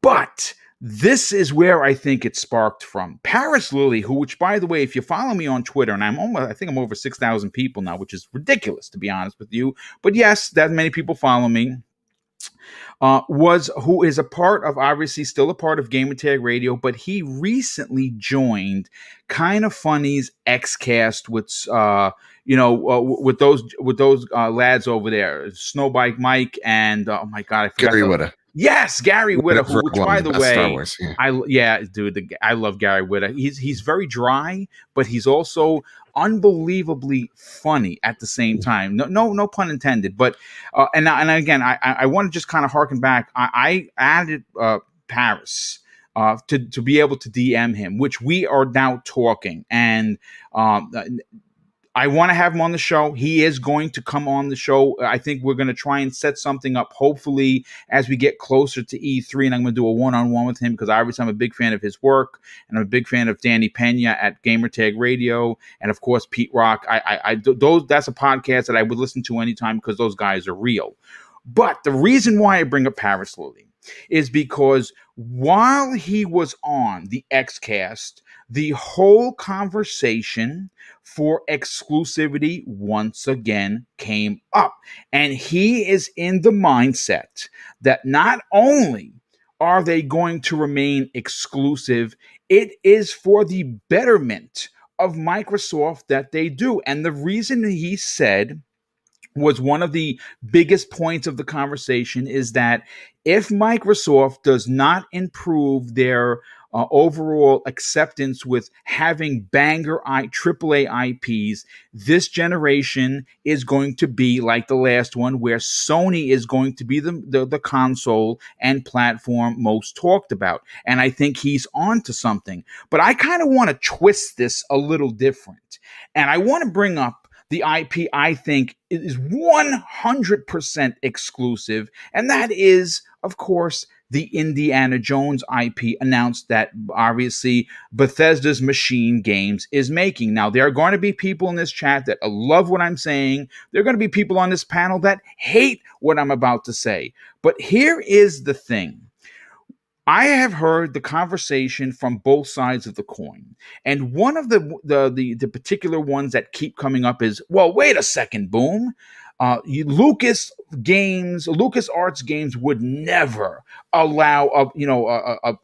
Speaker 1: But this is where I think it sparked from. Paris Lily, which, by the way, if you follow me on Twitter, and I think I'm over 6,000 people now, which is ridiculous, to be honest with you. But yes, that many people follow me. Who is a part of, obviously still a part of Gamertag Radio, but he recently joined Kind of Funny's XCast with those lads over there, Snowbike Mike and oh my god, I forgot
Speaker 3: Gary Whitta.
Speaker 1: Yes, Gary Whitta, which by the way,
Speaker 3: Star Wars,
Speaker 1: I love Gary Whitta. He's very dry, but he's also unbelievably funny at the same time. No pun intended. But and again, I want to just kind of harken back. I added Paris to be able to DM him, which we are now talking, and I want to have him on the show. He is going to come on the show. I think we're going to try and set something up, hopefully, as we get closer to E3, and I'm going to do a one-on-one with him because obviously I'm a big fan of his work, and I'm a big fan of Danny Pena at Gamertag Radio, and of course Pete Rock. That's a podcast that I would listen to anytime because those guys are real. But the reason why I bring up Paris Lily is because while he was on the XCast, the whole conversation for exclusivity once again came up. And he is in the mindset that not only are they going to remain exclusive, it is for the betterment of Microsoft that they do. And the reason he said was one of the biggest points of the conversation is that if Microsoft does not improve their overall acceptance with having banger AAA IPs, this generation is going to be like the last one, where Sony is going to be the console and platform most talked about. And I think he's on to something. But I kind of want to twist this a little different. And I want to bring up the IP I think is 100% exclusive, and that is, of course, the Indiana Jones IP announced that obviously Bethesda's Machine Games is making. Now, there are going to be people in this chat that love what I'm saying. There are going to be people on this panel that hate what I'm about to say. But here is the thing. I have heard the conversation from both sides of the coin. And one of the particular ones that keep coming up is, well, wait a second, Boom. LucasArts games would never allow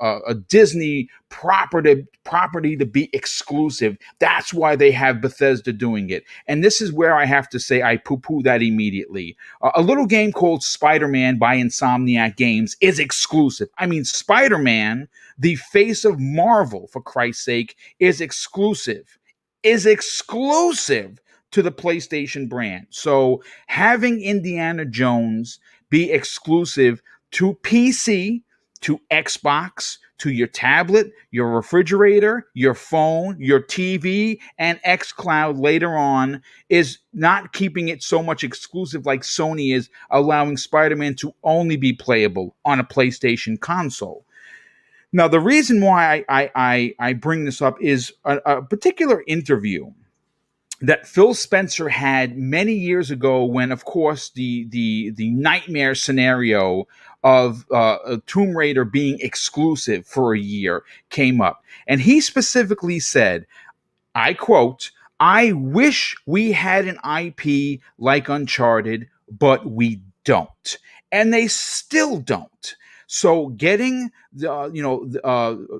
Speaker 1: a Disney property to be exclusive. That's why they have Bethesda doing it. And this is where I have to say I poo-poo that immediately. A little game called Spider-Man by Insomniac Games is exclusive. I mean, Spider-Man, the face of Marvel, for Christ's sake, is exclusive to the PlayStation brand. So having Indiana Jones be exclusive to PC, to Xbox, to your tablet, your refrigerator, your phone, your TV, and xCloud later on is not keeping it so much exclusive like Sony is, allowing Spider-Man to only be playable on a PlayStation console. Now, the reason why I bring this up is a particular interview that Phil Spencer had many years ago when, of course, the nightmare scenario of Tomb Raider being exclusive for a year came up. And he specifically said, I quote, "I wish we had an IP like Uncharted, but we don't." And they still don't. So getting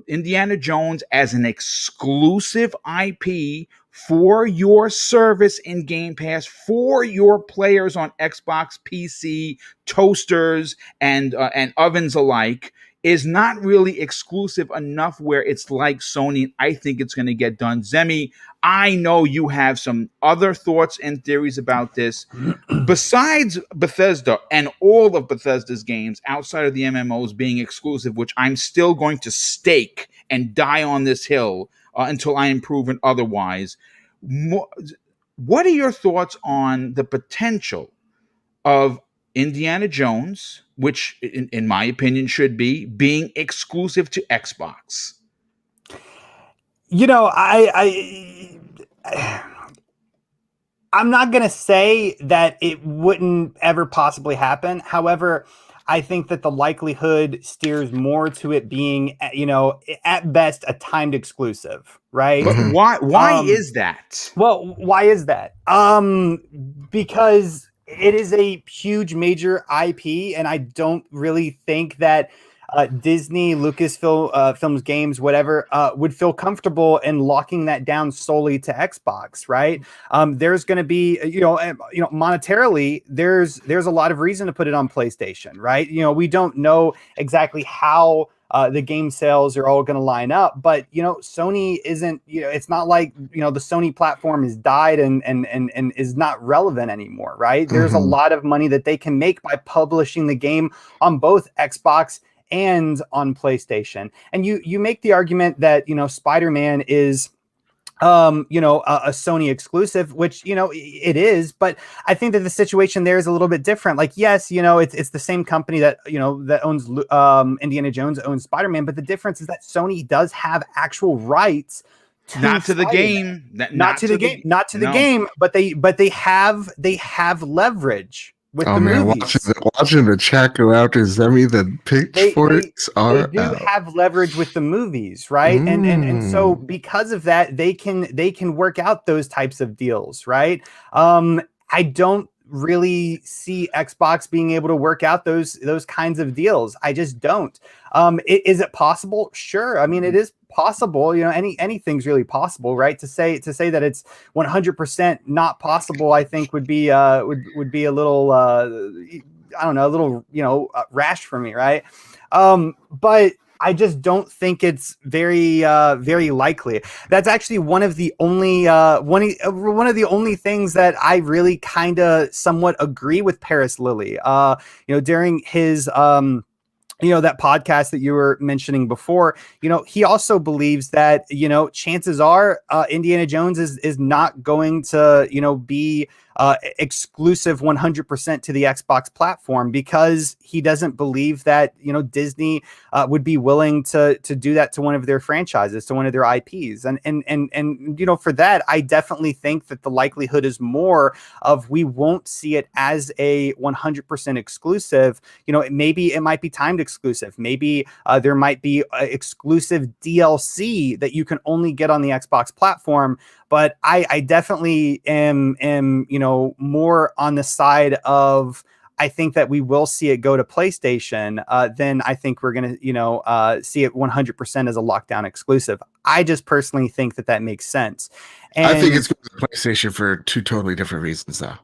Speaker 1: Indiana Jones as an exclusive IP for your service in Game Pass, for your players on Xbox, PC, toasters, and ovens alike, is not really exclusive enough where it's like Sony. I think it's going to get done. Zemi, I know you have some other thoughts and theories about this. Besides Bethesda and all of Bethesda's games outside of the MMOs being exclusive, which I'm still going to stake and die on this hill until I am proven otherwise. What are your thoughts on the potential of Indiana Jones, which in my opinion should be, being exclusive to Xbox?
Speaker 2: You know, I'm not going to say that it wouldn't ever possibly happen. However, I think that the likelihood steers more to it being, at best, a timed exclusive, right?
Speaker 1: But why is that?
Speaker 2: Well, why is that? Because it is a huge major IP, and I don't really think that Disney, Lucasfilms Games, whatever, would feel comfortable in locking that down solely to Xbox, right? There's going to be, monetarily, there's a lot of reason to put it on PlayStation, right? We don't know exactly how the game sales are all going to line up, but Sony isn't. It's not like the Sony platform has died and is not relevant anymore, right? There's a lot of money that they can make by publishing the game on both Xbox and on PlayStation. And you make the argument that Spider-Man is a Sony exclusive, which it is, but I think that the situation there is a little bit different. Like, yes, it's the same company that that owns Indiana Jones, owns Spider-Man, but the difference is that Sony does have actual rights
Speaker 1: not to the game,
Speaker 2: not to the game, but they have leverage with the movies.
Speaker 3: Watching the chat go out to Zemi, the pitchforks
Speaker 2: they do have leverage with the movies, right? And so because of that, they can work out those types of deals, right? I don't really see Xbox being able to work out those kinds of deals. I just don't. Is it possible? Sure. I mean, it is possible. Anything's really possible, right? To say that it's 100% not possible, I think would be a little I don't know, a little rash for me, right? But I just don't think it's very likely. That's actually one of the only things that I really kind of somewhat agree with Paris Lilly. During his that podcast that you were mentioning before, he also believes that, chances are Indiana Jones is not going to, be exclusive 100% to the Xbox platform, because he doesn't believe that, Disney would be willing to do that to one of their franchises, to one of their IPs. And for that, I definitely think that the likelihood is more of we won't see it as a 100% exclusive. Maybe it might be timed exclusive. Maybe there might be exclusive DLC that you can only get on the Xbox platform. But I definitely am more on the side of, I think that we will see it go to PlayStation. Then I think we're going to see it 100% as a lockdown exclusive. I just personally think that makes sense. And
Speaker 3: I think it's going to PlayStation for two totally different reasons, though.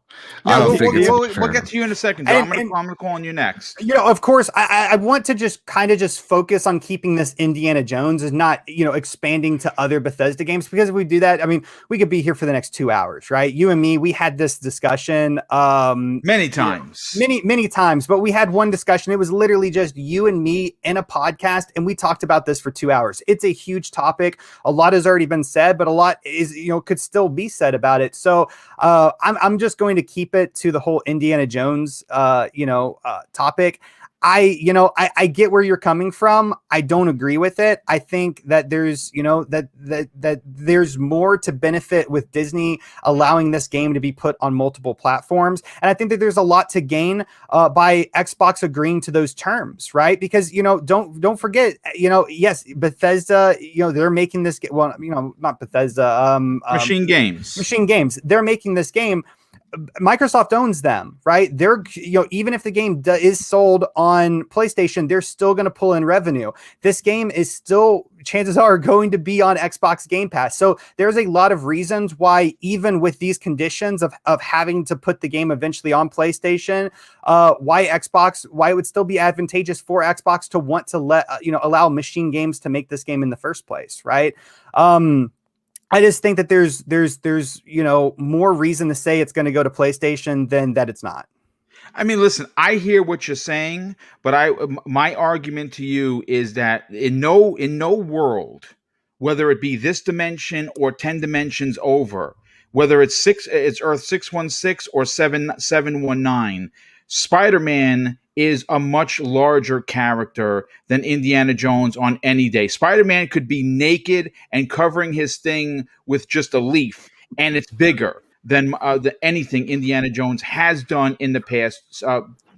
Speaker 1: Yeah,
Speaker 3: I don't think
Speaker 1: we'll get to you in a second, Joe. I'm going to call on you next.
Speaker 2: Of course, I want to just kind of focus on keeping this Indiana Jones as not, expanding to other Bethesda games, because if we do that, I mean, we could be here for the next 2 hours, right? You and me, we had this discussion
Speaker 1: many times,
Speaker 2: many times, but we had one discussion. It was literally just you and me in a podcast, and we talked about this for 2 hours. It's a huge topic. A lot has already been said, but a lot is, could still be said about it. So I'm just going to keep it to the whole Indiana Jones, topic. I get where you're coming from. I don't agree with it. I think that there's, that there's more to benefit with Disney allowing this game to be put on multiple platforms. And I think that there's a lot to gain by Xbox agreeing to those terms, right? Because, don't forget, yes, Bethesda, they're making this game. Well, not Bethesda,
Speaker 1: Machine Games.
Speaker 2: They're making this game. Microsoft owns them, right? They're, even if the game is sold on PlayStation, they're still going to pull in revenue. This game is still, chances are, going to be on Xbox Game Pass. So there's a lot of reasons why, even with these conditions of having to put the game eventually on PlayStation, why it would still be advantageous for Xbox to want to allow Machine Games to make this game in the first place, right? I just think that there's more reason to say it's going to go to PlayStation than that it's not.
Speaker 1: I mean, listen, I hear what you're saying, but my argument to you is that in no world, whether it be this dimension or 10 dimensions over, whether it's Earth 616 or 719, Spider-Man is a much larger character than Indiana Jones on any day. Spider-Man could be naked and covering his thing with just a leaf, and it's bigger than anything Indiana Jones has done in the past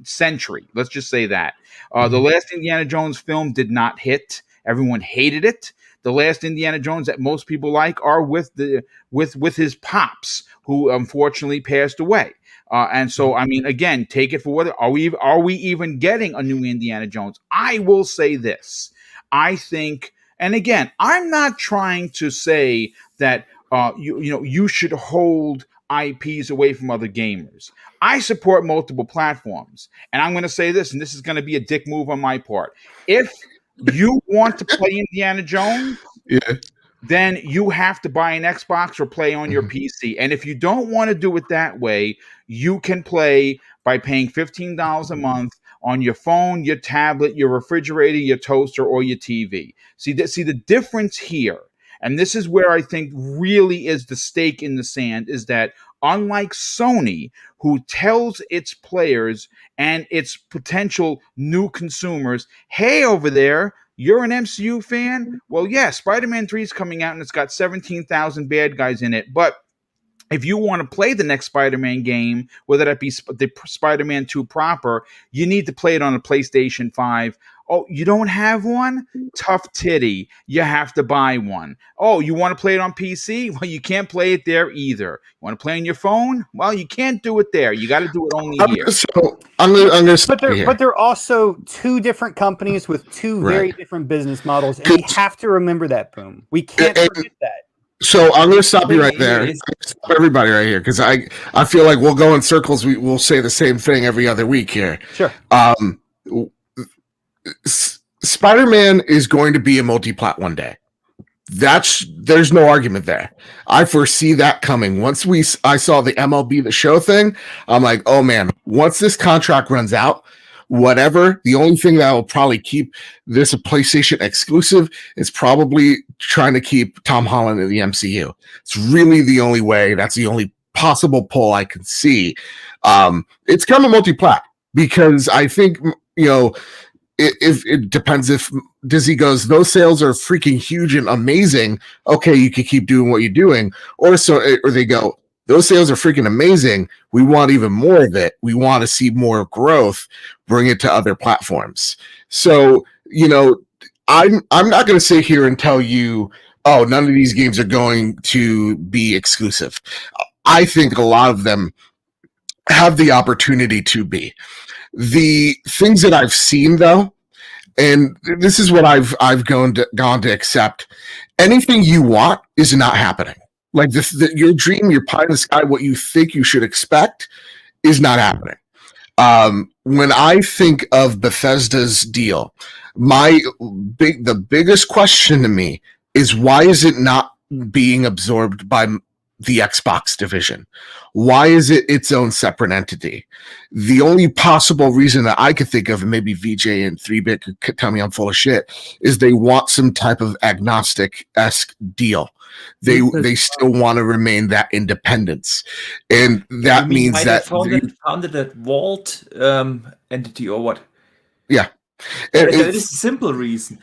Speaker 1: century. Let's just say that. The last Indiana Jones film did not hit. Everyone hated it. The last Indiana Jones that most people like are with his pops, who unfortunately passed away. And so, I mean, again, take it for what are we even getting a new Indiana Jones? I will say this. I think, and again, I'm not trying to say that you should hold IPs away from other gamers. I support multiple platforms, and I'm going to say this, and this is going to be a dick move on my part. If you want to play Indiana Jones, then you have to buy an Xbox or play on your PC. And if you don't want to do it that way, you can play by paying $15 a month on your phone, your tablet, your refrigerator, your toaster, or your TV. See the difference here. And this is where I think really is the stake in the sand, is that unlike Sony, who tells its players and its potential new consumers, hey, over there, you're an MCU fan? Well, yeah, Spider-Man 3 is coming out and it's got 17,000 bad guys in it. But if you want to play the next Spider-Man game, whether that be the Spider-Man 2 proper, you need to play it on a PlayStation 5. Oh, you don't have one? Tough titty. You have to buy one. Oh, you want to play it on PC? Well, you can't play it there either. You want to play on your phone? Well, you can't do it there. You got to do it only here.
Speaker 3: So I'm gonna
Speaker 2: but they're also two different companies with two very different business models, and we have to remember that, Boom. We can't forget that.
Speaker 3: So I'm going to stop you right there. Stop everybody right here, because I feel like we'll go in circles. We'll say the same thing every other week here.
Speaker 2: Sure.
Speaker 3: Spider-Man is going to be a multi-plat one day. There's no argument there. I foresee that coming. Once I saw the MLB The Show thing, I'm like, oh man, once this contract runs out, whatever, the only thing that will probably keep this a PlayStation exclusive is probably trying to keep Tom Holland in the MCU. It's really the only way. That's the only possible pull I can see. It's coming multi-plat because I think, if it depends if Disney goes, those sales are freaking huge and amazing. Okay, you can keep doing what you're doing, or they go, those sales are freaking amazing. We want even more of it. We want to see more growth. Bring it to other platforms. So I'm not going to sit here and tell you, oh, none of these games are going to be exclusive. I think a lot of them have the opportunity to be. The things that I've seen, though, and this is what I've gone to accept, anything you want is not happening. Like your dream, your pie in the sky, what you think you should expect is not happening. When I think of Bethesda's deal, the biggest question to me is, why is it not being absorbed by the Xbox division? Why is it its own separate entity? The only possible reason that I could think of, and maybe VJ and 3-Bit could tell me I'm full of shit, is they want some type of agnostic-esque deal. They still want to remain that independence, and that means that
Speaker 4: founded that Vault entity or what?
Speaker 3: Yeah.
Speaker 4: That is a simple reason.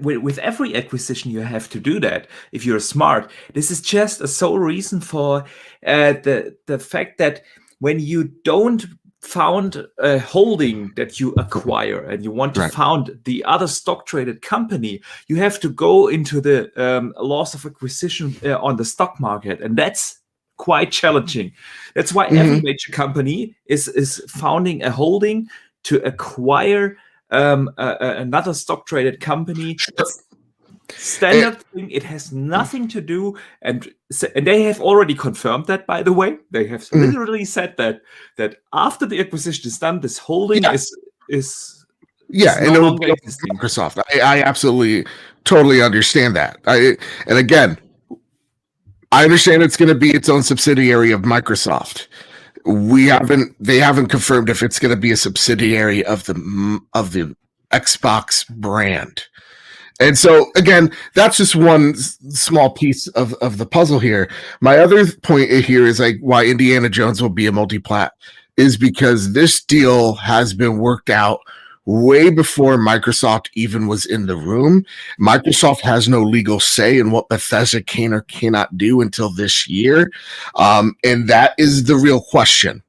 Speaker 4: With every acquisition, you have to do that if you're smart. This is just a sole reason for the fact that when you don't found a holding that you acquire and you want to found the other stock traded company, you have to go into the loss of acquisition on the stock market, and that's quite challenging. That's why every major company is founding a holding to acquire another stock traded company. Standard thing. It has nothing to do, and they have already confirmed that, by the way. They have literally said that after the acquisition is done, this holding is
Speaker 3: and it will be Microsoft. I absolutely totally understand that. And again, I understand it's going to be its own subsidiary of Microsoft. They haven't confirmed if it's going to be a subsidiary of the Xbox brand. And so, again, that's just one small piece of the puzzle here. My other point here is like why Indiana Jones will be a multi-plat is because this deal has been worked out way before Microsoft even was in the room. Microsoft has no legal say in what Bethesda can or cannot do until this year. And that is the real question.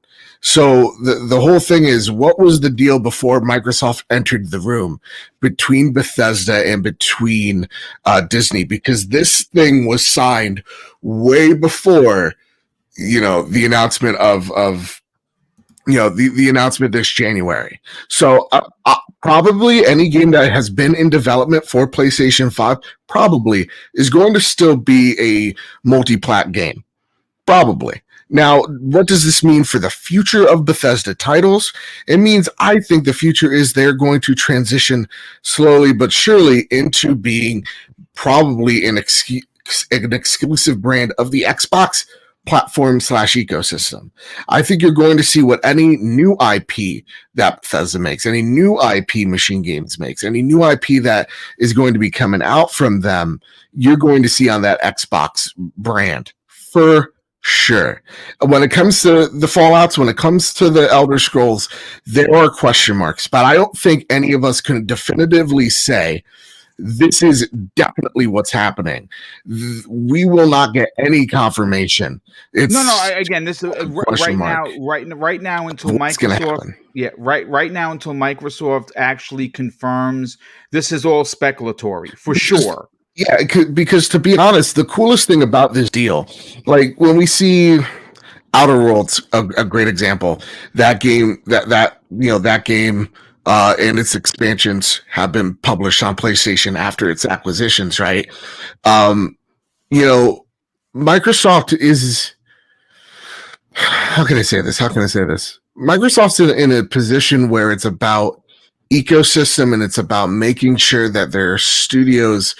Speaker 3: So the whole thing is, what was the deal before Microsoft entered the room between Bethesda and between Disney? Because this thing was signed way before, the announcement of the announcement this January. So probably any game that has been in development for PlayStation 5 probably is going to still be a multi-plat game. Probably. Now, what does this mean for the future of Bethesda titles? It means I think the future is they're going to transition slowly but surely into being probably an exclusive brand of the Xbox platform / ecosystem. I think you're going to see what any new IP that Bethesda makes, any new IP Machine Games makes, any new IP that is going to be coming out from them, you're going to see on that Xbox brand for sure. When it comes to the Fallouts, when it comes to the Elder Scrolls, there are question marks, but I don't think any of us can definitively say this is definitely what's happening. We will not get any confirmation. It's
Speaker 1: again, this is right now until Microsoft. Yeah, right now until Microsoft actually confirms, this is all speculatory for sure.
Speaker 3: Yeah, because to be honest, the coolest thing about this deal, like when we see Outer Worlds, a great example, that game, that game and its expansions have been published on PlayStation after its acquisitions, right? Microsoft is, how can I say this? Microsoft's in a position where it's about ecosystem, and it's about making sure that their studios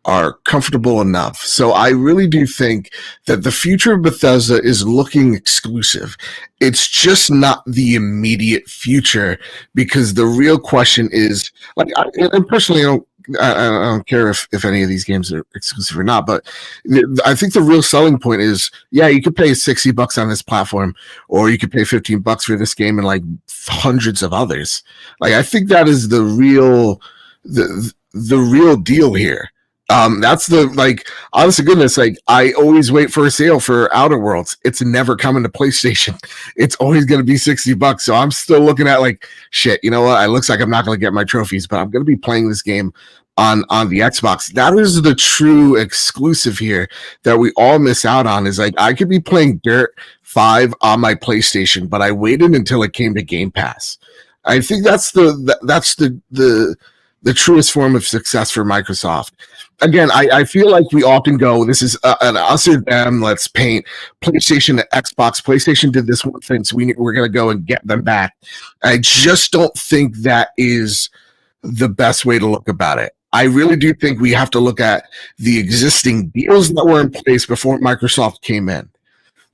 Speaker 3: are comfortable enough. So I really do think that the future of Bethesda is looking exclusive. It's just not the immediate future, because the real question is, like, and personally, I don't care if any of these games are exclusive or not, but I think the real selling point is, yeah, you could pay $60 on this platform, or you could pay $15 for this game and like hundreds of others. Like, I think that is the real deal here. That's the, like, honest to goodness, like, I always wait for a sale for Outer Worlds. It's never coming to PlayStation. It's always going to be $60. So I'm still looking at, like, shit, you know what? It looks like I'm not going to get my trophies, but I'm going to be playing this game on the Xbox. That is the true exclusive here that we all miss out on. Is like, I could be playing Dirt 5 on my PlayStation, but I waited until it came to Game Pass. I think that's the truest form of success for Microsoft. Again, I feel like we often go, this is an us or them, let's paint PlayStation to Xbox. PlayStation did this one thing, so we're going to go and get them back. I just don't think that is the best way to look about it. I really do think we have to look at the existing deals that were in place before Microsoft came in.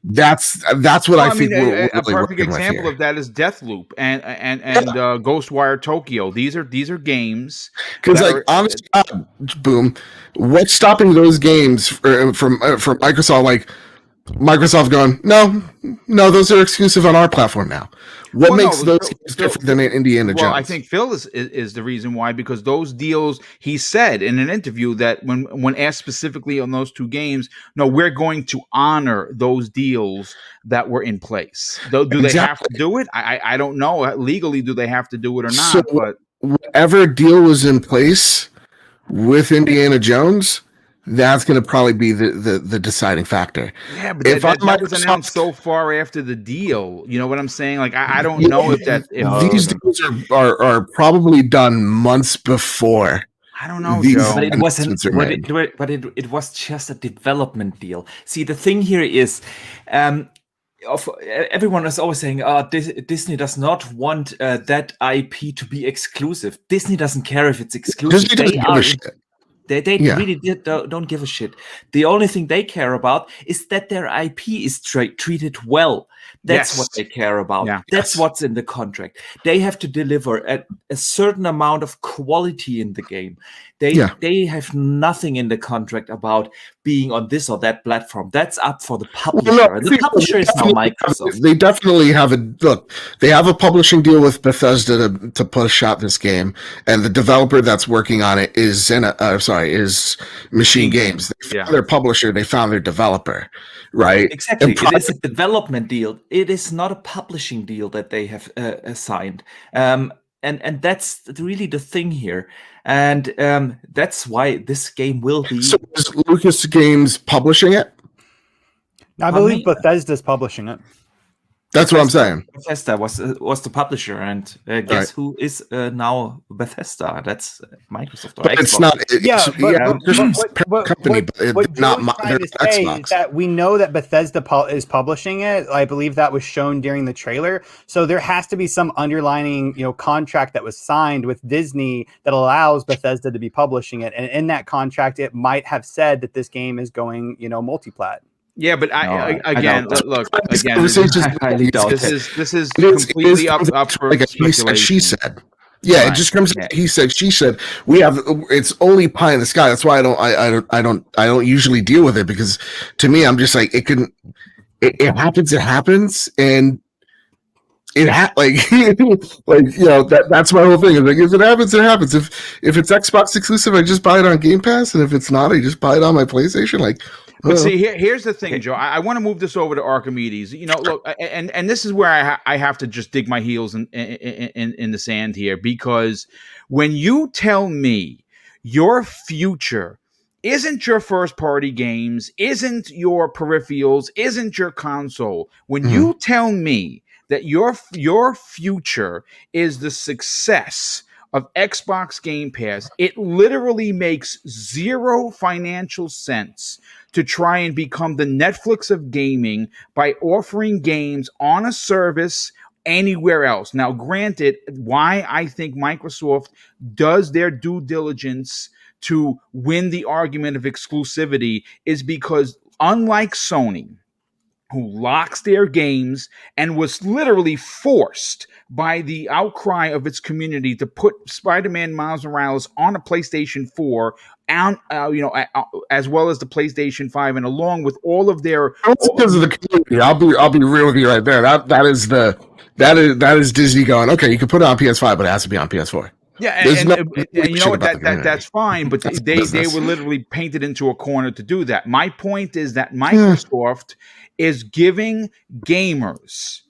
Speaker 3: That's what I think. We're
Speaker 1: a perfect example of that is Deathloop and Ghostwire Tokyo. These are games
Speaker 3: because, like, honestly, boom, what's stopping those games from Microsoft? Like, Microsoft going, no, those are exclusive on our platform now. What makes those games different than Indiana Jones?
Speaker 1: Well, I think Phil is the reason why, because those deals, he said in an interview that when asked specifically on those two games, no, we're going to honor those deals that were in place. Do they have to do it? I don't know. Legally, do they have to do it or not?
Speaker 3: So but whatever deal was in place with Indiana Jones, that's going to probably be the deciding factor.
Speaker 1: Yeah, but that was announced so far after the deal. You know what I'm saying? Like, I don't know if
Speaker 3: these deals are probably done months before.
Speaker 1: I don't know,
Speaker 4: Joe. But it wasn't. But it was just a development deal. See, the thing here is, everyone is always saying, Disney does not want that IP to be exclusive. Disney doesn't care if it's exclusive. They really don't give a shit. The only thing they care about is that their IP is treated well. That's what they care about. Yeah. That's what's in the contract. They have to deliver a certain amount of quality in the game. They have nothing in the contract about being on this or that platform. That's up for the publisher. And the publisher is now Microsoft.
Speaker 3: They definitely have they have a publishing deal with Bethesda to push out this game, and the developer that's working on it is Machine Games. They found their publisher, they found their developer, right?
Speaker 4: Exactly. It is a development deal. It is not a publishing deal that they have signed. And that's really the thing here. And that's why this game will be...
Speaker 3: So is Lucas Games publishing it?
Speaker 2: I believe Bethesda's publishing it.
Speaker 3: That's what I'm saying.
Speaker 4: Bethesda was the publisher, and guess who is now Bethesda? That's Microsoft. Or
Speaker 3: but Xbox. It's not.
Speaker 2: What Joe's trying to say is that we know that Bethesda is publishing it. I believe that was shown during the trailer. So there has to be some underlining, contract that was signed with Disney that allows Bethesda to be publishing it. And in that contract, it might have said that this game is going, multi-plat.
Speaker 1: Yeah, but this is completely up for speculation.
Speaker 3: She said. Yeah, right. It just comes. He said. She said. It's only pie in the sky. That's why I don't usually deal with it, because to me, I'm just like, it happens. It happens, and that's my whole thing. Like, if it happens, it happens. If it's Xbox exclusive, I just buy it on Game Pass, and if it's not, I just buy it on my PlayStation. Like.
Speaker 1: But see, here's the thing, Joe. I want to move this over to Archimedes. Look, and this is where I have to just dig my heels in the sand here, because when you tell me your future isn't your first-party games, isn't your peripherals, isn't your console, when you tell me that your future is the success of Xbox Game Pass, it literally makes zero financial sense to try and become the Netflix of gaming by offering games on a service anywhere else. Now, granted, why I think Microsoft does their due diligence to win the argument of exclusivity is because, unlike Sony, who locks their games and was literally forced by the outcry of its community to put Spider-Man Miles Morales on a PlayStation 4, and as well as the PlayStation 5, and along with all of their.
Speaker 3: That's because of the community. I'll be real with you right there. That is Disney going, okay, you can put it on PS5, but it has to be on PS4.
Speaker 1: Yeah, and you know what? That's fine, but they were literally painted into a corner to do that. My point is that Microsoft is giving gamers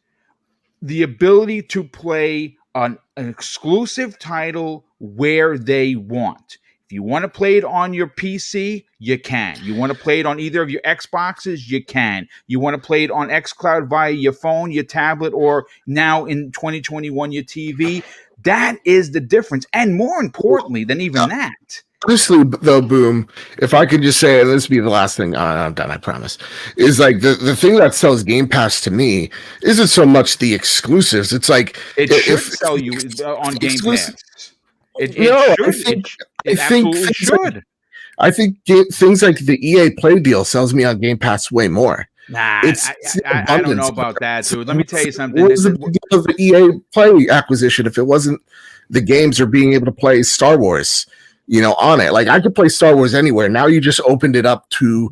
Speaker 1: the ability to play an exclusive title where they want. If you want to play it on your PC, you can. You want to play it on either of your Xboxes, you can. You want to play it on xCloud via your phone, your tablet, or now in 2021, your TV. That is the difference. And more importantly than even that.
Speaker 3: Honestly, though, Boom, if I could just say, this will be the last thing, I'm done, I promise, is like the thing that sells Game Pass to me isn't so much the exclusives. It's like
Speaker 1: it should sell you on Game Pass. It absolutely should.
Speaker 3: I think things like the EA Play deal sells me on Game Pass way more.
Speaker 1: Nah, I don't know about that, dude. Let me tell you something.
Speaker 3: What was the big deal of the EA Play acquisition if it wasn't the games or being able to play Star Wars, on it? Like, I could play Star Wars anywhere. Now you just opened it up to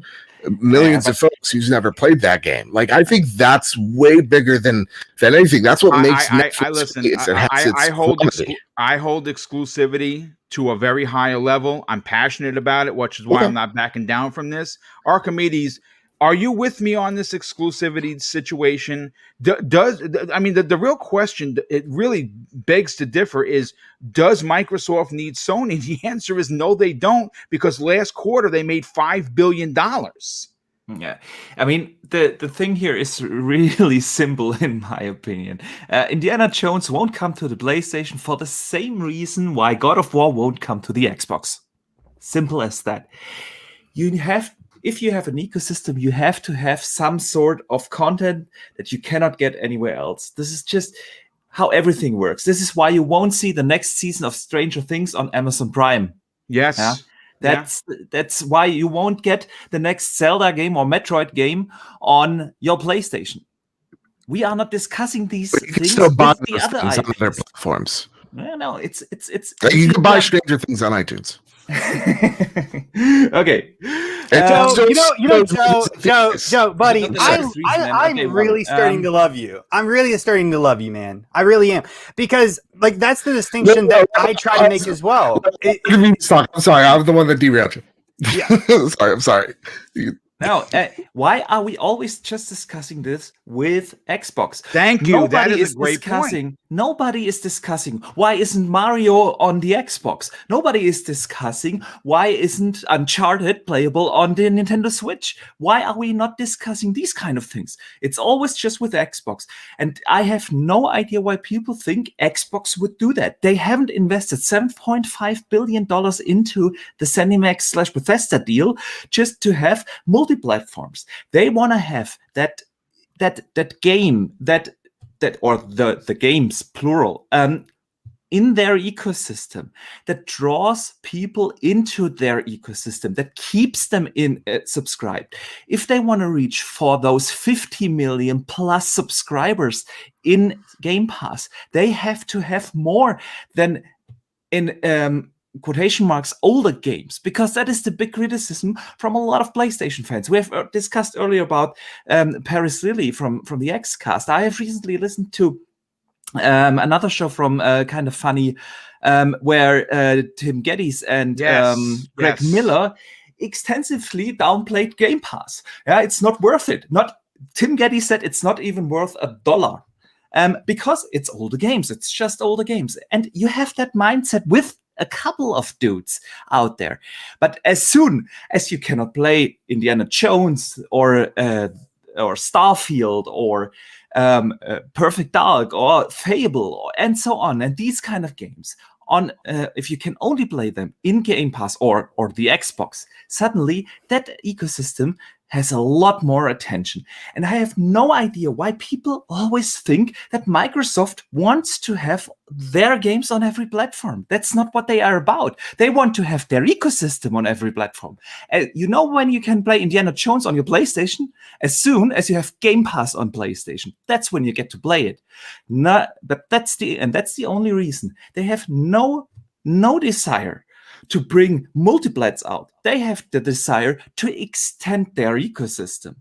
Speaker 3: millions of folks who's never played that game. Like, I think that's way bigger than anything. That's what makes Netflix.
Speaker 1: I hold exclusivity to a very high level. I'm passionate about it, which is why I'm not backing down from this. Archimedes, are you with me on this exclusivity situation? The real question, it really begs to differ, is does Microsoft need Sony? The answer is no, they don't, because last quarter they made $5 billion.
Speaker 4: Yeah, I mean, the thing here is really simple, in my opinion. Indiana Jones won't come to the PlayStation for the same reason why God of War won't come to the Xbox. Simple as that. If you have an ecosystem, you have to have some sort of content that you cannot get anywhere else. This is just how everything works. This is why you won't see the next season of Stranger Things on Amazon Prime.
Speaker 1: Yes.
Speaker 4: Yeah? That's why you won't get the next Zelda game or Metroid game on your PlayStation. We are not discussing these things with the other
Speaker 3: on other platforms.
Speaker 4: No, it's
Speaker 3: you can buy Stranger Things on iTunes.
Speaker 4: Okay.
Speaker 2: Joe, buddy, I'm really starting to love you. I'm really starting to love you, man. I really am, because that's the distinction that I try to make as well.
Speaker 3: I'm sorry, I'm the one that derailed you. Yeah. I'm sorry.
Speaker 4: Now, why are we always just discussing this with Xbox?
Speaker 1: Thank you. That is a great point.
Speaker 4: Nobody is discussing why isn't Mario on the Xbox. Nobody is discussing why isn't Uncharted playable on the Nintendo Switch. Why are we not discussing these kind of things? It's always just with Xbox. And I have no idea why people think Xbox would do that. They haven't invested $7.5 billion into the ZeniMax/Bethesda deal just to have multi-platforms. They want to have that game, or the games plural, in their ecosystem, that draws people into their ecosystem, that keeps them in subscribed. If they want to reach for those 50 million plus subscribers in Game Pass, they have to have more than in quotation marks older games, because that is the big criticism from a lot of PlayStation fans. We have discussed earlier about Paris Lilly from the Xcast. I have recently listened to another show from Kind of Funny, where Tim Geddes and Greg Miller extensively downplayed Game Pass. Yeah, it's not worth it. Tim Geddes said it's not even worth $1. Because it's older games. It's just older games. And you have that mindset with a couple of dudes out there. But as soon as you cannot play Indiana Jones or Starfield or Perfect Dark or Fable and so on, and these kind of games, if you can only play them in Game Pass or the Xbox, suddenly that ecosystem has a lot more attention. And I have no idea why people always think that Microsoft wants to have their games on every platform. That's not what they are about. They want to have their ecosystem on every platform. You know when you can play Indiana Jones on your PlayStation? As soon as you have Game Pass on PlayStation. That's when you get to play it. But that's the only reason. They have no desire to bring multiplats out. They have the desire to extend their ecosystem.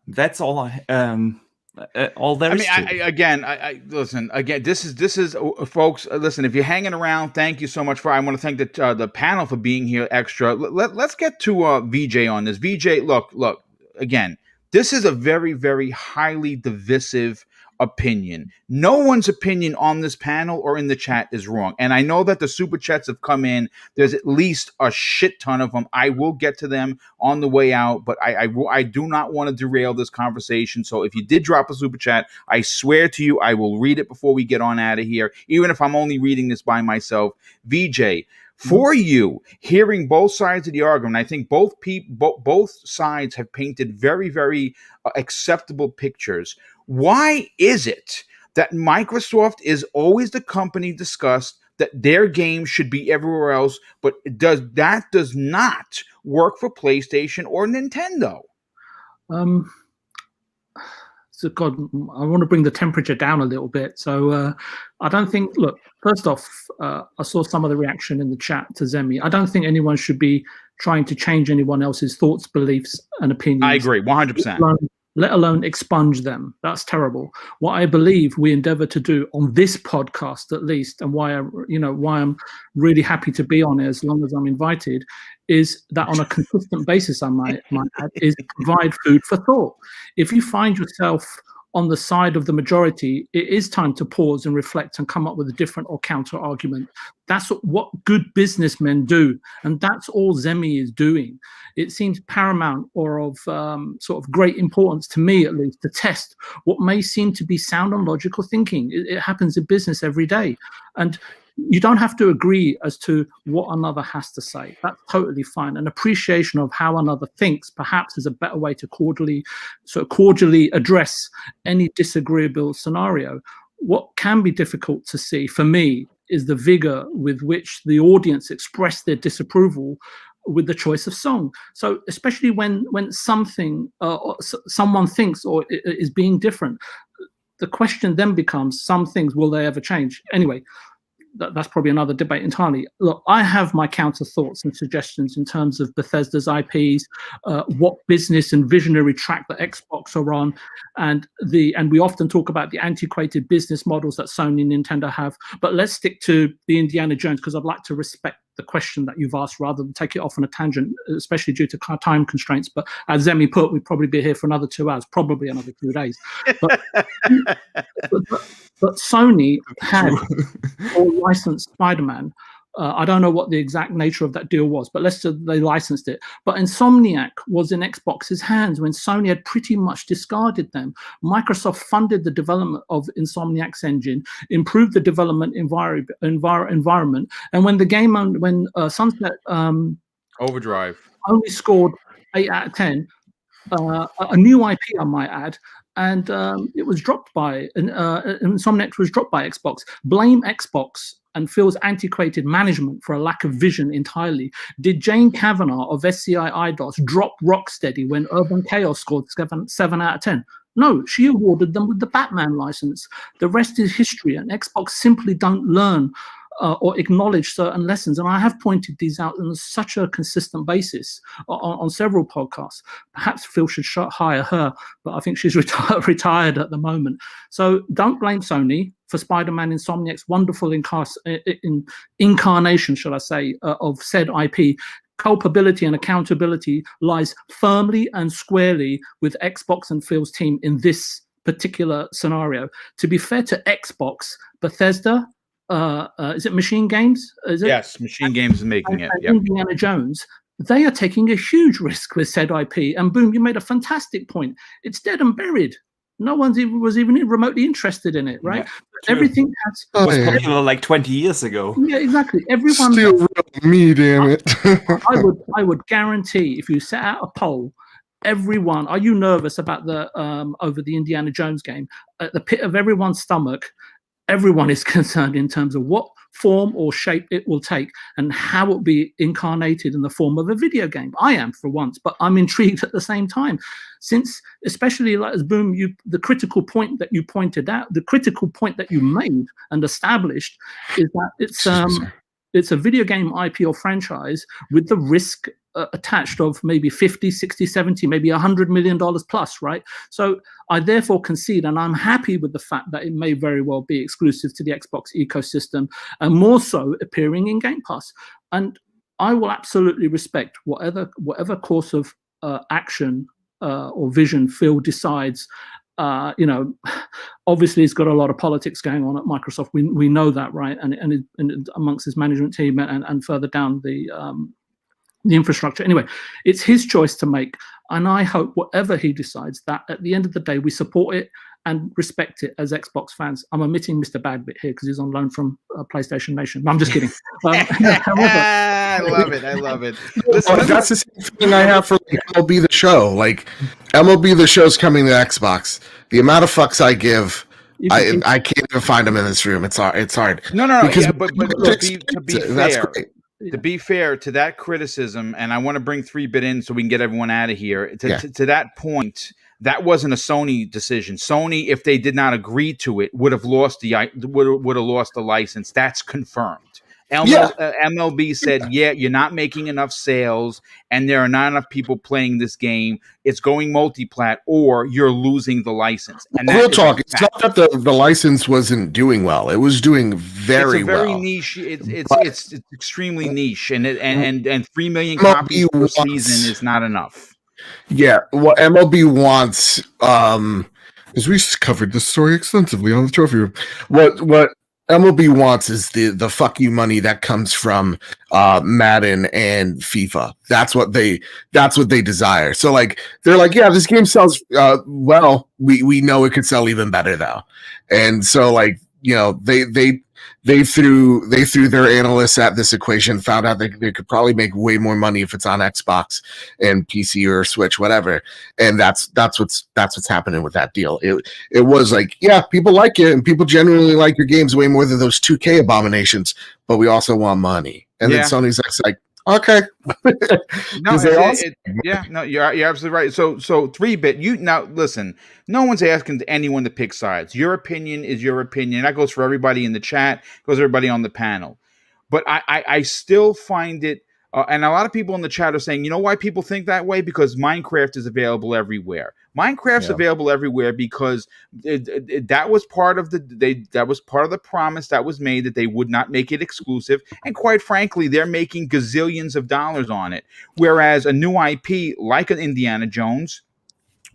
Speaker 4: That's all there is.
Speaker 1: I listen again. This is folks. Listen, if you're hanging around, thank you so much for. I want to thank the panel for being here extra. Let's get to VJ on this. VJ, look again. This is a very, very highly divisive opinion. No one's opinion on this panel or in the chat is wrong. And I know that the super chats have come in. There's at least a shit ton of them. I will get to them on the way out, but I do not want to derail this conversation. So if you did drop a super chat, I swear to you, I will read it before we get on out of here, even if I'm only reading this by myself. VJ, for you, hearing both sides of the argument, I think both sides have painted very, very acceptable pictures. Why is it that Microsoft is always the company discussed that their game should be everywhere else, but does not work for PlayStation or Nintendo?
Speaker 5: So God, I want to bring the temperature down a little bit. So I don't think, look, first off, I saw some of the reaction in the chat to Zemi. I don't think anyone should be trying to change anyone else's thoughts, beliefs, and opinions. I
Speaker 1: agree, 100%.
Speaker 5: Let alone expunge them. That's terrible. What I believe we endeavor to do on this podcast, at least, and why I'm really happy to be on it as long as I'm invited, is that on a consistent basis, I might add, is provide food for thought. If you find yourself on the side of the majority, it is time to pause and reflect and come up with a different or counter argument. That's what good businessmen do, and that's all Zemi is doing. It seems paramount or of sort of great importance to me, at least, to test what may seem to be sound and logical thinking. It happens in business every day, and you don't have to agree as to what another has to say. That's totally fine. An appreciation of how another thinks perhaps is a better way to cordially address any disagreeable scenario. What can be difficult to see for me is the vigor with which the audience express their disapproval with the choice of song. So especially when something someone thinks or is being different, the question then becomes, some things, will they ever change? Anyway, that's probably another debate entirely. Look, I have my counter thoughts and suggestions in terms of Bethesda's IPs, what business and visionary track that Xbox are on, and we often talk about the antiquated business models that Sony and Nintendo have. But let's stick to the Indiana Jones, because I'd like to respect the question that you've asked rather than take it off on a tangent, especially due to time constraints. But as Zemi put, we'd probably be here for another 2 hours, probably another 2 days. But Sony had or licensed Spider-Man. I don't know what the exact nature of that deal was, but let's say they licensed it. But Insomniac was in Xbox's hands when Sony had pretty much discarded them. Microsoft funded the development of Insomniac's engine, improved the development environment, and when Sunset
Speaker 1: Overdrive
Speaker 5: only scored 8 out of 10, a new IP, I might add, and it was dropped by Insomniac was dropped by Xbox. Blame Xbox and Phil's antiquated management for a lack of vision entirely. Did Jane Kavanaugh of SCI IDOS drop Rocksteady when Urban Chaos scored 7 out of 10? No, she awarded them with the Batman license. The rest is history, and Xbox simply don't learn or acknowledge certain lessons. And I have pointed these out on such a consistent basis on several podcasts. Perhaps Phil should hire her, but I think she's retired at the moment. So don't blame Sony for Spider-Man Insomniac's wonderful incarnation, shall I say, of said IP. Culpability and accountability lies firmly and squarely with Xbox and Phil's team in this particular scenario. To be fair to Xbox, Bethesda, is it Machine Games? Is it?
Speaker 1: Yes, Machine Games is making it.
Speaker 5: Yep. Indiana Jones, they are taking a huge risk with said IP. And boom, you made a fantastic point. It's dead and buried. No one was even remotely interested in it, right? Yeah, everything has
Speaker 4: popular like 20 years ago.
Speaker 5: Yeah, exactly. Everyone
Speaker 3: still real me, damn it.
Speaker 5: I would guarantee if you set out a poll everyone, are you nervous about the over the Indiana Jones game? At the pit of everyone's stomach, everyone is concerned in terms of what form or shape it will take and how it will be incarnated in the form of a video game. I am, for once, but I'm intrigued at the same time, since, especially like as Boom, the critical point that you pointed out, the critical point that you made and established is that it's a video game IP or franchise with the risk attached of maybe 50, 60, 70, maybe $100 million plus, right? So I therefore concede, and I'm happy with the fact that it may very well be exclusive to the Xbox ecosystem, and more so appearing in Game Pass. And I will absolutely respect whatever course of action or vision Phil decides. Obviously he's got a lot of politics going on at Microsoft. We know that, right? And amongst his management team and further down the infrastructure. Anyway, it's his choice to make, and I hope whatever he decides, that at the end of the day we support it and respect it as Xbox fans. I'm omitting Mr. Badbit here because he's on loan from PlayStation Nation. No, I'm just kidding.
Speaker 1: I love it. Listen,
Speaker 3: that's the same thing I have for like MLB The Show. Like MLB The Show's coming to Xbox. The amount of fucks I give, I can't even find them in this room. It's hard.
Speaker 1: No.
Speaker 3: Because
Speaker 1: but to be fair to that criticism, and I want to bring 3-Bit in so we can get everyone out of here. To that point, that wasn't a Sony decision. Sony, if they did not agree to it, would have lost the license. That's confirmed. MLB said, you're not making enough sales, and there are not enough people playing this game. It's going multi-plat, or you're losing the license. And
Speaker 3: real talk, it's not that the license wasn't doing well. It was doing very well.
Speaker 1: It's very niche. It's extremely niche, and 3 million copies per season is not enough.
Speaker 3: Yeah, what MLB wants, because we covered this story extensively on the trophy room. What MLB wants is the fuck you money that comes from Madden and FIFA. That's what they desire. So like they're like, yeah, this game sells well. We know it could sell even better though. And so like, you know, they threw their analysts at this equation, found out they could probably make way more money if it's on Xbox and PC or Switch, whatever. And that's what's happening with that deal. It was like, yeah, people like it and people genuinely like your games way more than those 2K abominations, but we also want money. And then Sony's like, okay.
Speaker 1: You're absolutely right. So 3-Bit, you now listen, no one's asking anyone to pick sides. Your opinion is your opinion. That goes for everybody in the chat, goes for everybody on the panel. But I still find it, and a lot of people in the chat are saying, you know why people think that way? Because Minecraft is available everywhere. Minecraft's available everywhere because that was part of the promise that was made, that they would not make it exclusive. And quite frankly, they're making gazillions of dollars on it. Whereas a new IP like an Indiana Jones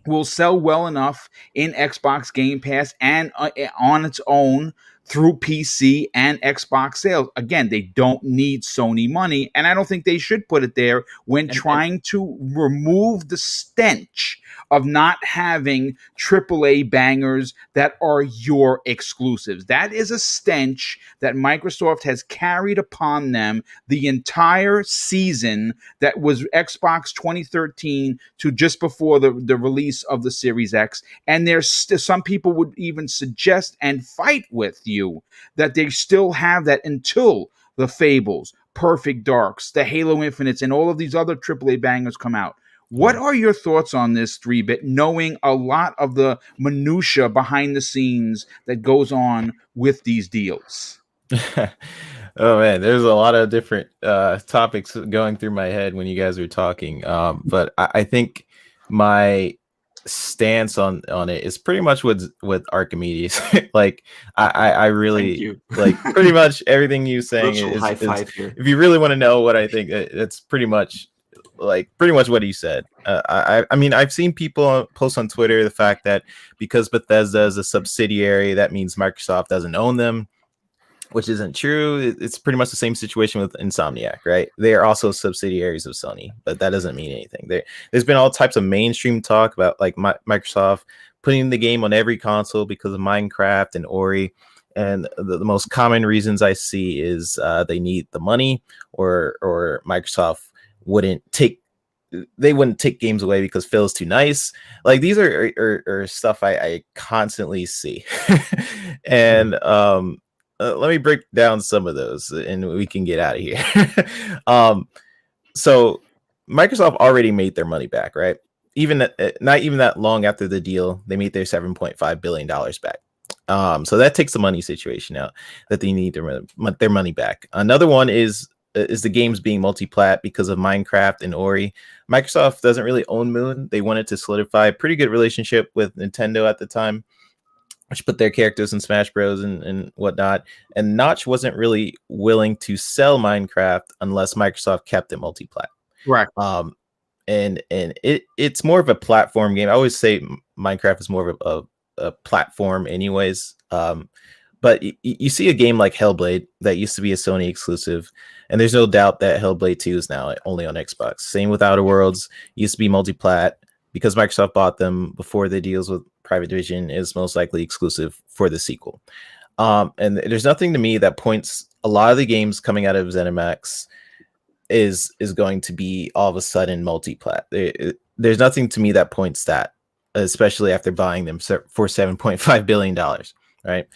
Speaker 1: will sell well enough in Xbox Game Pass and on its own through PC and Xbox sales. Again, they don't need Sony money, and I don't think they should put it there when trying to remove the stench of not having AAA bangers that are your exclusives. That is a stench that Microsoft has carried upon them the entire season that was Xbox 2013 to just before the release of the Series X. And there's some people would even suggest and fight with you that they still have that until the Fables, Perfect Darks, the Halo Infinites, and all of these other AAA bangers come out. What are your thoughts on this, 3-Bit, knowing a lot of the minutia behind the scenes that goes on with these deals?
Speaker 6: Oh man, there's a lot of different topics going through my head when you guys are talking. But I think my stance on it is pretty much with Archimedes. Like I really like pretty much everything you saying is if you really want to know what I think, it's pretty much what he said. I mean, I've seen people post on Twitter the fact that because Bethesda is a subsidiary, that means Microsoft doesn't own them, which isn't true. It's pretty much the same situation with Insomniac, right? They are also subsidiaries of Sony, but that doesn't mean anything. There's been all types of mainstream talk about like Microsoft putting the game on every console because of Minecraft and Ori. And the most common reasons I see is they need the money, or Microsoft wouldn't take they wouldn't take games away because Phil's too nice. Like these are stuff I constantly see. And let me break down some of those and we can get out of here. So Microsoft already made their money back, right? Even not even that long after the deal, they made their $7.5 billion back. So that takes the money situation out, that they need their money back. Another one is the games being multi-plat because of Minecraft and Ori. Microsoft doesn't really own Moon. They wanted to solidify a pretty good relationship with Nintendo at the time, which put their characters in Smash Bros. And whatnot. And Notch wasn't really willing to sell Minecraft unless Microsoft kept it multi-plat.
Speaker 1: Right.
Speaker 6: And it's more of a platform game. I always say Minecraft is more of a platform anyways. But you see a game like Hellblade that used to be a Sony exclusive, and there's no doubt that Hellblade 2 is now only on Xbox. Same with Outer Worlds, used to be multi-plat. Because Microsoft bought them before the deals with Private Division, is most likely exclusive for the sequel. And there's nothing to me that points a lot of the games coming out of ZeniMax is going to be all of a sudden multi-plat. There's nothing to me that points that, especially after buying them for $7.5 billion, right?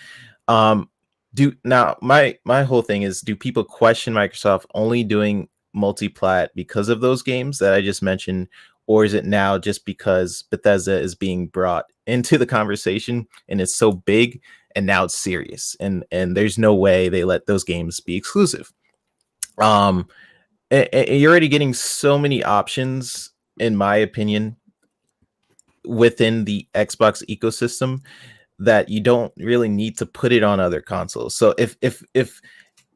Speaker 6: My whole thing is, do people question Microsoft only doing multi-plat because of those games that I just mentioned, or is it now just because Bethesda is being brought into the conversation and it's so big and now it's serious and there's no way they let those games be exclusive? And you're already getting so many options, in my opinion, within the Xbox ecosystem that you don't really need to put it on other consoles. So if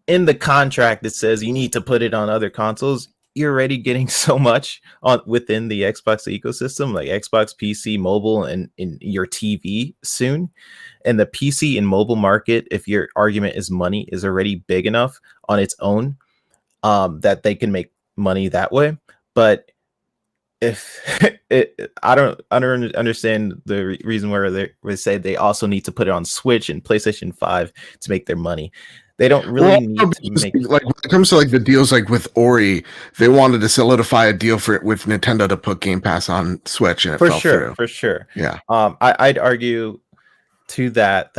Speaker 6: in the contract it says you need to put it on other consoles, you're already getting so much within the Xbox ecosystem, like Xbox, PC, mobile, and in your TV soon. And the PC and mobile market, if your argument is money, is already big enough on its own that they can make money that way. But if I don't understand the reason where they say they also need to put it on Switch and PlayStation 5 to make their money. They don't really need to make,
Speaker 3: like, when it comes to like the deals like with Ori, they wanted to solidify a deal with Nintendo to put Game Pass on Switch, and it fell through.
Speaker 6: For sure.
Speaker 3: Yeah.
Speaker 6: I'd argue to that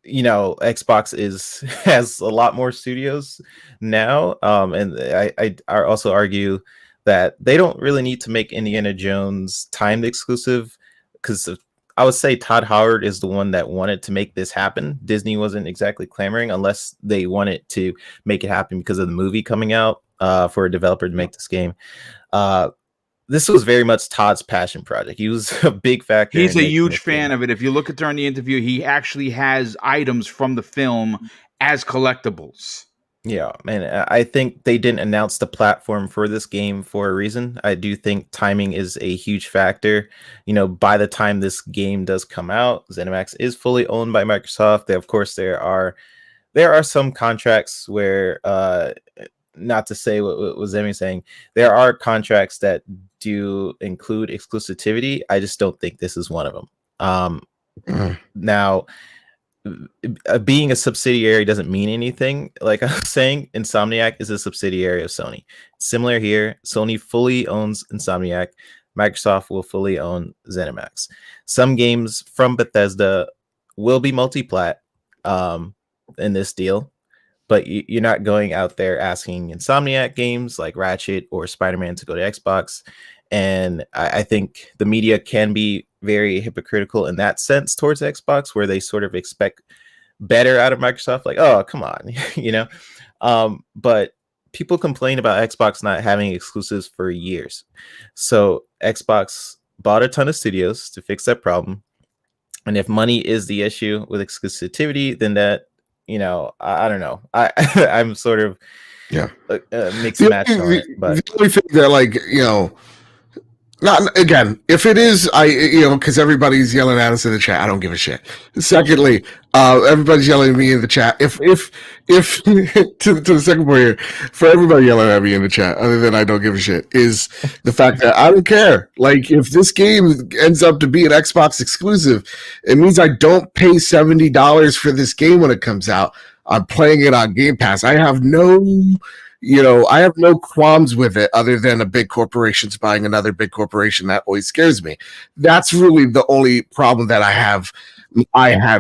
Speaker 6: Xbox has a lot more studios now, and I also argue that they don't really need to make Indiana Jones timed exclusive, because I would say Todd Howard is the one that wanted to make this happen. Disney wasn't exactly clamoring, unless they wanted to make it happen because of the movie coming out for a developer to make this game. This was very much Todd's passion project. He was a big factor.
Speaker 1: He's a huge fan of it. If you look at during the interview, he actually has items from the film as collectibles.
Speaker 6: Yeah, and I think they didn't announce the platform for this game for a reason. I do think timing is a huge factor. By the time this game does come out, ZeniMax is fully owned by Microsoft. Of course, there are some contracts where, not to say what Zemi saying, there are contracts that do include exclusivity. I just don't think this is one of them. Now, being a subsidiary doesn't mean anything. Like I was saying, Insomniac is a subsidiary of Sony. Similar here, Sony fully owns Insomniac. Microsoft will fully own ZeniMax. Some games from Bethesda will be multi-plat in this deal, but you're not going out there asking Insomniac games like Ratchet or Spider-Man to go to Xbox. And I think the media can be very hypocritical in that sense towards Xbox, where they sort of expect better out of Microsoft. Like, oh, come on, but people complain about Xbox not having exclusives for years. So Xbox bought a ton of studios to fix that problem. And if money is the issue with exclusivity, then that, I don't know. I'm sort of mixed match on it. But
Speaker 3: the only thing that, not again, if it is, because everybody's yelling at us in the chat, I don't give a shit. Secondly, everybody's yelling at me in the chat. If to the second point here, for everybody yelling at me in the chat, other than I don't give a shit, is the fact that I don't care. Like, if this game ends up to be an Xbox exclusive, it means I don't pay $70 for this game when it comes out. I'm playing it on Game Pass. I have no I have no qualms with it other than a big corporation's buying another big corporation. That always scares me. That's really the only problem that I have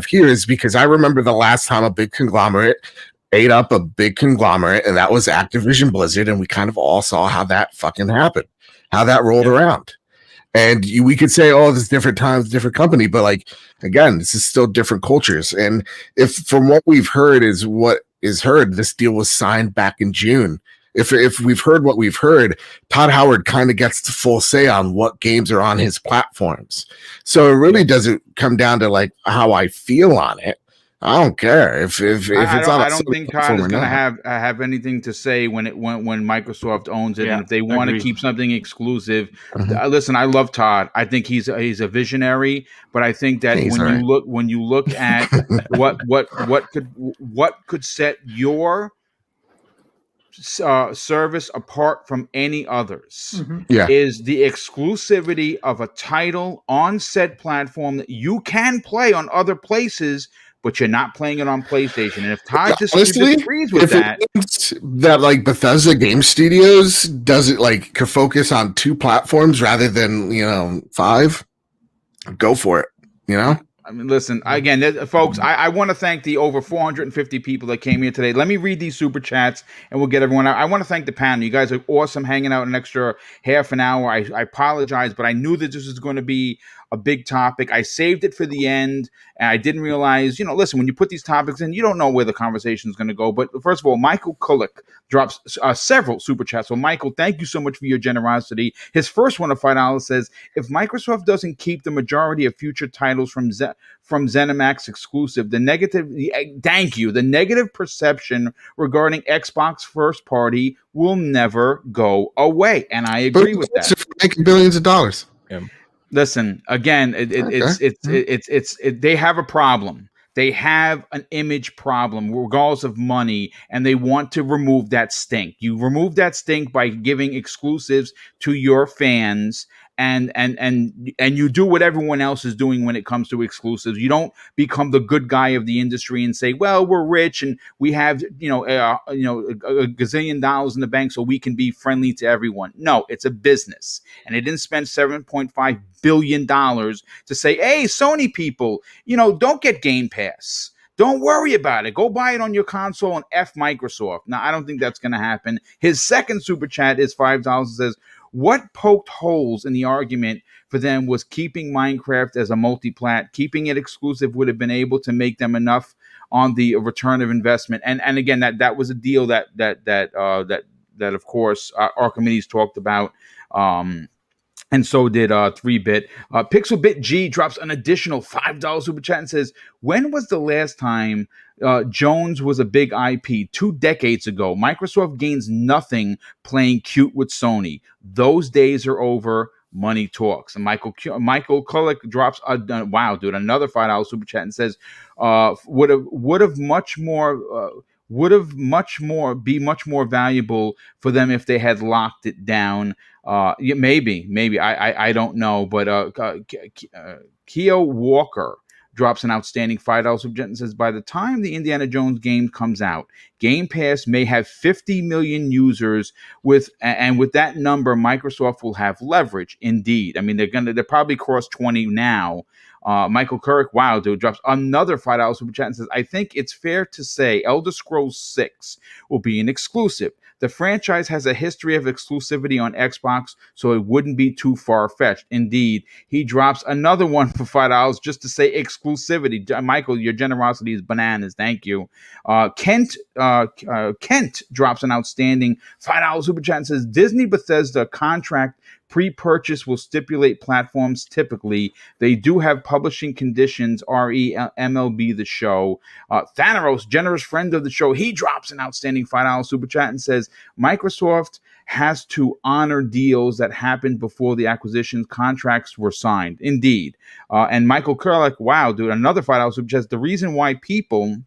Speaker 3: here, is because I remember the last time a big conglomerate ate up a big conglomerate, and that was Activision Blizzard, and we kind of all saw how that fucking happened, how that rolled around. And we could say, oh, there's different times, different company, but like, again, this is still different cultures. And if from what we've heard is what is heard, this deal was signed back in June. If we've heard what we've heard, Todd Howard kind of gets the full say on what games are on his platforms. So it really doesn't come down to like how I feel on it. I don't care if it's on.
Speaker 1: I don't think Todd is going to have anything to say when Microsoft owns it, and if they want to keep something exclusive. Listen, I love Todd. I think he's a visionary, but I think that when you look at what could set your service apart from any others is the exclusivity of a title on said platform that you can play on other places, but you're not playing it on PlayStation. And if Todd disagrees with
Speaker 3: that like Bethesda Game Studios does it like could focus on 2 platforms rather than 5, go for it.
Speaker 1: I mean, listen, again, folks, I want to thank the over 450 people that came here today. Let me read these super chats and we'll get everyone out. I want to thank the panel. You guys are awesome, hanging out an extra half an hour. I apologize, but I knew that this was going to be a big topic. I saved it for the end, and I didn't realize, listen, when you put these topics in, you don't know where the conversation is going to go. But first of all, Michael Kulik drops several super chats. So, Michael, thank you so much for your generosity. His first one of $5 says, if Microsoft doesn't keep the majority of future titles from ZeniMax exclusive, the negative perception regarding Xbox first party will never go away. And I agree with that.
Speaker 3: Making billions of dollars.
Speaker 1: Yeah. Listen, again, they have a problem. They have an image problem, regardless of money, and they want to remove that stink. You remove that stink by giving exclusives to your fans, and you do what everyone else is doing when it comes to exclusives. You don't become the good guy of the industry and say, well, we're rich and we have a gazillion dollars in the bank so we can be friendly to everyone. No, it's a business, and they didn't spend $7.5 billion to say, hey, Sony people, don't get Game Pass. Don't worry about it. Go buy it on your console and F Microsoft. Now, I don't think that's going to happen. His second super chat is $5 and says, what poked holes in the argument for them was keeping Minecraft as a multi-plat. Keeping it exclusive would have been able to make them enough on the return of investment. And again, that was a deal that of course Archimedes talked about. And so did 3-Bit. Pixelbit G drops an additional $5 super chat and says, when was the last time Jones was a big IP? 2 decades ago. Microsoft gains nothing playing cute with Sony. Those days are over. Money talks. And Michael Kulik drops another $5 super chat and says, would have much more valuable for them if they had locked it down. Maybe I don't know, but Keo Walker drops an outstanding $5 super chat and says, by the time the Indiana Jones game comes out, Game Pass may have 50 million users with that number, Microsoft will have leverage. Indeed. I mean, they're probably cross 20 now. Michael Kirk, drops another $5 super chat and says, I think it's fair to say Elder Scrolls 6 will be an exclusive. The franchise has a history of exclusivity on Xbox, so it wouldn't be too far-fetched. Indeed, he drops another one for $5 just to say exclusivity. Michael, your generosity is bananas. Thank you. Kent drops an outstanding $5 super chat and says, Disney Bethesda contract pre-purchase will stipulate platforms typically. They do have publishing conditions, re MLB The Show. Thanos, generous friend of the show, he drops an outstanding $5 super chat and says, Microsoft has to honor deals that happened before the acquisition contracts were signed. Indeed. And Michael Kurlik, another $5 super chat. The reason why people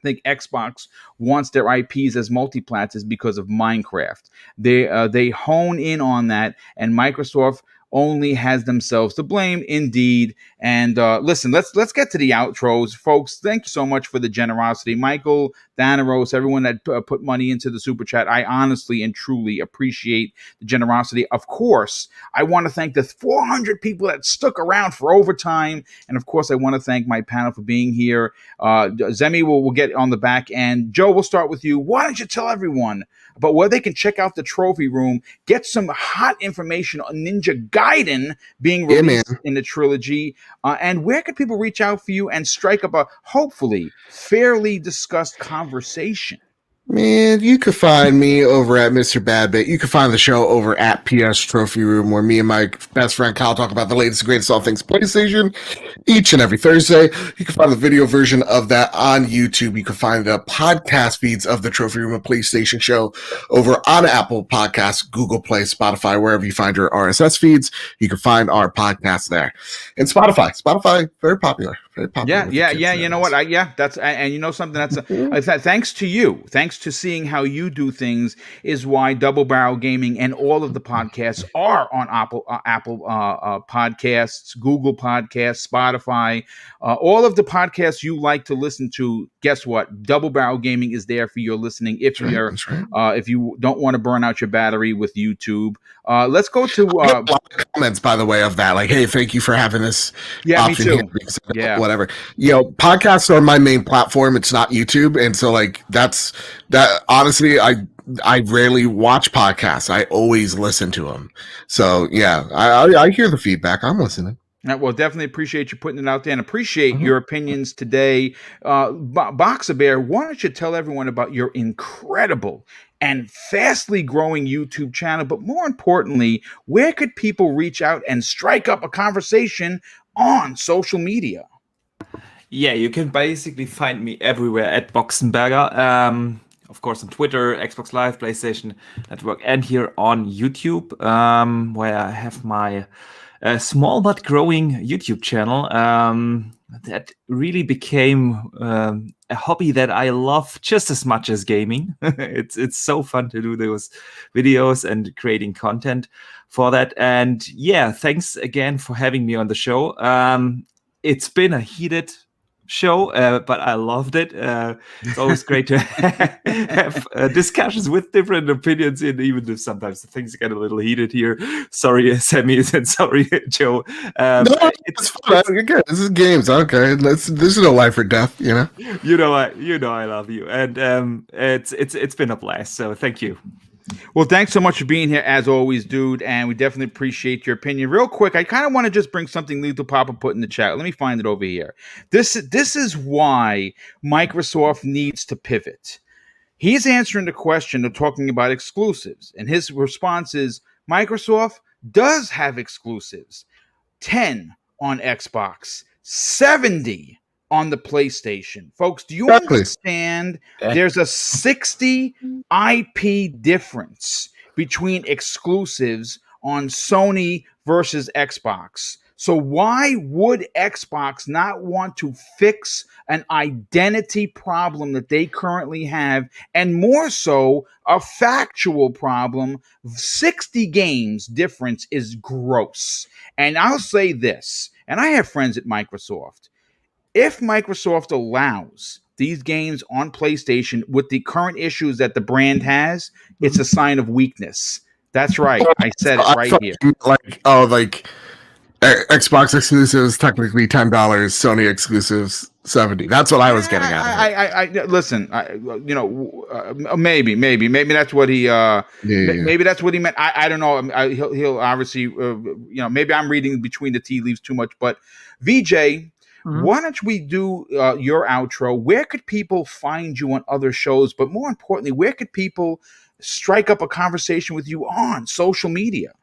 Speaker 1: think Xbox wants their IPs as multiplats is because of Minecraft. They hone in on that, and Microsoft only has themselves to blame, indeed. And listen, let's get to the outros, folks. Thank you so much for the generosity, Michael, Thanaros, everyone that put money into the super chat. I honestly and truly appreciate the generosity. Of course, I want to thank the 400 people that stuck around for overtime, and of course, I want to thank my panel for being here. Zemi will get on the back end. Joe, we'll start with you. Why don't you tell everyone about where they can check out the trophy room, get some hot information on Ninja Gaiden being released in the trilogy, and where could people reach out for you and strike up a hopefully fairly discussed conversation?
Speaker 3: Man, you could find me over at Mr. Badbit. You can find the show over at PS Trophy Room, where me and my best friend Kyle talk about the latest and greatest all things PlayStation each and every Thursday. You can find the video version of that on YouTube. You can find the podcast feeds of the Trophy Room of PlayStation show over on Apple Podcasts, Google Play, Spotify, wherever you find your RSS feeds. You can find our podcast there. And Spotify, very popular. Very popular.
Speaker 1: Yeah. You know what? That's and you know something. That's thanks to you. Thanks to seeing how you do things is why Double Barrel Gaming and all of the podcasts are on Apple Podcasts, Google Podcasts, Spotify, all of the podcasts you like to listen to. Guess what? Double Barrel Gaming is there for your listening. If if you don't want to burn out your battery with YouTube, let's go to
Speaker 3: a lot of comments, by the way, of that. Like, hey, thank you for having this.
Speaker 1: Yeah, me too.
Speaker 3: Whatever. Podcasts are my main platform. It's not YouTube, and so like that. Honestly, I rarely watch podcasts. I always listen to them. So yeah, I hear the feedback. I'm listening.
Speaker 1: Well, definitely appreciate you putting it out there and appreciate your opinions today. Boxer Bear, why don't you tell everyone about your incredible and fastly growing YouTube channel, but more importantly, where could people reach out and strike up a conversation on social media?
Speaker 4: Yeah, you can basically find me everywhere at Boxenberger. Of course, on Twitter, Xbox Live, PlayStation Network, and here on YouTube, where I have my small but growing YouTube channel that really became a hobby that I love just as much as gaming. It's so fun to do those videos and creating content for that. And yeah, thanks again for having me on the show. It's been a heated show, but I loved it. It's always great to have discussions with different opinions, and even if sometimes things get a little heated here. Sorry, Sammy, and sorry, Joe.
Speaker 3: No, it's fun. You're good. This is games. Okay, this is no life or death. You know.
Speaker 4: I love you, and it's been a blast. So thank you.
Speaker 1: Well, thanks so much for being here, as always, dude, and we definitely appreciate your opinion. Real quick, I kind of want to just bring something Lethal Papa put in the chat. Let me find it over here. This is why Microsoft needs to pivot. He's answering the question of talking about exclusives, and his response is Microsoft does have exclusives. 10 on Xbox, 70 on the PlayStation. Folks, do you understand there's a 60 IP difference between exclusives on Sony versus Xbox? So why would Xbox not want to fix an identity problem that they currently have, and more so, a factual problem? 60 games difference is gross. And I'll say this, and I have friends at Microsoft. If Microsoft allows these games on PlayStation with the current issues that the brand has, it's a sign of weakness. That's right. I said it right here.
Speaker 3: Like Xbox exclusives technically $10, Sony exclusives $70. That's what I was getting at.
Speaker 1: Listen. Maybe that's what he. Maybe that's what he meant. I don't know. He'll obviously. Maybe I'm reading between the tea leaves too much. But VJ. Why don't we do your outro? Where could people find you on other shows? But more importantly, where could people strike up a conversation with you on social media?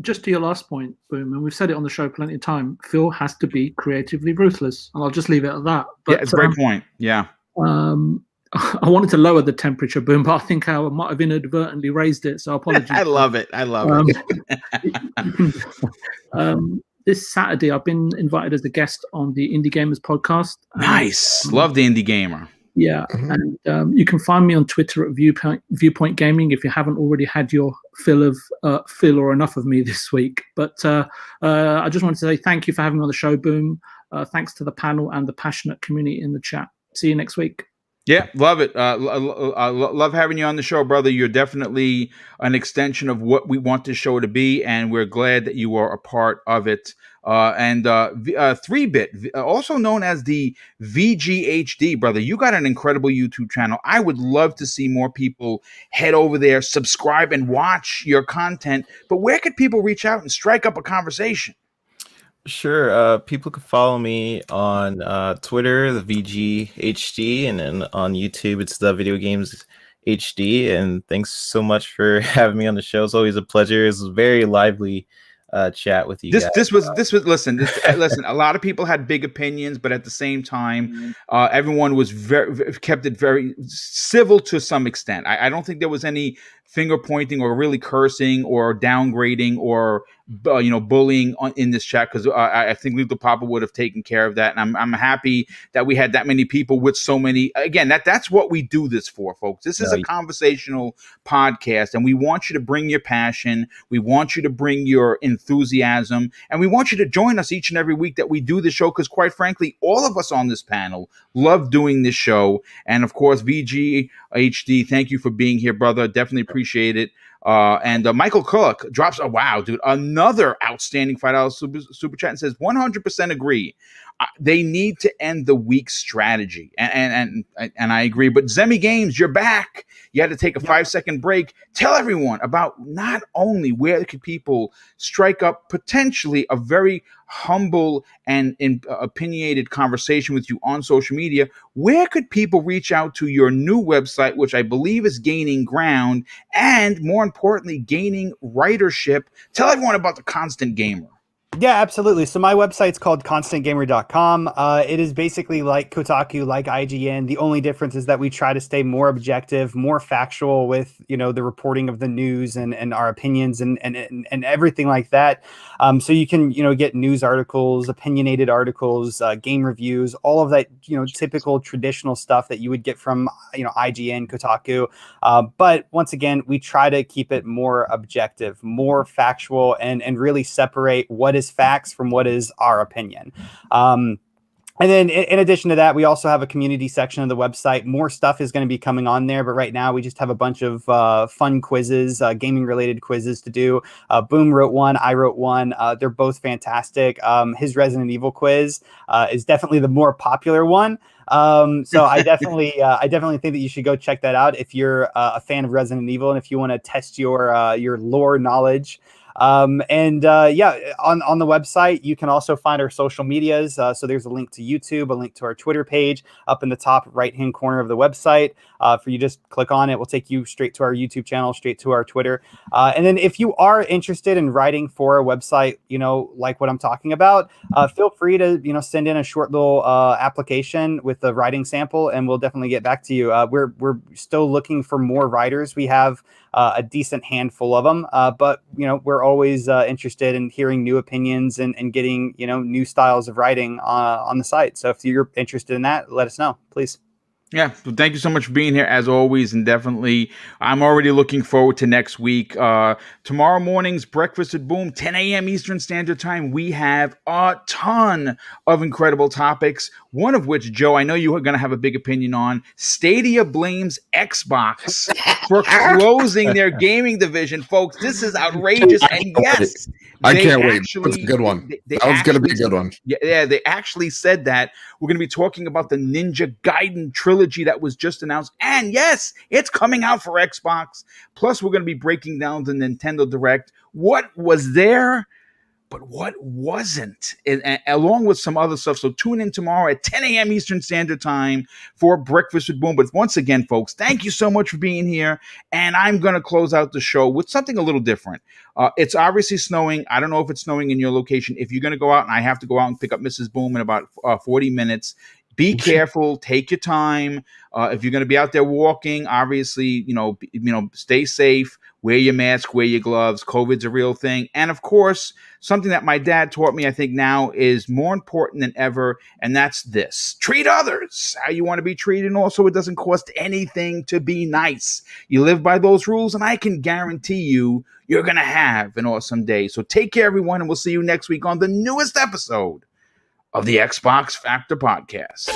Speaker 5: Just to your last point, Boom, and we've said it on the show plenty of time, Phil has to be creatively ruthless. And I'll just leave it at that. But,
Speaker 1: yeah, it's a great point. Yeah.
Speaker 5: I wanted to lower the temperature, Boom, but I think I might have inadvertently raised it. So apologies.
Speaker 1: I love it.
Speaker 5: This Saturday, I've been invited as a guest on the Indie Gamers podcast.
Speaker 1: Nice. Love the Indie Gamer.
Speaker 5: Yeah, and you can find me on Twitter at Viewpoint Gaming if you haven't already had your fill or enough of me this week. But I just wanted to say thank you for having me on the show, Boom. Thanks to the panel and the passionate community in the chat. See you next week.
Speaker 1: Yeah, love it. Love having you on the show, brother. You're definitely an extension of what we want this show to be, and we're glad that you are a part of it. 3-Bit, also known as the VGHD, brother, you got an incredible YouTube channel. I would love to see more people head over there, subscribe, and watch your content. But where could people reach out and strike up a conversation?
Speaker 6: Sure. People can follow me on Twitter, the VGHD, and then on YouTube, it's the Video Games HD. And thanks so much for having me on the show. It's always a pleasure. It's a very lively chat with you guys.
Speaker 1: This was listen. A lot of people had big opinions, but at the same time, everyone was kept it very civil to some extent. I don't think there was any finger pointing or really cursing or downgrading or bullying in this chat, because I think Lethal Papa would have taken care of that, and I'm happy that we had that many people with so many. Again, that's what we do this for, folks. This is a conversational podcast, and we want you to bring your passion, we want you to bring your enthusiasm, and we want you to join us each and every week that we do the show, because quite frankly, all of us on this panel love doing this show. And of course, VGHD, thank you for being here, brother. Definitely appreciate it. And Michael Cook drops wow, dude, another outstanding $5 super chat and says 100% agree. They need to end the weak strategy, and I agree. But Zemi Games, you're back. You had to take a 5-second break. Tell everyone about not only where could people strike up potentially a very humble and opinionated conversation with you on social media. Where could people reach out to your new website, which I believe is gaining ground, and more importantly, gaining ridership? Tell everyone about the Constant Gamer.
Speaker 2: Yeah, absolutely. So my website's called constantgamer.com. It is basically like Kotaku, like IGN. The only difference is that we try to stay more objective, more factual with, the reporting of the news and our opinions and everything like that. So you can, get news articles, opinionated articles, game reviews, all of that, typical traditional stuff that you would get from, IGN, Kotaku. But once again, we try to keep it more objective, more factual, and really separate what is facts from what is our opinion. And then in addition to that, we also have a community section of the website. More stuff is going to be coming on there, but right now we just have a bunch of fun quizzes, gaming related quizzes to do. Boom wrote one, I wrote one. They're both fantastic. His Resident Evil quiz is definitely the more popular one. So I definitely think that you should go check that out if you're a fan of Resident Evil and if you want to test your lore knowledge. On the website, you can also find our social medias. So there's a link to YouTube, a link to our Twitter page up in the top right-hand corner of the website. For you just click on it, will take you straight to our YouTube channel, straight to our Twitter. And then if you are interested in writing for a website, like what I'm talking about, feel free to, send in a short little application with a writing sample, and we'll definitely get back to you. We're still looking for more writers. We have a decent handful of them, but we're always interested in hearing new opinions and getting new styles of writing on the site. So if you're interested in that, let us know, please.
Speaker 1: Yeah, well, thank you so much for being here as always, and definitely I'm already looking forward to next week. Tomorrow morning's Breakfast at Boom, 10 a.m. Eastern Standard Time. We have a ton of incredible topics, one of which, Joe, I know you are going to have a big opinion on. Stadia blames Xbox for closing their gaming division. Folks, this is outrageous, and yes,
Speaker 3: I can't wait. That's a good one. That was going to be a good one.
Speaker 1: Yeah, they actually said that. We're going to be talking about the Ninja Gaiden trilogy that was just announced. And yes, it's coming out for Xbox. Plus, we're going to be breaking down the Nintendo Direct. What was there, but what wasn't, and along with some other stuff. So tune in tomorrow at 10 a.m. Eastern Standard Time for Breakfast with Boom. But once again, folks, thank you so much for being here. And I'm going to close out the show with something a little different. It's obviously snowing. I don't know if it's snowing in your location. If you're going to go out, and I have to go out and pick up Mrs. Boom in about 40 minutes, be careful. Take your time. If you're going to be out there walking, obviously, stay safe. wear your mask, wear your gloves. COVID's a real thing. And of course, something that my dad taught me, I think now is more important than ever. And that's this: treat others how you want to be treated. And also, it doesn't cost anything to be nice. You live by those rules, and I can guarantee you're going to have an awesome day. So take care, everyone. And we'll see you next week on the newest episode of the Xbox Factor Podcast.